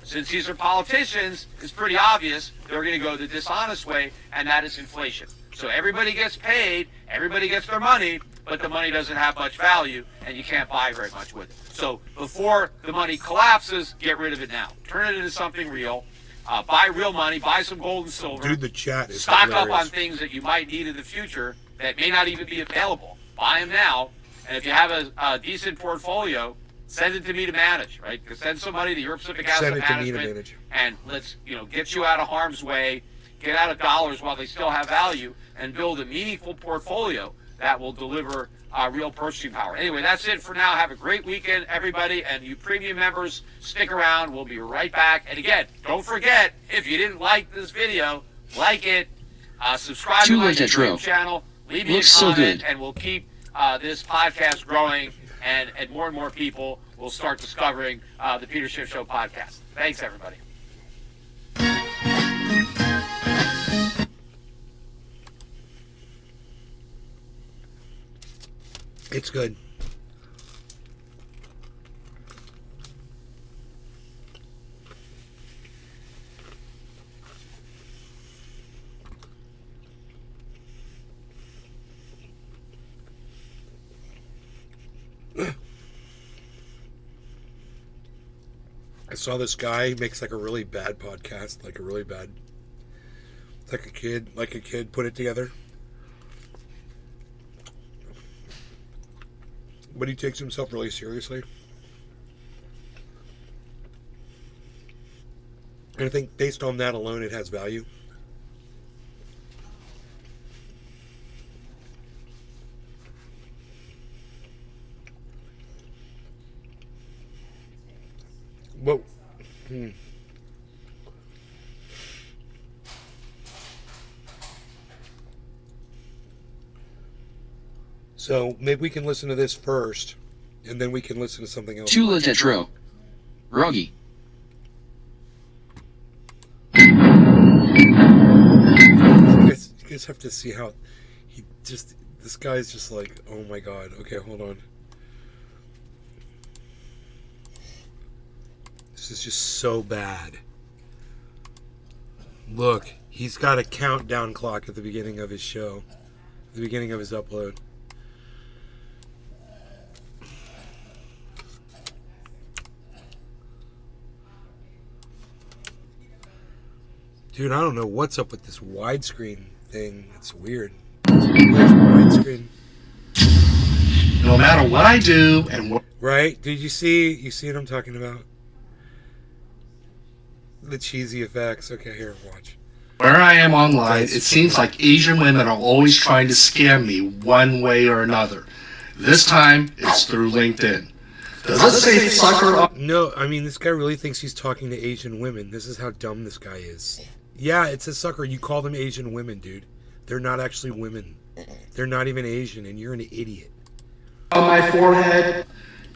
Since these are politicians, it's pretty obvious they're going to go the dishonest way, and that is inflation. So everybody gets paid, everybody gets their money, but the money doesn't have much value, and you can't buy very much with it. So before the money collapses, get rid of it now. Turn it into something real. Buy real money, buy some gold and silver. Dude, the chat is Stock hilarious. up on things that you might need in the future that may not even be available. Buy them now, and if you have a decent portfolio, send it to me to manage, right? Send some money to Europe Pacific Asset Send it to me to Management, manage. and let's get you out of harm's way, get out of dollars while they still have value, and build a meaningful portfolio that will deliver real purchasing power. Anyway, that's it for now. Have a great weekend, everybody, and you premium members, stick around. We'll be right back. And again, don't forget, if you didn't like this video, like it, subscribe to my YouTube channel, leave me a comment, and we'll keep this podcast growing, and more and more people will start discovering the Peter Schiff Show podcast. Thanks, everybody. It's good. I saw this guy makes like a really bad podcast, like a really bad. It's like a kid put it together. But he takes himself really seriously. And I think based on that alone, it has value. Whoa. So maybe we can listen to this first, and then we can listen to something else. Tula Tetro. Roggy. You guys have to see how this guy's just like, oh my god. Okay, hold on. This is just so bad. Look, he's got a countdown clock at the beginning of his show, the beginning of his upload. Dude, I don't know what's up with this widescreen thing. It's weird. Where's widescreen? No matter what I do and what... Right? Did you see what I'm talking about? The cheesy effects. Okay, here, watch. Where I am online, it seems like Asian women are always trying to scam me one way or another. This time, it's through LinkedIn. Does it say sucker? No, I mean, this guy really thinks he's talking to Asian women. This is how dumb this guy is. Yeah, it's a sucker. You call them Asian women, dude. They're not actually women. They're not even Asian, and you're an idiot. On my forehead,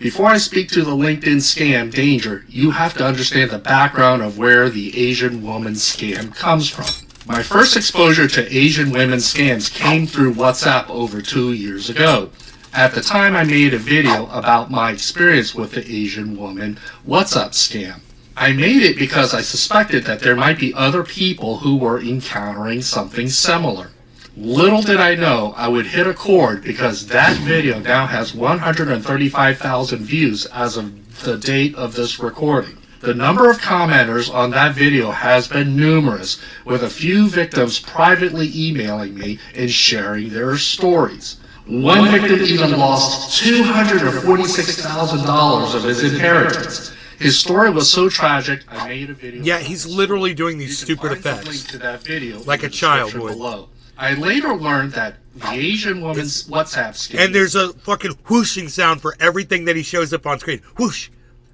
Before I speak to the LinkedIn scam danger, you have to understand the background of where the Asian woman scam comes from. My first exposure to Asian women scams came through WhatsApp over 2 years ago. At the time, I made a video about my experience with the Asian woman WhatsApp scam. I made it because I suspected that there might be other people who were encountering something similar. Little did I know I would hit a chord, because that video now has 135,000 views as of the date of this recording. The number of commenters on that video has been numerous, with a few victims privately emailing me and sharing their stories. One victim even lost $246,000 of his inheritance. His story was so tragic, I made a video. Yeah, he's literally doing these stupid effects. To that video like a child would. Below. I later learned that the Asian woman's WhatsApp scam. And there's a fucking whooshing sound for everything that he shows up on screen. Whoosh,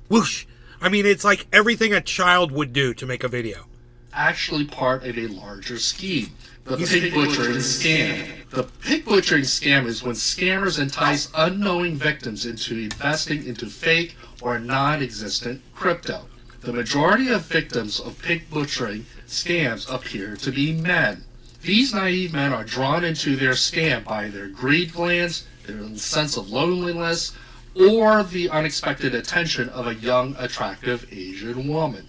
whoosh. I mean, it's like everything a child would do to make a video. Actually part of a larger scheme. The pig butchering scam. The pig butchering scam is when scammers entice unknowing victims into investing into fake or non-existent crypto. The majority of victims of pig butchering scams appear to be men. These naive men are drawn into their scam by their greed glands, their sense of loneliness, or the unexpected attention of a young, attractive Asian woman.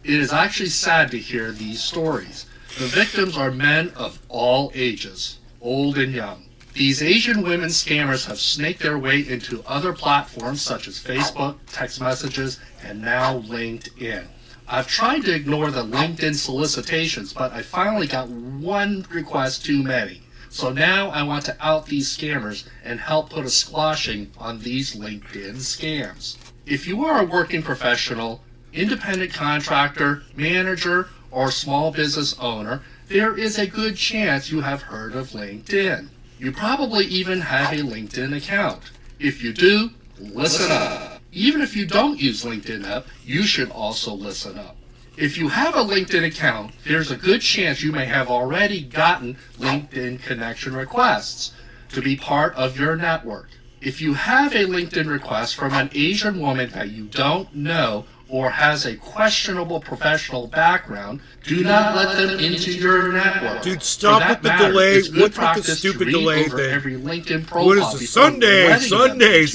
It is actually sad to hear these stories. The victims are men of all ages, old and young. These Asian women scammers have snaked their way into other platforms such as Facebook, text messages, and now LinkedIn. I've tried to ignore the LinkedIn solicitations, but I finally got one request too many. So now I want to out these scammers and help put a squashing on these LinkedIn scams. If you are a working professional, independent contractor, manager, or small business owner, there is a good chance you have heard of LinkedIn. You probably even have a LinkedIn account. If you do, listen up. Even if you don't use LinkedIn up, you should also listen up. If you have a LinkedIn account, there's a good chance you may have already gotten LinkedIn connection requests to be part of your network. If you have a LinkedIn request from an Asian woman that you don't know or has a questionable professional background, do not let them into your network. Dude, stop with the delay. What's with the stupid delay thing? Every LinkedIn profile. What is this?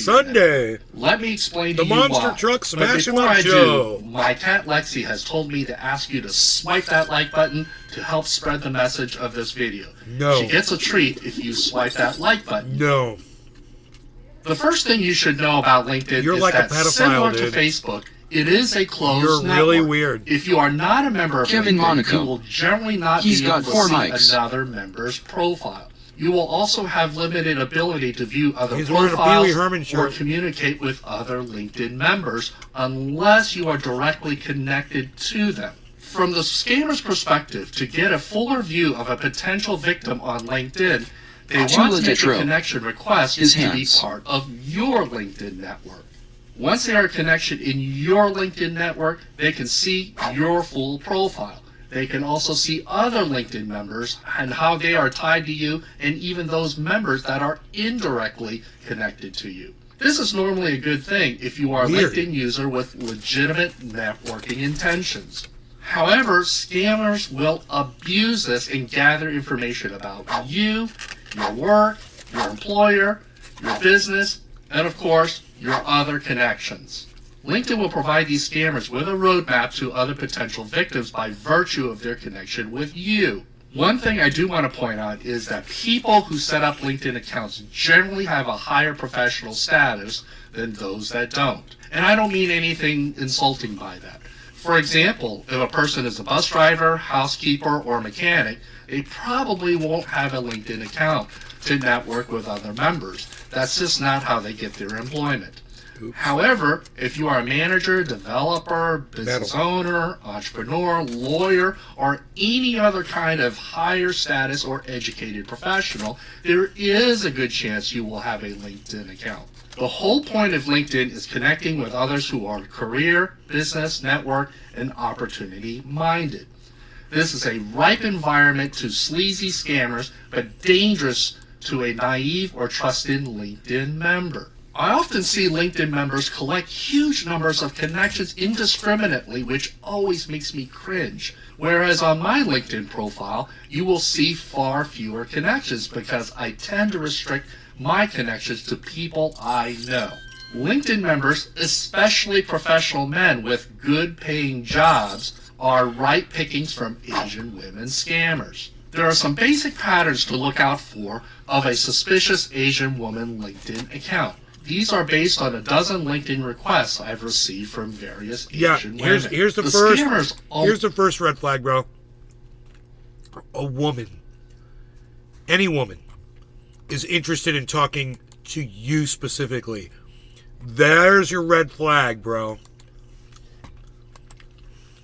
Sunday. Let me explain to the you monster why. truck smash him But up, before I Joe. do, my cat Lexi has told me to ask you to swipe that like button to help spread the message of this video. No. She gets a treat if you swipe that like button. No. The first thing you should know about LinkedIn You're is like a that pedophile, similar dude. to Facebook, it is a closed You're network. really weird. If you are not a member of Kevin LinkedIn, Monaco. you will generally not He's be able got to 4 see mics. another member's profile. You will also have limited ability to view other He's wearing a Pee profiles Wee Herman or shirt. communicate with other LinkedIn members unless you are directly connected to them. From the scammer's perspective, to get a fuller view of a potential victim on LinkedIn, they want to make a Tetro. connection request His to be hands. part of your LinkedIn network. Once they are a connection in your LinkedIn network, they can see your full profile. They can also see other LinkedIn members and how they are tied to you, and even those members that are indirectly connected to you. This is normally a good thing if you are a Weird. LinkedIn user with legitimate networking intentions. However, scammers will abuse this and gather information about you, your work, your employer, your business, and of course, your other connections. LinkedIn will provide these scammers with a roadmap to other potential victims by virtue of their connection with you. One thing I do want to point out is that people who set up LinkedIn accounts generally have a higher professional status than those that don't. And I don't mean anything insulting by that. For example, if a person is a bus driver, housekeeper, or mechanic, they probably won't have a LinkedIn account to network with other members. That's just not how they get their employment. However, if you are a manager, developer, business owner, entrepreneur, lawyer, or any other kind of higher status or educated professional, there is a good chance you will have a LinkedIn account. The whole point of LinkedIn is connecting with others who are career, business, network, and opportunity minded. This is a ripe environment to sleazy scammers, but dangerous to a naive or trusted LinkedIn member. I often see LinkedIn members collect huge numbers of connections indiscriminately, which always makes me cringe. Whereas on my LinkedIn profile, you will see far fewer connections because I tend to restrict my connections to people I know. LinkedIn members, especially professional men with good paying jobs, are ripe pickings from Asian women scammers. There are some basic patterns to look out for of a suspicious Asian woman LinkedIn account. These are based on a dozen LinkedIn requests I've received from various Asian women. Here's the first red flag, bro. A woman, any woman, is interested in talking to you specifically. There's your red flag, bro.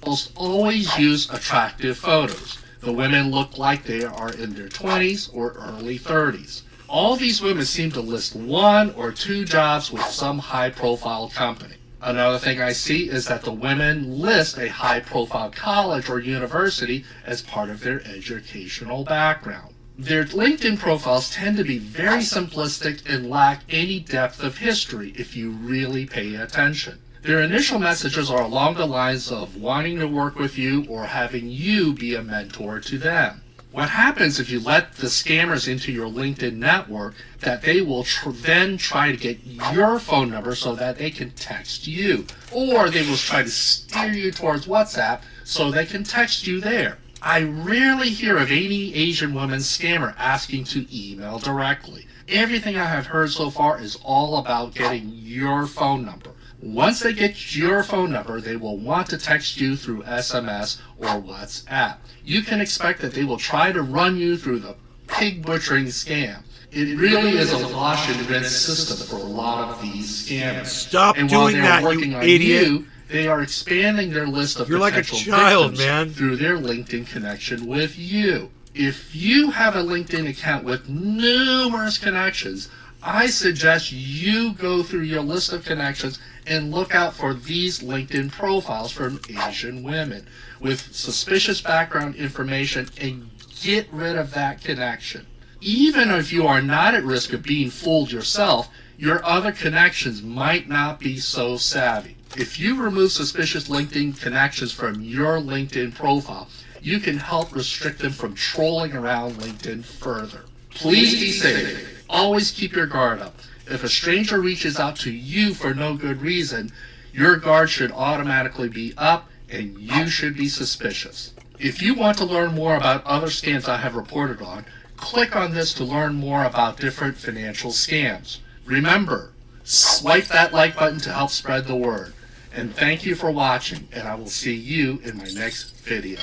Almost always use attractive photos. The women look like they are in their 20s or early 30s. All these women seem to list 1 or 2 jobs with some high-profile company. Another thing I see is that the women list a high-profile college or university as part of their educational background. Their LinkedIn profiles tend to be very simplistic and lack any depth of history if you really pay attention. Their initial messages are along the lines of wanting to work with you or having you be a mentor to them. What happens if you let the scammers into your LinkedIn network, that they will then try to get your phone number so that they can text you. Or they will try to steer you towards WhatsApp so they can text you there. I rarely hear of any Asian woman scammer asking to email directly. Everything I have heard so far is all about getting your phone number. Once they get your phone number, they will want to text you through SMS or WhatsApp. You can expect that they will try to run you through the pig butchering scam. It really is a wash and rinse system for a lot of these scammers. Stop and doing while that, working you on idiot. You, they are expanding their list of You're like a potential child, victims man. through their LinkedIn connection with you. If you have a LinkedIn account with numerous connections, I suggest you go through your list of connections and look out for these LinkedIn profiles from Asian women with suspicious background information and get rid of that connection. Even if you are not at risk of being fooled yourself, your other connections might not be so savvy. If you remove suspicious LinkedIn connections from your LinkedIn profile, you can help restrict them from trolling around LinkedIn further. Please be safe. Always keep your guard up. If a stranger reaches out to you for no good reason, your guard should automatically be up and you should be suspicious. If you want to learn more about other scams I have reported on, click on this to learn more about different financial scams. Remember, swipe that like button to help spread the word. And thank you for watching, and I will see you in my next video.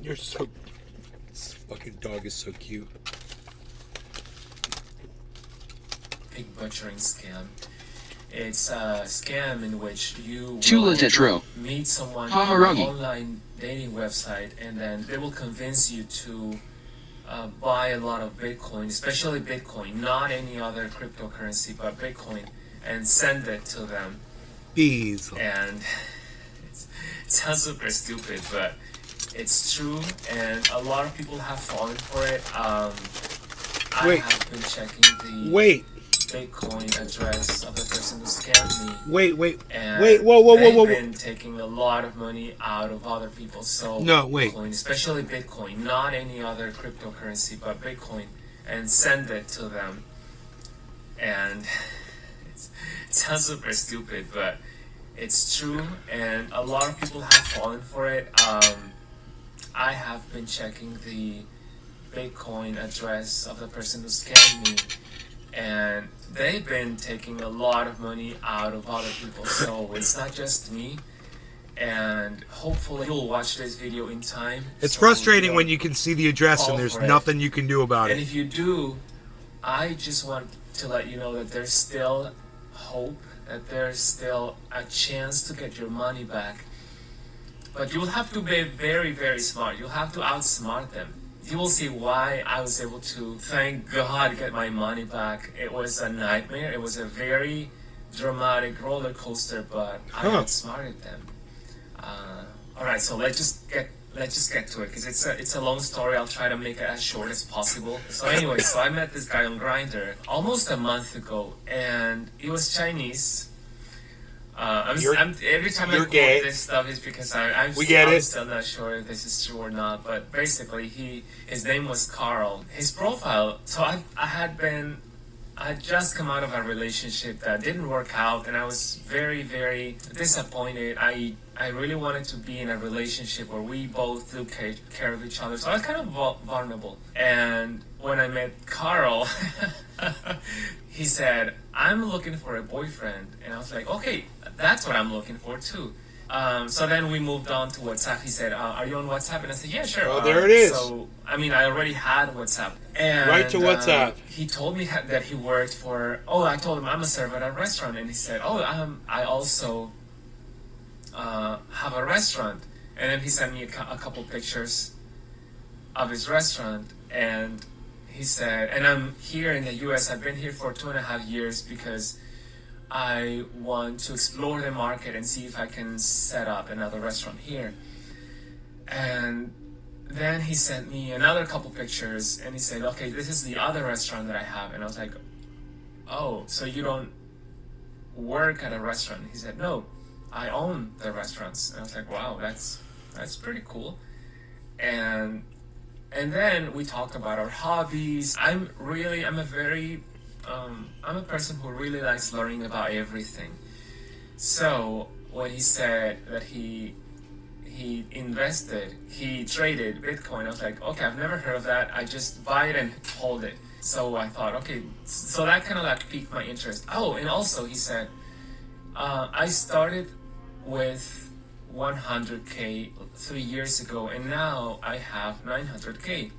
You're so... This fucking dog is so cute. Pig butchering scam. It's a scam in which you Chula will Tetro. meet someone on an Hamaragi. online dating website, and then they will convince you to buy a lot of Bitcoin, especially Bitcoin, not any other cryptocurrency, but Bitcoin, and send it to them. Bees. And it sounds super stupid, but it's true, and a lot of people have fallen for it. I Wait. have been checking the Wait. Bitcoin address of the person who scammed me. Wait. And Wait, whoa. they've been taking a lot of money out of other people's sold Bitcoin, especially Bitcoin, not any other cryptocurrency, but Bitcoin, and send it to them. And it sounds super stupid, but it's true, and a lot of people have fallen for it. I have been checking the Bitcoin address of the person who scammed me, and they've been taking a lot of money out of other people, so it's not just me. And hopefully you'll watch this video in time. It's so frustrating you when you can see the address fall and there's for it. nothing you can do about And it. if you do, I just want to let you know that there's still hope, that there's still a chance to get your money back. But you'll have to be very, very smart. You'll have to outsmart them. You will see why I was able to, thank God, get my money back. It was a nightmare. It was a very dramatic roller coaster, but I outsmarted them. All right, so let's let's just get to it because it's a long story. I'll try to make it as short as possible. So anyway, so I met this guy on Grindr almost a month ago, and he was Chinese. Every time I quote this stuff is because I'm still not sure if this is true or not. But basically, his name was Carl. His profile. So I had just come out of a relationship that didn't work out, and I was very, very disappointed. I really wanted to be in a relationship where we both took care of each other. So I was kind of vulnerable. And when I met Carl, he said, I'm looking for a boyfriend. And I was like, okay, that's what I'm looking for too. So then we moved on to WhatsApp. He said, are you on WhatsApp? And I said, yeah, sure. Oh, there it is. So, I mean, I already had WhatsApp. And, right to WhatsApp. He told me that he worked for, I told him I'm a server at a restaurant. And he said, I also have a restaurant. And then he sent me a couple pictures of his restaurant. And he said, and I'm here in the US. I've been here for 2.5 years because I want to explore the market and see if I can set up another restaurant here. And then he sent me another couple pictures and he said, okay, this is the other restaurant that I have. And I was like, oh, so you don't work at a restaurant? He said, no, I own the restaurants. And I was like, wow, that's pretty cool. And then we talked about our hobbies. I'm a person who really likes learning about everything. So when he said that he traded Bitcoin, I was like, okay, I've never heard of that. I just buy it and hold it. So I thought, okay, so that kind of like piqued my interest. Oh, and also he said, I started with 100K 3 years ago, and now I have 900K.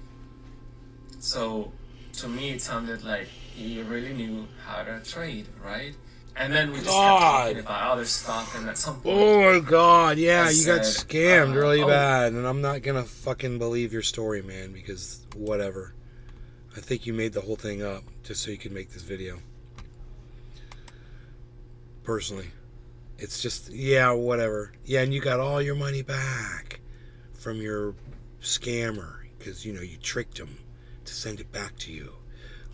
So to me, it sounded like he really knew how to trade, right? And then we just kept talking about other stuff, and at some point... Oh my God, yeah, you got scammed really bad, and I'm not gonna fucking believe your story, man, because whatever. I think you made the whole thing up just so you could make this video. Personally. It's just, yeah, whatever. Yeah, and you got all your money back from your scammer, because, you tricked him to send it back to you.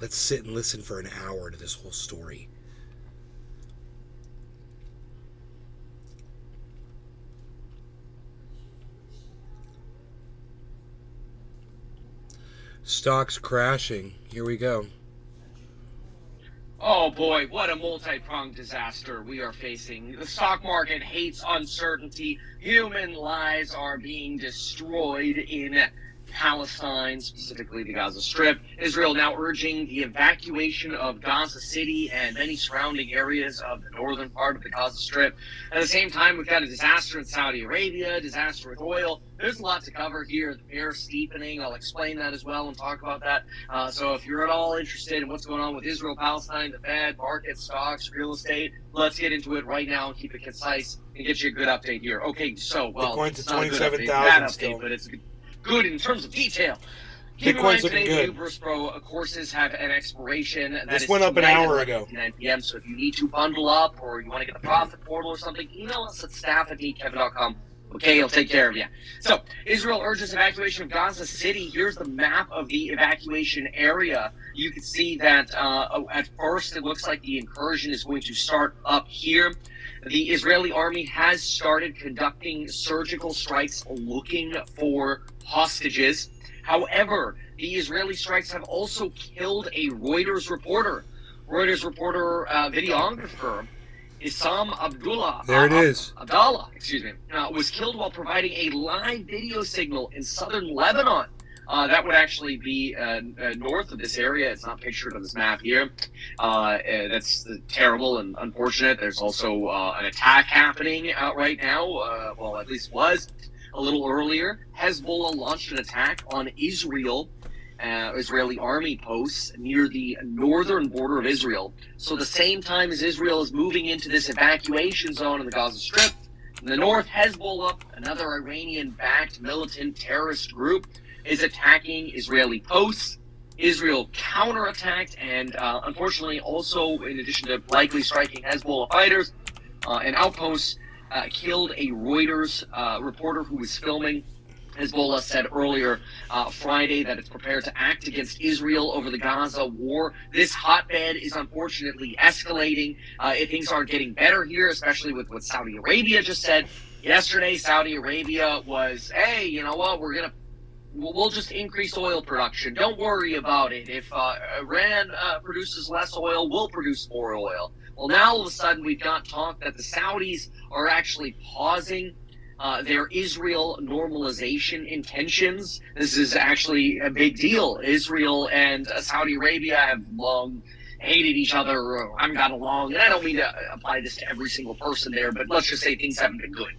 Let's sit and listen for an hour to this whole story. Stocks crashing. Here we go. Oh boy, what a multi-pronged disaster we are facing. The stock market hates uncertainty. Human lives are being destroyed in Palestine, specifically the Gaza Strip. Israel now urging the evacuation of Gaza City and many surrounding areas of the northern part of the Gaza Strip. At the same time, we've got a disaster in Saudi Arabia, disaster with oil. There's a lot to cover here. The bear steepening, I'll explain that as well and talk about that. So if you're at all interested in what's going on with Israel, Palestine, the Fed, markets, stocks, real estate, let's get into it right now and keep it concise and get you a good update here. Okay, so, well, it's not a good update, bad update, but it's good in terms of detail. Keep in mind today, new Bruce Pro courses have an expiration. This went up an hour ago. 9 p.m. So if you need to bundle up or you want to get the profit portal or something, email us at staff@needkevin.com. Okay, he'll take care of you. So Israel urges evacuation of Gaza City. Here's the map of the evacuation area. You can see that at first it looks like the incursion is going to start up here. The Israeli army has started conducting surgical strikes looking for hostages. However, the Israeli strikes have also killed a Reuters reporter. Reuters reporter, videographer, Issam Abdallah, was killed while providing a live video signal in southern Lebanon. That would actually be north of this area. It's not pictured on this map here. That's terrible and unfortunate. There's also an attack happening right now. Well, at least was a little earlier. Hezbollah launched an attack on Israeli army posts near the northern border of Israel. So the same time as Israel is moving into this evacuation zone in the Gaza Strip, in the north, Hezbollah, another Iranian-backed militant terrorist group, is attacking Israeli posts. Israel counterattacked and unfortunately also, in addition to likely striking Hezbollah fighters and outposts, killed a Reuters reporter who was filming Hezbollah said earlier Friday that it's prepared to act against Israel over the Gaza war. This hotbed is unfortunately escalating. Things aren't getting better here, especially with what Saudi Arabia just said. Yesterday, Saudi Arabia was, hey, you know what, we'll just increase oil production. Don't worry about it. If Iran produces less oil, we'll produce more oil. Well, now all of a sudden we've got talk that the Saudis are actually pausing their Israel normalization intentions. This is actually a big deal. Israel and Saudi Arabia have long hated each other or haven't got along. And I don't mean to apply this to every single person there, but let's just say things haven't been good.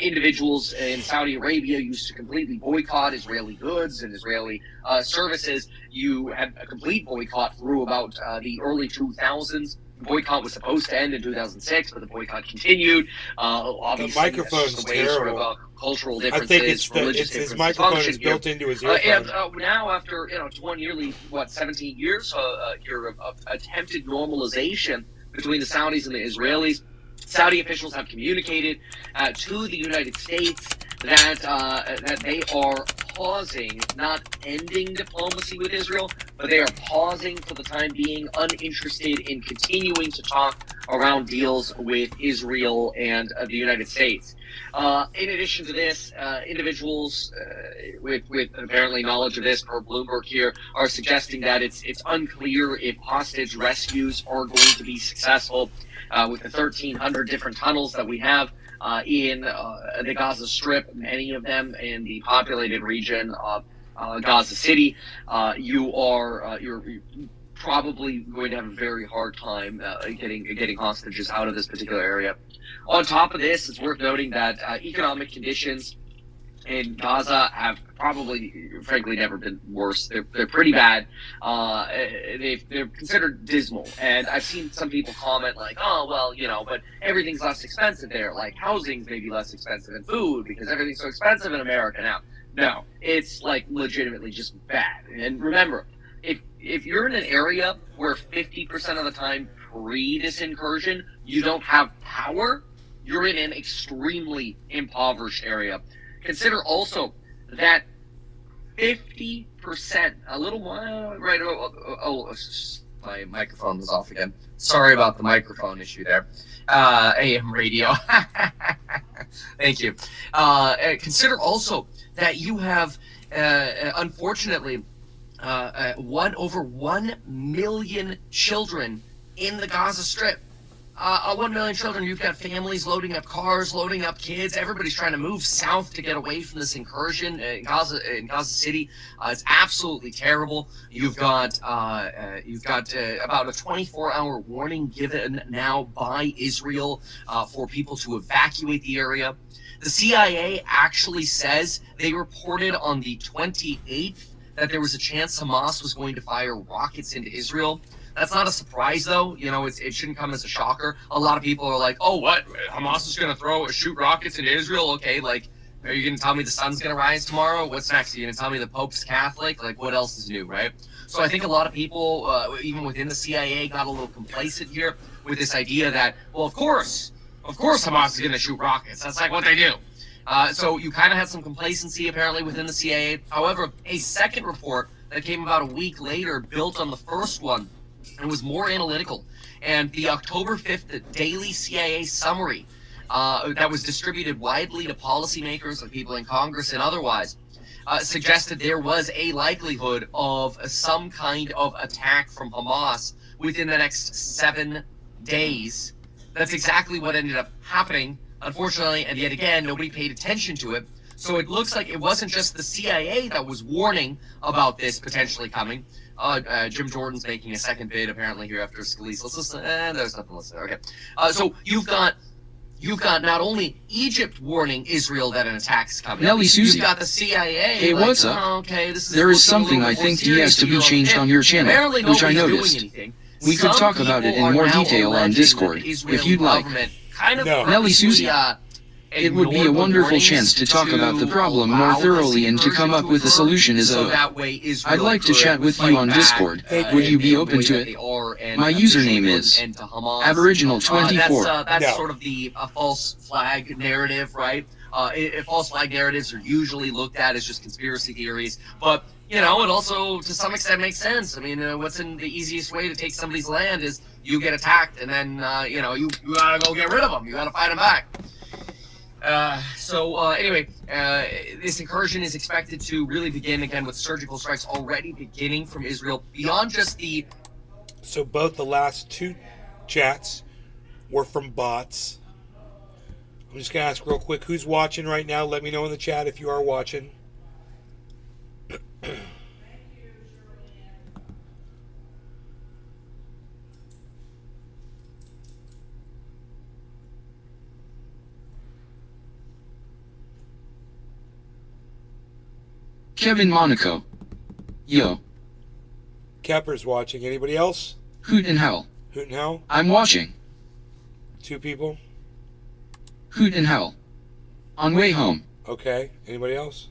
Individuals in Saudi Arabia used to completely boycott Israeli goods and Israeli services. You had a complete boycott through about the early 2000s. The boycott was supposed to end in 2006, but the boycott continued. Obviously, the microphone is terrible. Sort of, cultural differences, I think it's religious his differences microphone function is built here. into his earphone. And now, after 17 years, your attempted normalization between the Saudis and the Israelis, Saudi officials have communicated to the United States that they are pausing, not ending diplomacy with Israel, but they are pausing for the time being, uninterested in continuing to talk around deals with Israel and the United States. In addition to this, individuals with apparently knowledge of this, per Bloomberg here, are suggesting that it's unclear if hostage rescues are going to be successful with the 1,300 different tunnels that we have in the Gaza Strip, many of them in the populated region of Gaza City. You're probably going to have a very hard time getting hostages out of this particular area. On top of this, it's worth noting that economic conditions in Gaza have probably, frankly, never been worse. They're pretty bad. They're considered dismal. And I've seen some people comment like, oh, well, but everything's less expensive there. Like housing's maybe less expensive than food because everything's so expensive in America now. No, it's like legitimately just bad. And remember, if you're in an area where 50% of the time pre this incursion, you don't have power, you're in an extremely impoverished area. Consider also that 50%, a little more, right? My microphone was off again. Sorry about the microphone issue there. AM radio. Thank you. Consider also that you have, unfortunately, over 1 million children in the Gaza Strip. 1 million children. You've got families loading up cars, loading up kids. Everybody's trying to move south to get away from this incursion in Gaza City. It's absolutely terrible. You've got about a 24-hour warning given now by Israel for people to evacuate the area. The CIA actually says they reported on the 28th that there was a chance Hamas was going to fire rockets into Israel. That's not a surprise, though. It shouldn't come as a shocker. A lot of people are like, oh, what? Hamas is going to shoot rockets into Israel? Okay, like, are you going to tell me the sun's going to rise tomorrow? What's next? Are you going to tell me the Pope's Catholic? Like, what else is new, right? So I think a lot of people, even within the CIA, got a little complacent here with this idea that, well, of course Hamas is going to shoot rockets. That's like what they do. So you kind of had some complacency, apparently, within the CIA. However, a second report that came about a week later built on the first one, and was more analytical. And the October 5th, the daily CIA summary that was distributed widely to policymakers, like people in Congress and otherwise, suggested there was a likelihood of some kind of attack from Hamas within the next 7 days. That's exactly what ended up happening, unfortunately, and yet again, nobody paid attention to it. So it looks like it wasn't just the CIA that was warning about this potentially coming. Jim Jordan's making a second bid apparently here after Scalise. Let's listen. There's nothing to listen to. Okay. So you've got not only Egypt warning Israel that an attack's coming. Nelly Susie. You've got the CIA. Hey, like, what's up? Oh, okay, this is there is something I think has to be changed on your channel, which I noticed. We could talk about it in more detail on Discord if you'd like. Kind of Nelly Susie. It would be a wonderful chance to talk about the problem more thoroughly and to come up with a solution as so a... that way Israel I'd like to could chat with you on fight Discord. back, Would you be in the open way to that it? they are, and My username is and to Hamas. Aboriginal24. That's No. sort of the false flag narrative, right? False flag narratives are usually looked at as just conspiracy theories, but you know, it also to some extent makes sense. I mean, what's in the easiest way to take somebody's land is you get attacked, and then you know you gotta go get rid of them. You gotta fight them back. Anyway, this incursion is expected to really begin again with surgical strikes already beginning from Israel beyond just the. So both the last two chats were from bots. I'm just going to ask real quick, who's watching right now? Let me know in the chat if you are watching. Kevin Monaco. Yo. Kepper's watching. Anybody else? Hoot and Howl. Hoot and Howl? I'm watching. 2 people? Hoot and Howl. On way home. Okay. Anybody else?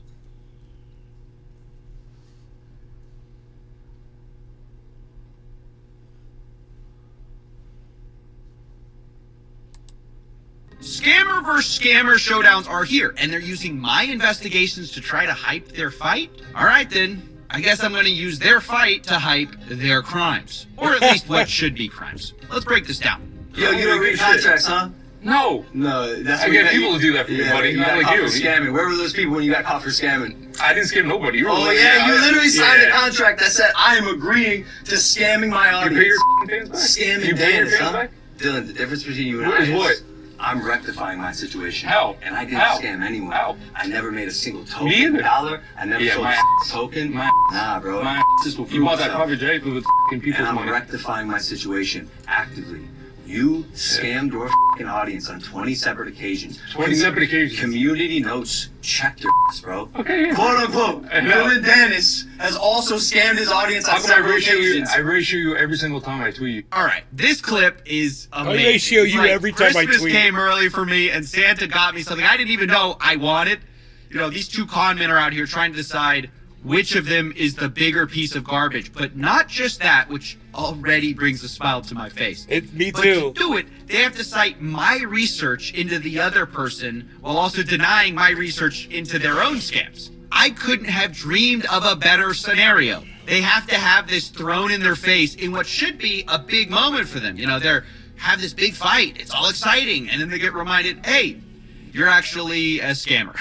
Scammer versus scammer showdowns are here, and they're using my investigations to try to hype their fight? Alright then, I guess I'm going to use their fight to hype their crimes. Or at least what should be crimes. Let's break this down. Yo, you don't read contracts, huh? No. No, that's I what get you- people to do that for me, buddy, You not got like caught you. for scamming. Where were those people when you got caught for scamming? I didn't scam nobody. You were Oh like, yeah, you literally signed a yeah. contract that said I am agreeing to scamming my audience. pay your fans back? Scamming You pay your fans, fans huh? back? Dylan, the difference between you and What I is what? I'm rectifying my situation. How? And I didn't How? scam anyone. How? I never made a single Me token either. dollar. I never Yeah, sold my a token. Nah, bro. My This will You prove bought that itself. private jet with people's And I'm money. rectifying my situation actively. You scammed your audience on 20 separate occasions. 20 separate occasions. Community notes checked your bro. Okay, yeah. Quote unquote. I know. Dylan Dennis has also scammed his audience on How come I several ratio you? occasions. I ratio you every single time I tweet you. All right, this clip is amazing. I ratio you Like, every time I Christmas tweet. came early for me, and Santa got me something I didn't even know I wanted. You know, these two con men are out here trying to decide which of them is the bigger piece of garbage. But not just that, which already brings a smile to my face. Me But too. to do it, they have to cite my research into the other person while also denying my research into their own scams. I couldn't have dreamed of a better scenario. They have to have this thrown in their face in what should be a big moment for them. You know, they're have this big fight. It's all exciting. And then they get reminded, hey, you're actually a scammer.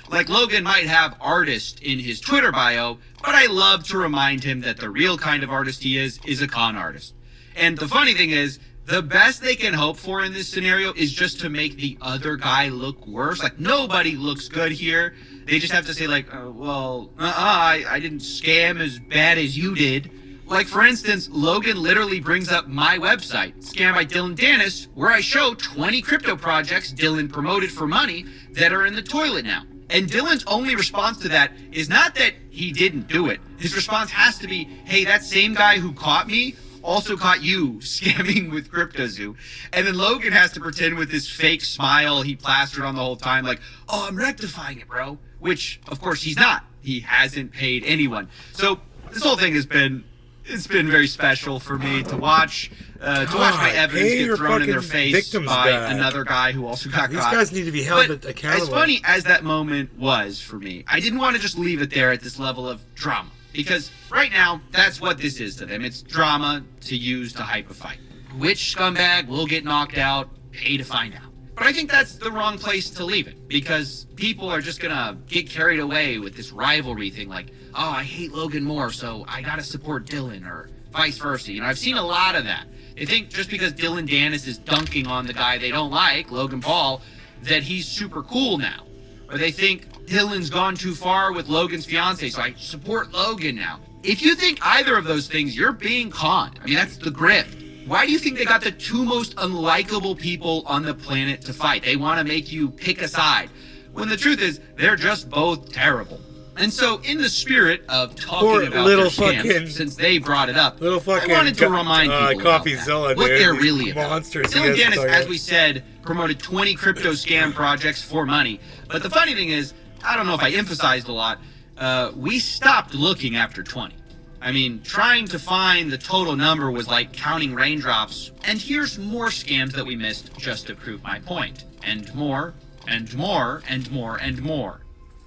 Like Logan might have artist in his Twitter bio, but I love to remind him that the real kind of artist he is a con artist. And the funny thing is, the best they can hope for in this scenario is just to make the other guy look worse. Like, nobody looks good here. They just have to say, like, I didn't scam as bad as you did. Like, for instance, Logan literally brings up my website, Scam by Dylan Dennis, where I show 20 crypto projects Dylan promoted for money that are in the toilet now. And Dylan's only response to that is not that he didn't do it. His response has to be, hey, that same guy who caught me also caught you scamming with CryptoZoo. And then Logan has to pretend with this fake smile he plastered on the whole time, like, oh, I'm rectifying it, bro. Which, of course, he's not. He hasn't paid anyone. So this whole thing has been, it's been very special for me to watch. To watch my evidence pay get your thrown in their fucking face victims by back. another guy who also got These caught. guys need to be held But accountable. as funny as that moment was for me, I didn't want to just leave it there at this level of drama. Because right now, that's what this is to them. It's drama to use to hype a fight. Which scumbag will get knocked out? Pay to find out. But I think that's the wrong place to leave it. Because people are just gonna get carried away with this rivalry thing like, oh, I hate Logan more, so I gotta support Dylan, or vice versa. You know, I've seen a lot of that. They think just because Dylan Dennis is dunking on the guy they don't like, Logan Paul, that he's super cool now. Or they think Dylan's gone too far with Logan's fiance, so I support Logan now. If you think either of those things, you're being conned. I mean, that's the grift. Why do you think they got the two most unlikable people on the planet to fight? They want to make you pick a side. When the truth is, they're just both terrible. And so, in the spirit of talking Poor about little their scams, fucking- since they brought it up, Little fucking I wanted to remind people about CoffeeZilla, that, what dude. they're These really about. monsters he Dylan has Dennis, to as target. we said, promoted 20 crypto scam projects for money. But the funny thing is, I don't know if I emphasized a lot, we stopped looking after 20. I mean, trying to find the total number was like counting raindrops. And here's more scams that we missed just to prove my point. And more, and more, and more, and more.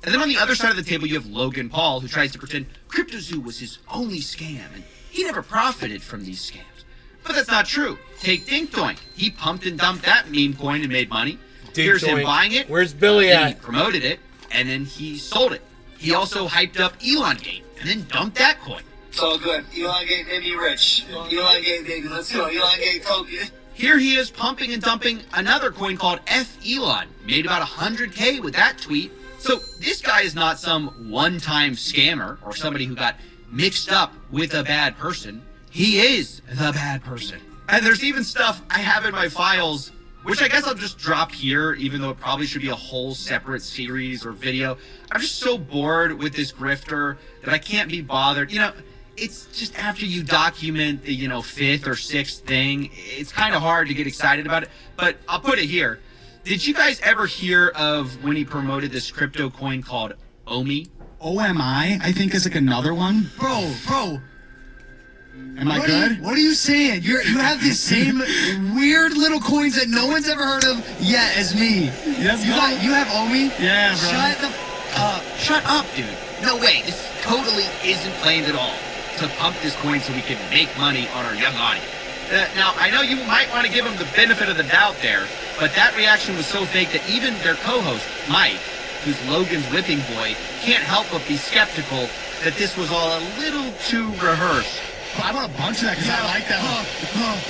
And then on the other side of the table, you have Logan Paul, who tries to pretend CryptoZoo was his only scam, and he never profited from these scams. But that's not true. Take Dink Doink. He pumped and dumped that meme coin and made money. Here's him Doink. buying it. Where's Billy then at? He promoted it, and then he sold it. He also hyped up Elongate, and then dumped that coin. It's all good. Elongate made me rich. Elongate, baby. Let's go. Elongate token. Here he is pumping and dumping another coin called F Elon. Made about 100K with that tweet. So this guy is not some one-time scammer or somebody who got mixed up with a bad person. He is the bad person. And there's even stuff I have in my files, which I guess I'll just drop here, even though it probably should be a whole separate series or video. I'm just so bored with this grifter that I can't be bothered. You know, it's just after you document the, fifth or sixth thing, it's kind of hard to get excited about it. But I'll put it here. Did you guys ever hear of when he promoted this crypto coin called OMI? OMI, I think, is like another one. Bro. Am I good? What are you saying? You have the same weird little coins that no one's ever heard of yet as me. Yes, you have OMI? Yeah, bro. Shut the Shut up, dude. No way. This totally isn't planned at all to pump this coin so we can make money on our young audience. Now, I know you might want to give them the benefit of the doubt there, but that reaction was so fake that even their co-host, Mike, who's Logan's whipping boy, can't help but be skeptical that this was all a little too rehearsed. I want a bunch of that because I like that one.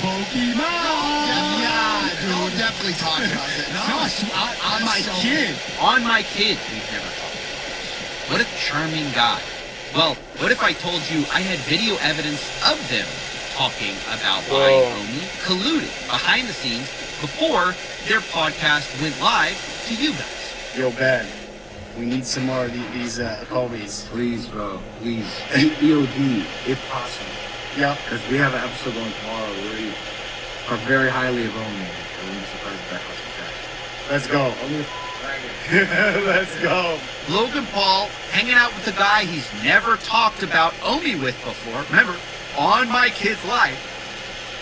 Pokemon! Yeah, dude, definitely talk about it. On my kid. On my kids, we've never talked about. What a charming guy. Well, what if I told you I had video evidence of them talking about buying OMI, colluding behind the scenes before their podcast went live to you guys? Yo, Ben, we need some more of these Kobe's. Please, bro, please. EOD, if possible. Yep. Because we have an episode going tomorrow where we are very highly of Omi. I wouldn't be surprised if that costs some cash. Let's go. Let's go. Logan Paul hanging out with a guy he's never talked about OMI with before. Remember, on My Kid's Life.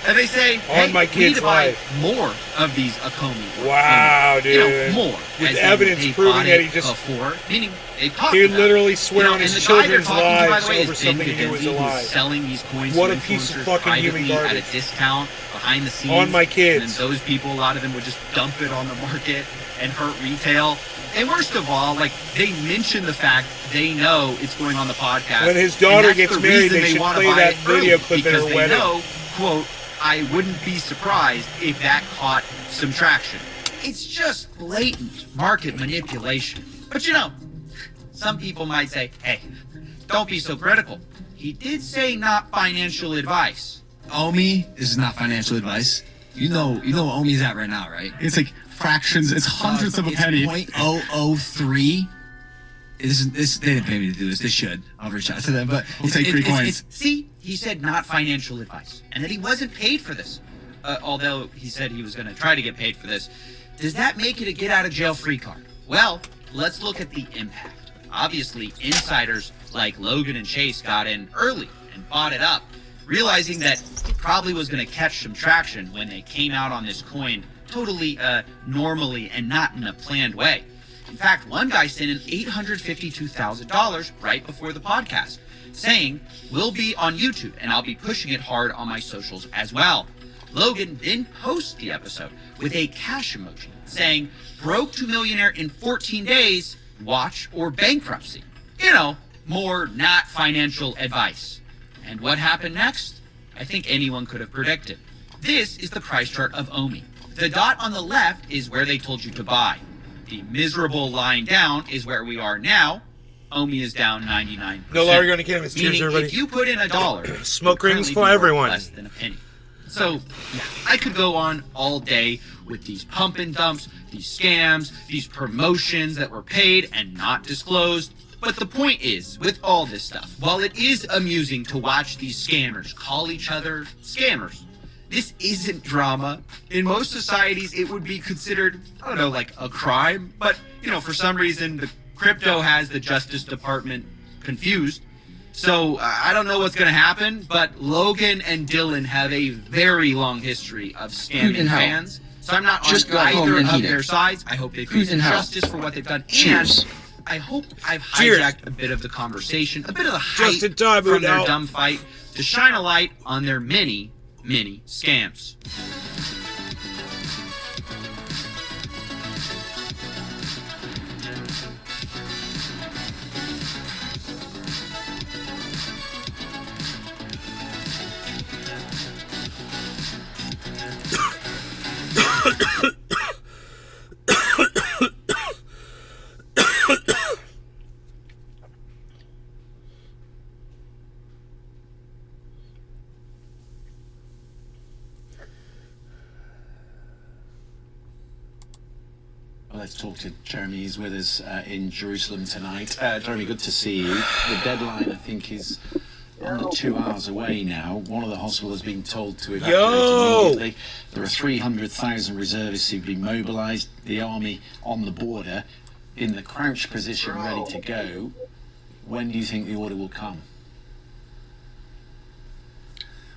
And they say, hey, My we need Kid's to buy Life. more of these Akomi. Wow, dude. More. With as in evidence they proving bought that it he just... before, meaning they talked He would about literally it. swear on and his the guy they're children's talking to, by lives the way, over is Ben something he was McKenzie, alive. who's selling these coins What to a piece of influencers fucking human privately at garbage. a discount behind the scenes. On My Kids. And then those people, a lot of them would just dump it on the market and hurt retail. And worst of all, like, they mention the fact they know it's going on the podcast. When his daughter and that's gets the married, reason they should wanna play buy that it video early, clip at her because they wedding. know, quote, I wouldn't be surprised if that caught some traction. It's just blatant market manipulation. But some people might say, hey, don't be so critical. He did say not financial advice. OMI is not financial advice. You know what OMI's at right now, right? It's like fractions. It's hundredths of a penny. It's 0.003. They didn't pay me to do this. They should. I'll reach out to them, but We'll take 3 coins. See, he said not financial advice, and that he wasn't paid for this. Although he said he was going to try to get paid for this. Does that make it a get-out-of-jail-free card? Well, let's look at the impact. Obviously, insiders like Logan and Chase got in early and bought it up, realizing that it probably was going to catch some traction when they came out on this coin totally normally and not in a planned way. In fact, one guy sent in $852,000 right before the podcast, saying, we'll be on YouTube and I'll be pushing it hard on my socials as well. Logan then posts the episode with a cash emoji saying, broke to millionaire in 14 days, watch or bankruptcy. More not financial advice. And what happened next? I think anyone could have predicted. This is the price chart of OMI. The dot on the left is where they told you to buy. The miserable line down is where we are now. OMI is down 99%. No longer going to canvas. Cheers, Meaning, everybody. if you put in $1, Smoke you'll rings currently for be worth everyone. Less than a penny. So, yeah, I could go on all day with these pump and dumps, these scams, these promotions that were paid and not disclosed. But the point is, with all this stuff, while it is amusing to watch these scammers call each other scammers, this isn't drama. In most societies, it would be considered, I don't know, like a crime. But, you know, for some reason, the crypto has the Justice Department confused. So I don't know what's going to happen, but Logan and Dylan have a very long history of scamming fans. So I'm not on either of their sides. I hope they face justice for what they've done. And I hope I've hijacked a bit of the conversation, a bit of the hype from their dumb fight to shine a light on their many scams. Let's talk to Jeremy. He's with us in Jerusalem tonight. Jeremy, good to see you. The deadline, I think, is under 2 hours away now. One of the hospitals has been told to evacuate immediately. There are 300,000 reservists who've been mobilised. The army on the border in the crouch position, ready to go. When do you think the order will come?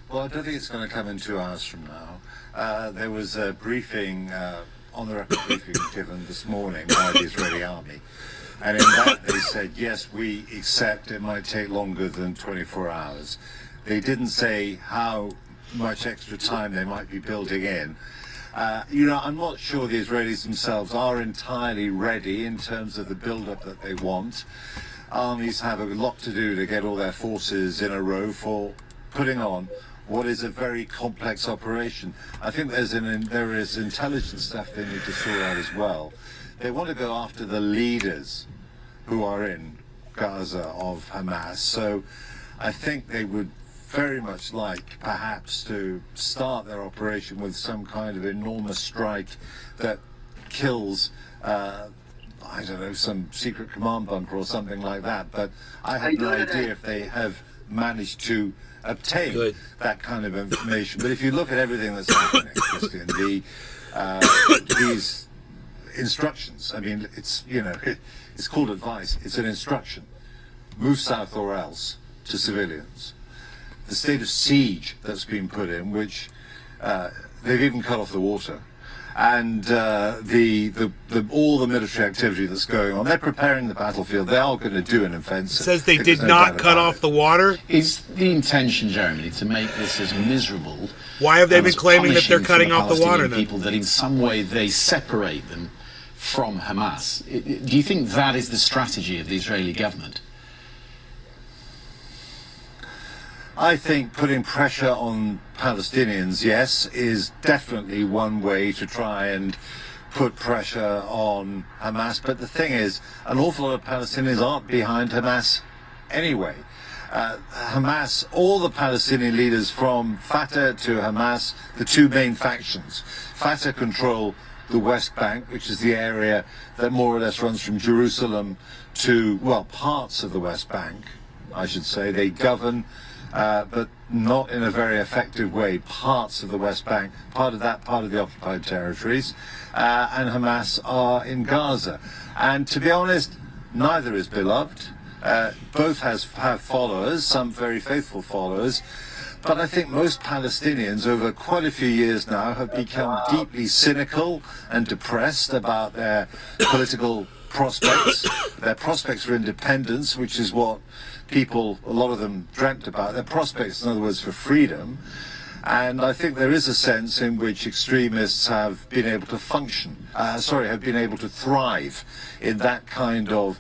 Well, I don't think it's going to come in 2 hours from now. There was a briefing, on-the-record briefing given this morning by the Israeli army. And in that they said, yes, we accept it might take longer than 24 hours. They didn't say how much extra time they might be building in. You know, I'm not sure the Israelis themselves are entirely ready in terms of the build-up that they want. Armies have a lot to do to get all their forces in a row for putting on what is a very complex operation. I think there is intelligence stuff they need to sort out as well. They want to go after the leaders who are in Gaza of Hamas. So I think they would very much like perhaps to start their operation with some kind of enormous strike that kills I don't know, some secret command bunker or something like that. But I have no idea if they have managed to obtain that kind of information. But if you look at everything that's happening, Christian, these instructions, I mean, it's, you know, it's called advice. It's an instruction. Move south or else to civilians. The state of siege that's been put in, which they've even cut off the water. And all the military activity that's going on, they're preparing the battlefield. They are going to do an offensive. It says they did not cut off the water. Is the intention, Jeremy, to make this as miserable? Why have they been claiming that they're cutting off the water then? People that in some way they separate them from Hamas. Do you think that is the strategy of the Israeli government? I think putting pressure on Palestinians, yes, is definitely one way to try and put pressure on Hamas. But the thing is, an awful lot of Palestinians aren't behind Hamas anyway. Hamas, all the Palestinian leaders from Fatah to Hamas, the two main factions. Fatah control the West Bank, which is the area that more or less runs from Jerusalem to, well, parts of the West Bank, I should say. They govern but not in a very effective way, parts of the West Bank, part of the occupied territories, and Hamas are in Gaza. And to be honest, neither is beloved. Both have followers, some very faithful followers, but I think most Palestinians over quite a few years now have become deeply cynical and depressed about their political prospects, their prospects for independence, which is what people, a lot of them, dreamt about, their prospects, in other words, for freedom. And I think there is a sense in which extremists have been able to have been able to thrive in that kind of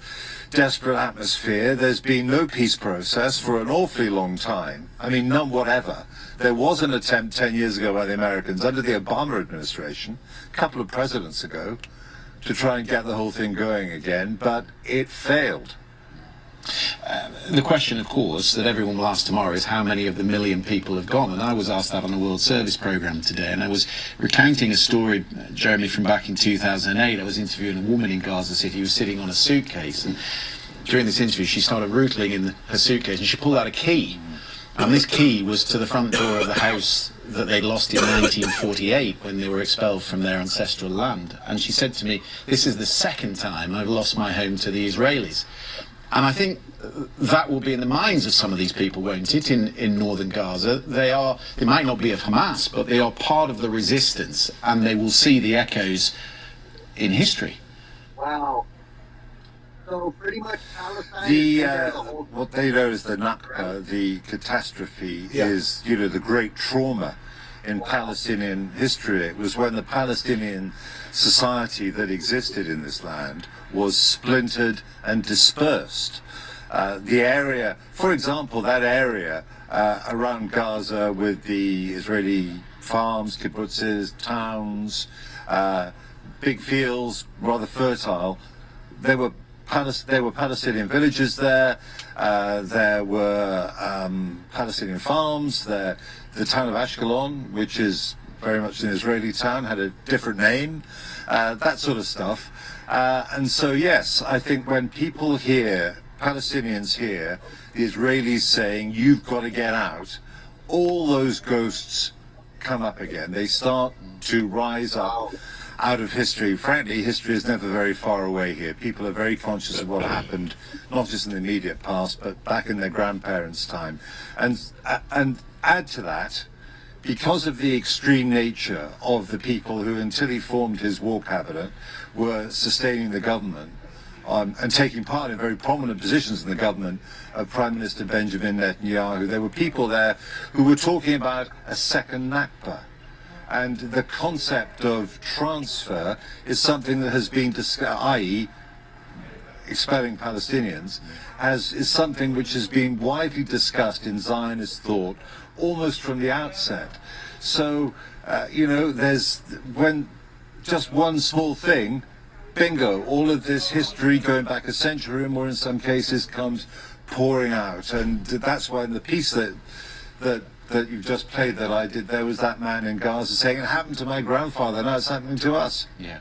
desperate atmosphere. There's been no peace process for an awfully long time. I mean, none whatever. There was an attempt 10 years ago by the Americans under the Obama administration, a couple of presidents ago, to try and get the whole thing going again, but it failed. The question, of course, that everyone will ask tomorrow is how many of the million people have gone. And I was asked that on a World Service programme today, and I was recounting a story, Jeremy, from back in 2008. I was interviewing a woman in Gaza City who was sitting on a suitcase, and during this interview, she started rootling in her suitcase and she pulled out a key. And this key was to the front door of the house that they lost in 1948 when they were expelled from their ancestral land. And she said to me, this is the second time I've lost my home to the Israelis. And I think that will be in the minds of some of these people, won't it, in northern Gaza. They might not be of Hamas, but they are part of the resistance, and they will see the echoes in history. Wow. So pretty much Palestine what they know is the Nakba, the catastrophe, is, you know, the great trauma in Palestinian history. It was when the Palestinian society that existed in this land was splintered and dispersed. The area, for example, that area around Gaza with the Israeli farms, kibbutzes, towns, big fields, rather fertile, there were Palestinian villages there. There were Palestinian farms. The town of Ashkelon, which is very much an Israeli town, had a different name. That sort of stuff. And so, yes, I think when people hear, Palestinians hear, the Israelis saying, you've got to get out, all those ghosts come up again. They start to rise up out of history. Frankly, history is never very far away here. People are very conscious of what happened, not just in the immediate past, but back in their grandparents' time. And add to that, because of the extreme nature of the people who, until he formed his war cabinet, were sustaining the government and taking part in very prominent positions in the government of Prime Minister Benjamin Netanyahu, there were people there who were talking about a second Nakba. And the concept of transfer is something that has been discussed, i.e. expelling Palestinians, is something which has been widely discussed in Zionist thought almost from the outset. So, you know, when just one small thing, bingo, all of this history going back a century or more in some cases comes pouring out. And that's why in the piece that you've just played that I did, there was that man in Gaza saying, it happened to my grandfather, now it's happening to us. Yeah.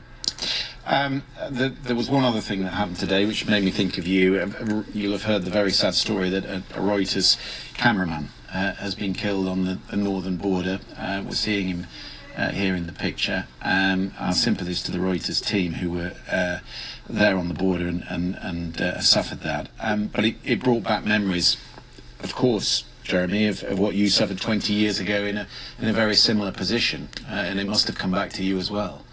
There was one other thing that happened today which made me think of you. You'll have heard the very sad story that a Reuters cameraman has been killed on the northern border. We're seeing him here in the picture. Our sympathies to the Reuters team who were there on the border and suffered that. But it brought back memories, of course, Jeremy, of what you suffered 20 years ago in a very similar position, and it must have come back to you as well.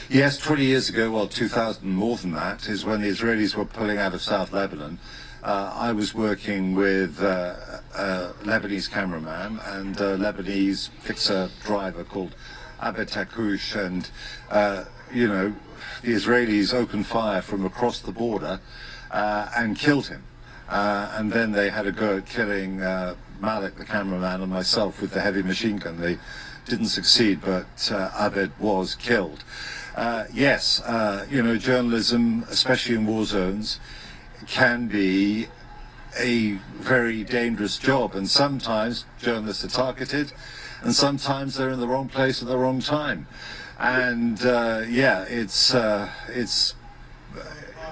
Yes, 20 years ago, well, 2000, more than that, is when the Israelis were pulling out of South Lebanon. I was working with a Lebanese cameraman and a Lebanese fixer driver called Abed Takush, and you know, the Israelis opened fire from across the border and killed him. And then they had a go at killing Malik, the cameraman, and myself with the heavy machine gun. They didn't succeed, but Abed was killed. Yes, you know, journalism, especially in war zones, can be a very dangerous job, and sometimes journalists are targeted, and sometimes they're in the wrong place at the wrong time. And yeah, it's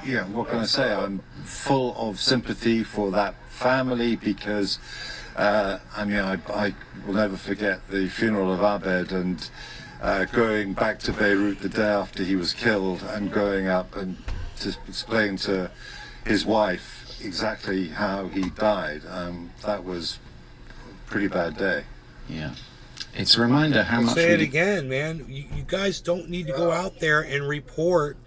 yeah, what can I say? I'm full of sympathy for that family because I mean, I will never forget the funeral of Abed and going back to Beirut the day after he was killed and going up and to explain to his wife exactly how he died. That was a pretty bad day. Yeah. It's a reminder how much... I'll say it again, man. You guys don't need to go out there and report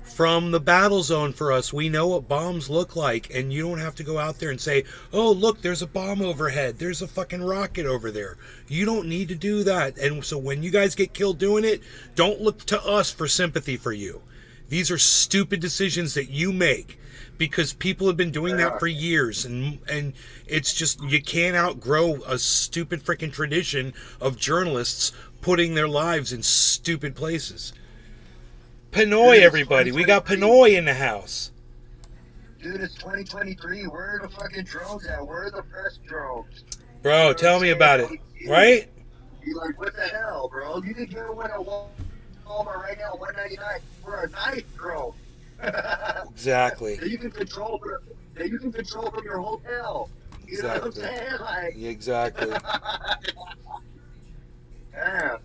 from the battle zone for us. We know what bombs look like, and you don't have to go out there and say, oh, look, there's a bomb overhead. There's a fucking rocket over there. You don't need to do that. And so when you guys get killed doing it, don't look to us for sympathy for you. These are stupid decisions that you make because people have been doing that for years, and it's just, you can't outgrow a stupid freaking tradition of journalists putting their lives in stupid places. Pinoy, everybody. We got Pinoy in the house. Dude, it's 2023. Where are the fucking drones at? Where are the press drones? Bro, tell me about it. Right? You're like, what the hell, bro? You can get one at Walmart right now, $199 for a nice drone. Exactly. That you can control from your hotel. You know what I'm saying? Like, Yeah, exactly. damn.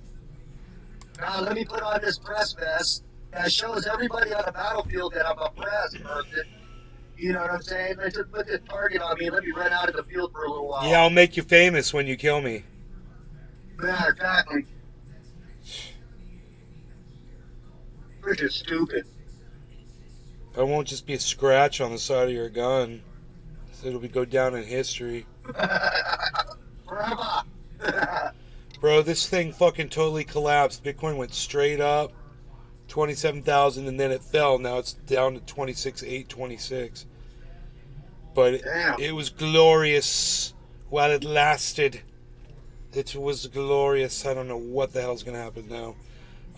Now let me put on this press vest that shows everybody on the battlefield that I'm a press person. You know what I'm saying? They just put this target on me and let me run out of the field for a little while. Yeah, I'll make you famous when you kill me. Yeah, exactly. Freaking stupid. I won't just be a scratch on the side of your gun. It'll go down in history. Forever. Bro, this thing fucking totally collapsed. Bitcoin went straight up, 27,000, and then it fell. Now it's down to 26,826. But it was glorious while it lasted. It was glorious. I don't know what the hell's going to happen now.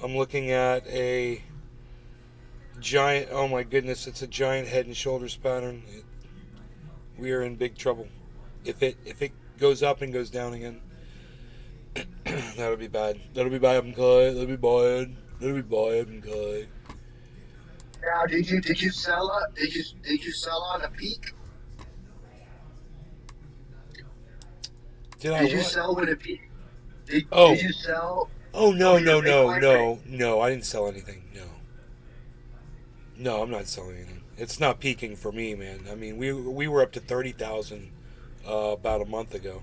I'm looking at a giant, oh my goodness, it's a giant head and shoulders pattern. We are in big trouble. If it goes up and goes down again, that'll be bad. That'll be bad, MK. That'll be bad. That'll be bad, MK. Now, did you sell on a peak? Did you sell when it peaked? Did you sell? Oh no! I didn't sell anything. No, I'm not selling anything. It's not peaking for me, man. I mean, we were up to 30,000 about a month ago,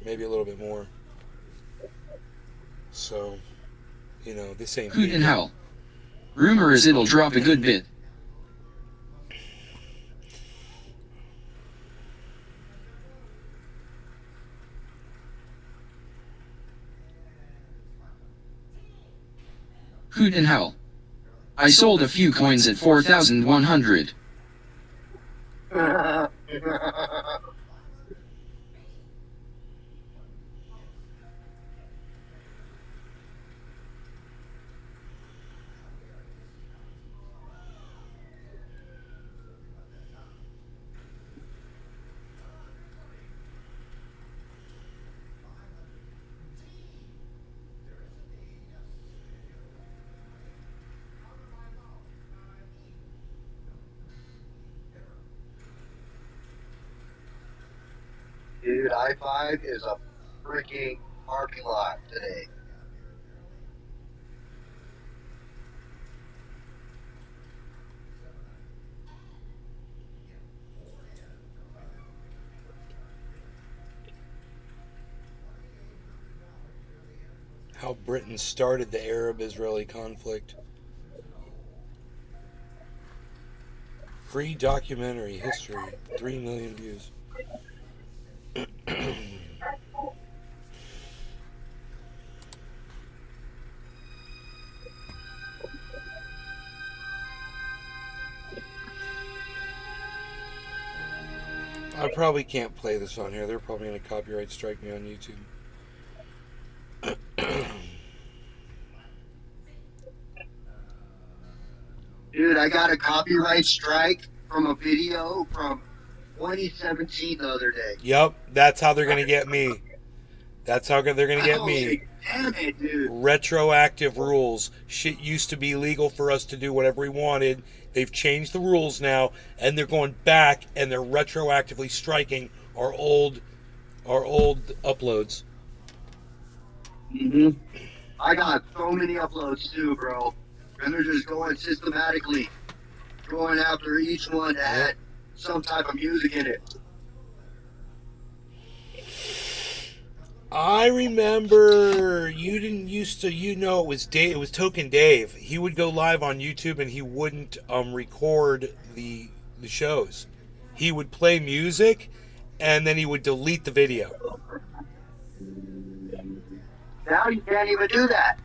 maybe a little bit more. So, you know, this ain't. Hoot and howl. Rumor is it'll drop a good bit. Hoot and howl. I sold a few coins at 4,100. Dude, I-5 is a freaking parking lot today. How Britain started the Arab-Israeli conflict. Free documentary history, 3 million views. I probably can't play this on here. They're probably going to copyright strike me on YouTube. Dude, I got a copyright strike from a video from 2017 the other day. Yep, that's how they're going to get me. That's how they're going to get me. Damn it, dude. Retroactive rules. Shit used to be legal for us to do whatever we wanted. They've changed the rules now, and they're going back and they're retroactively striking our old uploads. Mm-hmm. I got so many uploads too, bro. And they're just going systematically, going after each one that had some type of music in it. I remember you didn't used to, it was Dave, it was Token Dave. He would go live on YouTube and he wouldn't record the shows. He would play music and then he would delete the video. Now you can't even do that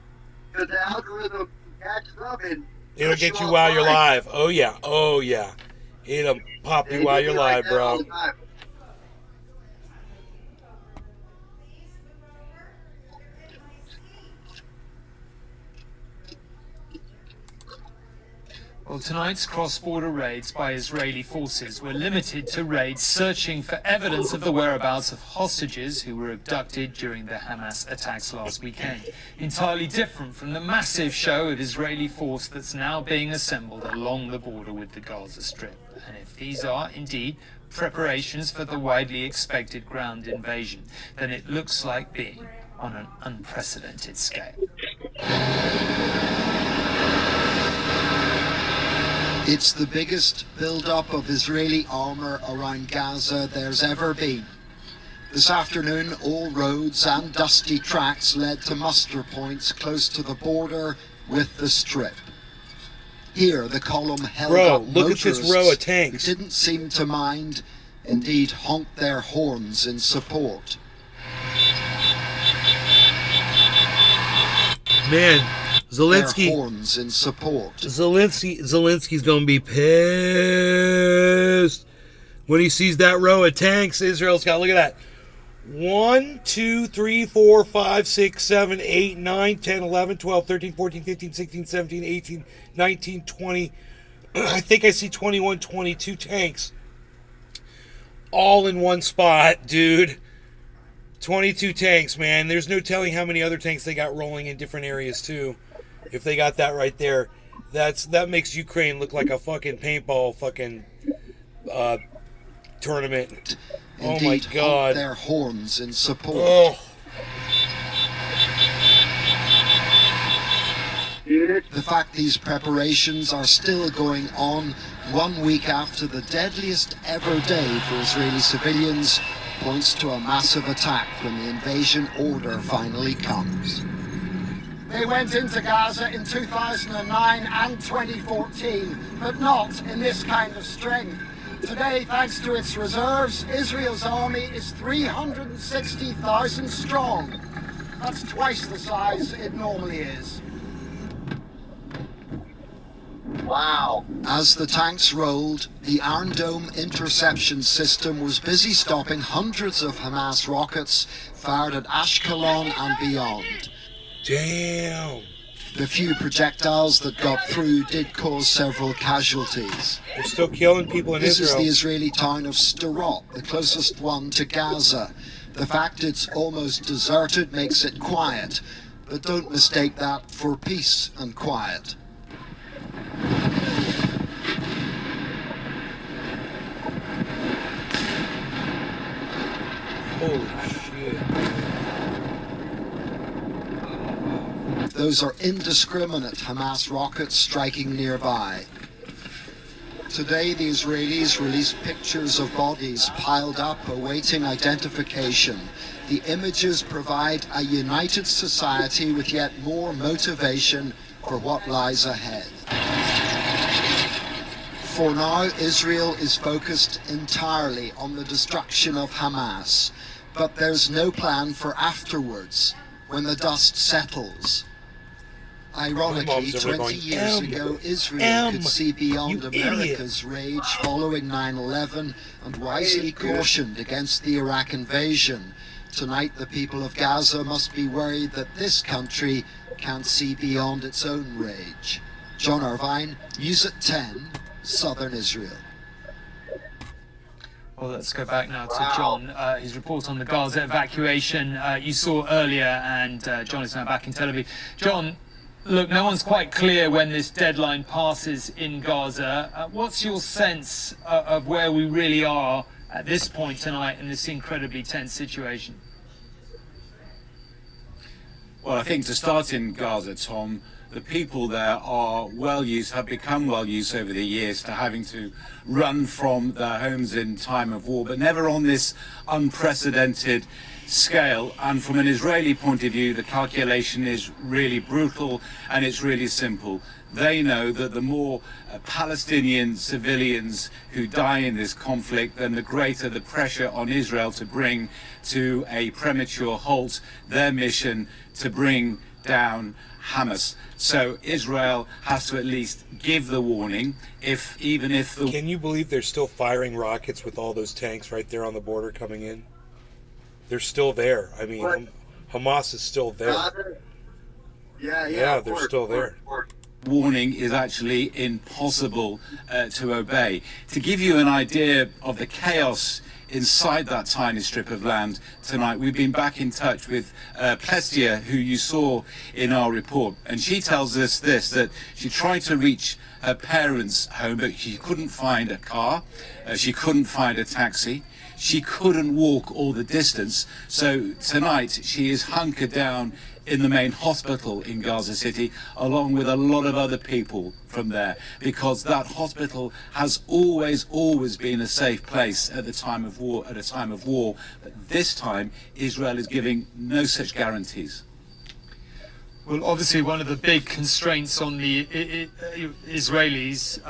because the algorithm catches up and it'll get you while you're live. Oh yeah. It'll pop you while you're live, bro. Well, tonight's cross-border raids by Israeli forces were limited to raids searching for evidence of the whereabouts of hostages who were abducted during the Hamas attacks last weekend. Entirely different from the massive show of Israeli force that's now being assembled along the border with the Gaza Strip. And if these are indeed preparations for the widely expected ground invasion, then it looks like being on an unprecedented scale. It's the biggest build-up of Israeli armour around Gaza there's ever been. This afternoon, all roads and dusty tracks led to muster points close to the border with the Strip. Here, the column held up look at this row of tanks. Who didn't seem to mind, indeed honked their horns in support. Man, Zelensky. Their horns in support. Zelensky's gonna be pissed when he sees that row of tanks Israel's got. Look at that. 1, 2, 3, 4, 5, 6, 7, 8, 9, 10, 11, 12, 13, 14, 15, 16, 17, 18, 19, 20. I think I see 21, 22 tanks. All in one spot, dude. 22 tanks, man. There's no telling how many other tanks they got rolling in different areas, too. If they got that right there, that makes Ukraine look like a fucking paintball fucking tournament. Indeed, oh my God! Their horns in support. Oh. The fact these preparations are still going on 1 week after the deadliest ever day for Israeli civilians points to a massive attack when the invasion order finally comes. They went into Gaza in 2009 and 2014, but not in this kind of strength. Today, thanks to its reserves, Israel's army is 360,000 strong. That's twice the size it normally is. Wow. As the tanks rolled, the Iron Dome interception system was busy stopping hundreds of Hamas rockets fired at Ashkelon and beyond. Damn. The few projectiles that got through did cause several casualties. They're still killing people in Israel. This is the Israeli town of Sderot, the closest one to Gaza. The fact it's almost deserted makes it quiet, but don't mistake that for peace and quiet. Holy shit. Those are indiscriminate Hamas rockets striking nearby. Today, the Israelis released pictures of bodies piled up awaiting identification. The images provide a united society with yet more motivation for what lies ahead. For now, Israel is focused entirely on the destruction of Hamas, but there's no plan for afterwards, when the dust settles. Ironically, 20 years ago, Israel could see beyond America's rage following 9/11 and wisely cautioned against the Iraq invasion. Tonight, the people of Gaza must be worried that this country can't see beyond its own rage. John Irvine, News at 10, Southern Israel. Well, let's go back now to John. His report on the Gaza evacuation you saw earlier, and John is now back in Tel Aviv. John, look, no one's quite clear when this deadline passes in Gaza. What's your sense of where we really are at this point tonight in this incredibly tense situation? Well, I think to start in Gaza, Tom, the people there are well used, have become well used over the years to having to run from their homes in time of war, but never on this unprecedented scale. And from an Israeli point of view, the calculation is really brutal and it's really simple. They know that the more Palestinian civilians who die in this conflict, then the greater the pressure on Israel to bring to a premature halt their mission to bring down Hamas. So Israel has to at least give the warning, even if the... Can you believe they're still firing rockets with all those tanks right there on the border coming in? They're still there. I mean, Hamas is still there. Yeah, they're still there. warning is actually impossible to obey. To give you an idea of the chaos inside that tiny strip of land tonight, we've been back in touch with Plestia, who you saw in our report, and she tells us this, that she tried to reach her parents' home, but she couldn't find a car, she couldn't find a taxi, she couldn't walk all the distance, so tonight she is hunkered down in the main hospital in Gaza City, along with a lot of other people from there, because that hospital has always been a safe place at the time of war. But this time, Israel is giving no such guarantees. Well, obviously, one of the big constraints on the Israelis,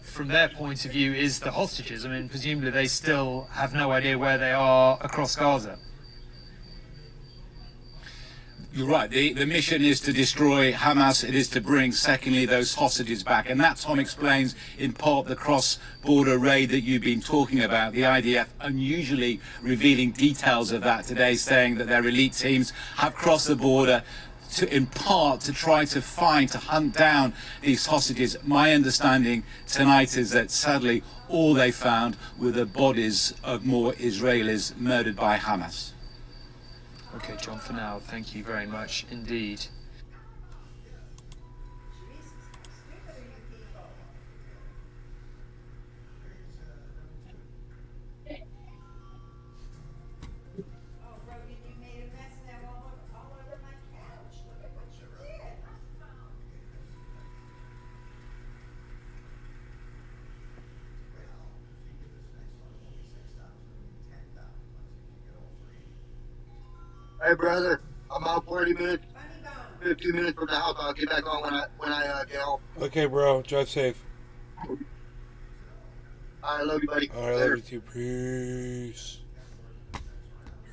from their point of view, is the hostages. I mean, presumably they still have no idea where they are across Gaza. You're right. The mission is to destroy Hamas. It is to bring, secondly, those hostages back. And that, Tom, explains in part the cross-border raid that you've been talking about. The IDF unusually revealing details of that today, saying that their elite teams have crossed the border in part to try to hunt down these hostages. My understanding tonight is that, sadly, all they found were the bodies of more Israelis murdered by Hamas. Okay, John, for now, thank you very much indeed. Hey, brother, I'm out 40 minutes, 15 minutes from the house. I'll get back on when I get home. Okay, bro. Drive safe. I love you, buddy. I love you too. Peace.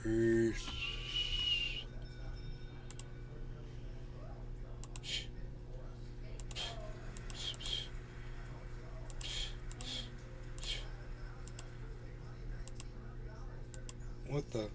Peace. What the?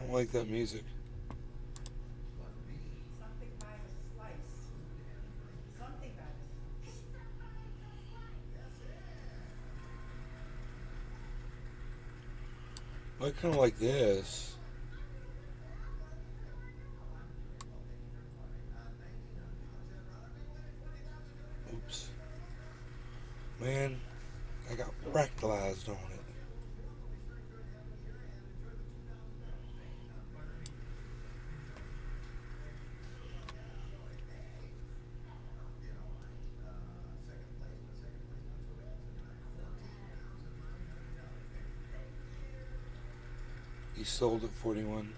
I like that music. I kind of like this. Oops. Man, I got fractalized on it. He sold at 41.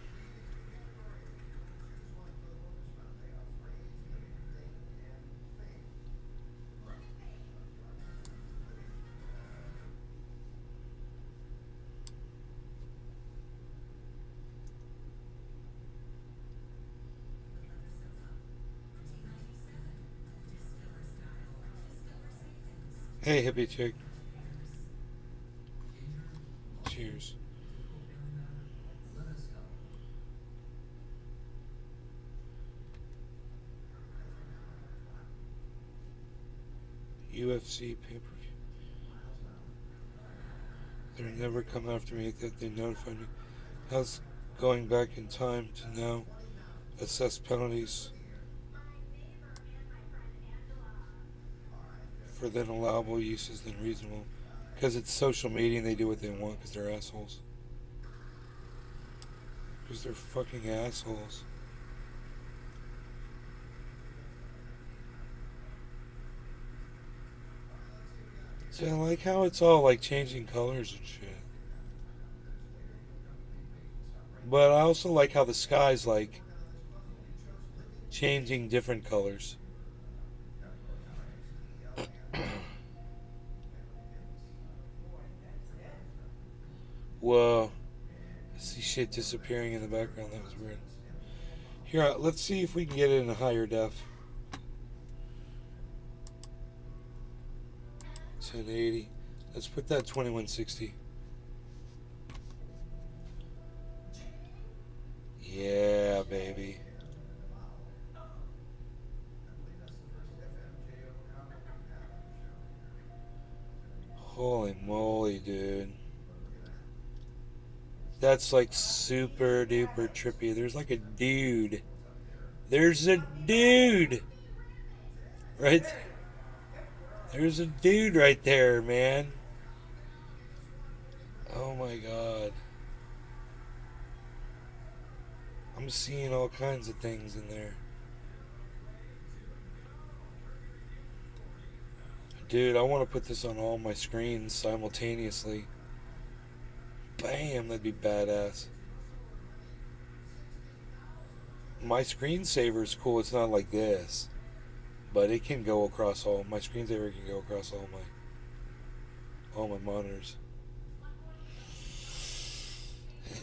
Hey, hippie chick. Cheers. UFC pay-per-view. They'll never come after me that they notified me. How's going back in time to now assess penalties for then allowable uses than reasonable? Because it's social media and they do what they want because they're assholes. Because they're fucking assholes. See, I like how it's all like changing colors and shit. But I also like how the sky's like changing different colors. Whoa. I see shit disappearing in the background. That was weird. Here, let's see if we can get it in a higher def. 1080. Let's put that 2160. Yeah, baby. Holy moly, dude. That's like super duper trippy. There's like a dude. There's a dude. Right there. There's a dude right there, man. Oh my god. I'm seeing all kinds of things in there. Dude, I want to put this on all my screens simultaneously. Bam, that'd be badass. My screensaver's cool. It's not like this. But it can go across all, my screensaver can go across all my monitors.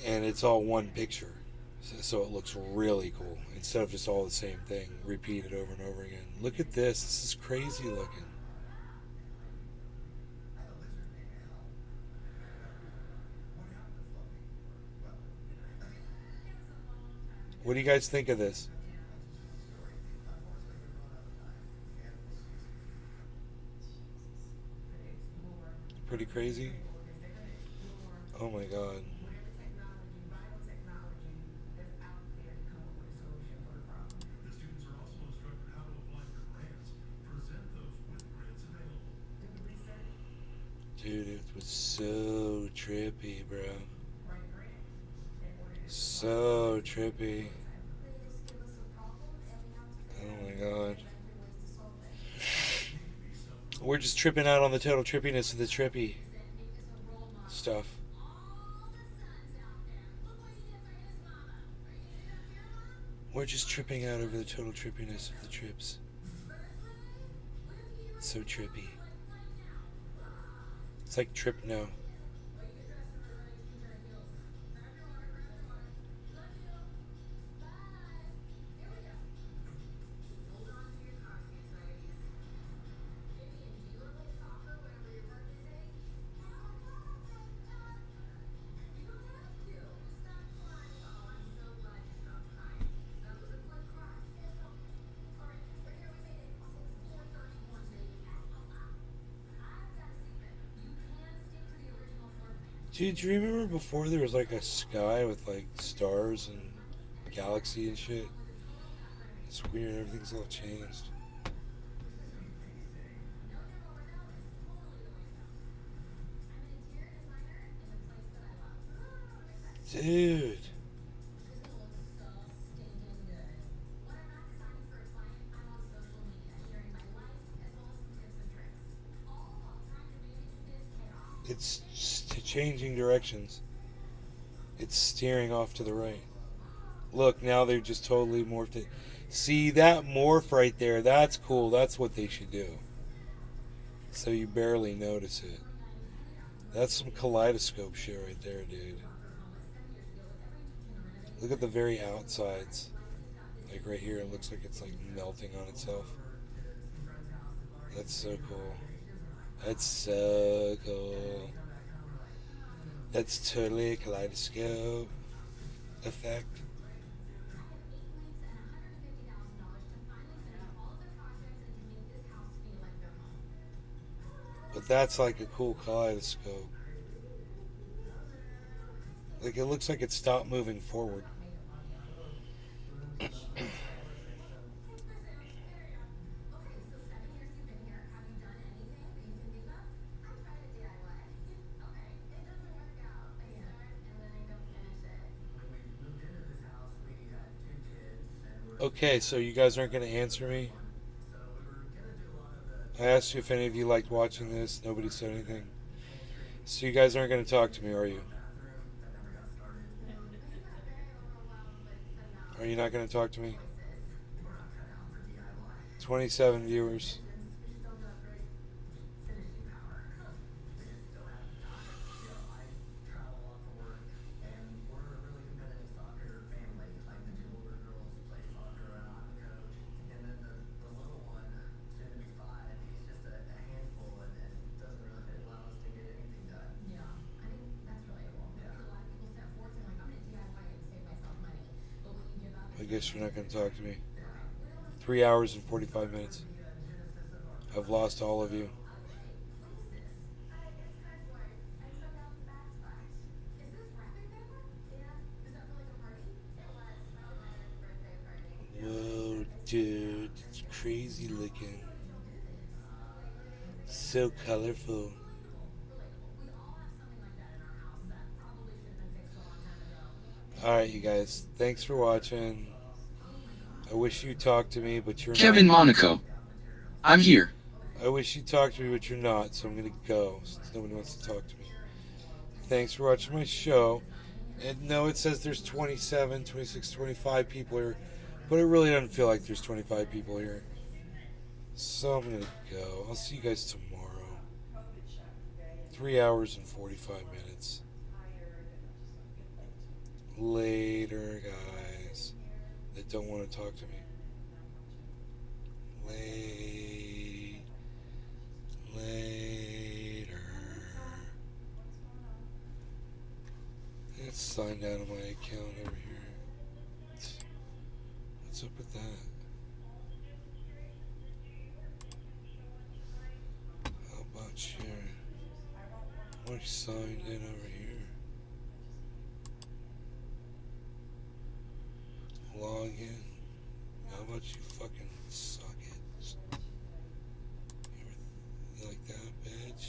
And it's all one picture. So it looks really cool. Instead of just all the same thing, repeated over and over again. Look at this. This is crazy looking. What do you guys think of this? Pretty crazy? Oh my god. Dude, it was so trippy, bro. So trippy. Oh my god. We're just tripping out on the total trippiness of the trippy stuff. We're just tripping out over the total trippiness of the trips. It's so trippy. It's like Trip No. Dude, do you remember before there was like a sky with like stars and galaxy and shit? It's weird, everything's all changed. Dude. It's changing directions. It's steering off to the right. Look, now they've just totally morphed it. See, that morph right there, that's cool. That's what they should do. So you barely notice it. That's some kaleidoscope shit right there, dude. Look at the very outsides. Like right here, it looks like it's like melting on itself. That's so cool. That's so cool. That's totally a kaleidoscope effect. But that's like a cool kaleidoscope. Like, it looks like it stopped moving forward. Okay, so you guys aren't going to answer me? I asked you if any of you liked watching this. Nobody said anything. So you guys aren't going to talk to me, are you? Are you not going to talk to me? 27 viewers. I guess you're not going to talk to me. 3 hours and 45 minutes. I've lost all of you. Whoa, dude. It's crazy looking. So colorful. Alright, you guys. Thanks for watching. I wish you talked to me, but you're Kevin not. Monaco. I'm here. I wish you talked to me, but you're not, so I'm going to go, since nobody wants to talk to me. Thanks for watching my show. And no, it says there's 27, 26, 25 people here, but it really doesn't feel like there's 25 people here. So I'm going to go. I'll see you guys tomorrow. 3 hours and 45 minutes. Later, guys. That don't want to talk to me. Later. Let's sign down to my account over here. What's up with that? How about here? Why signed in over here? Log in. How about you fucking suck it? You like that, bitch?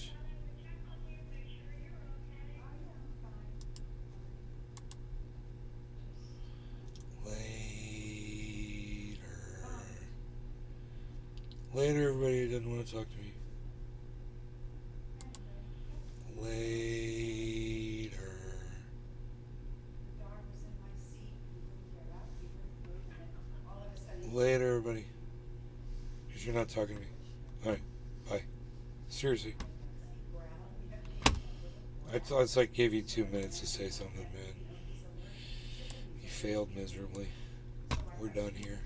Later, everybody who doesn't want to talk to me. Later. Later, everybody. Because you're not talking to me. Alright, bye. Seriously. I like gave you 2 minutes to say something, man. You failed miserably. We're done here.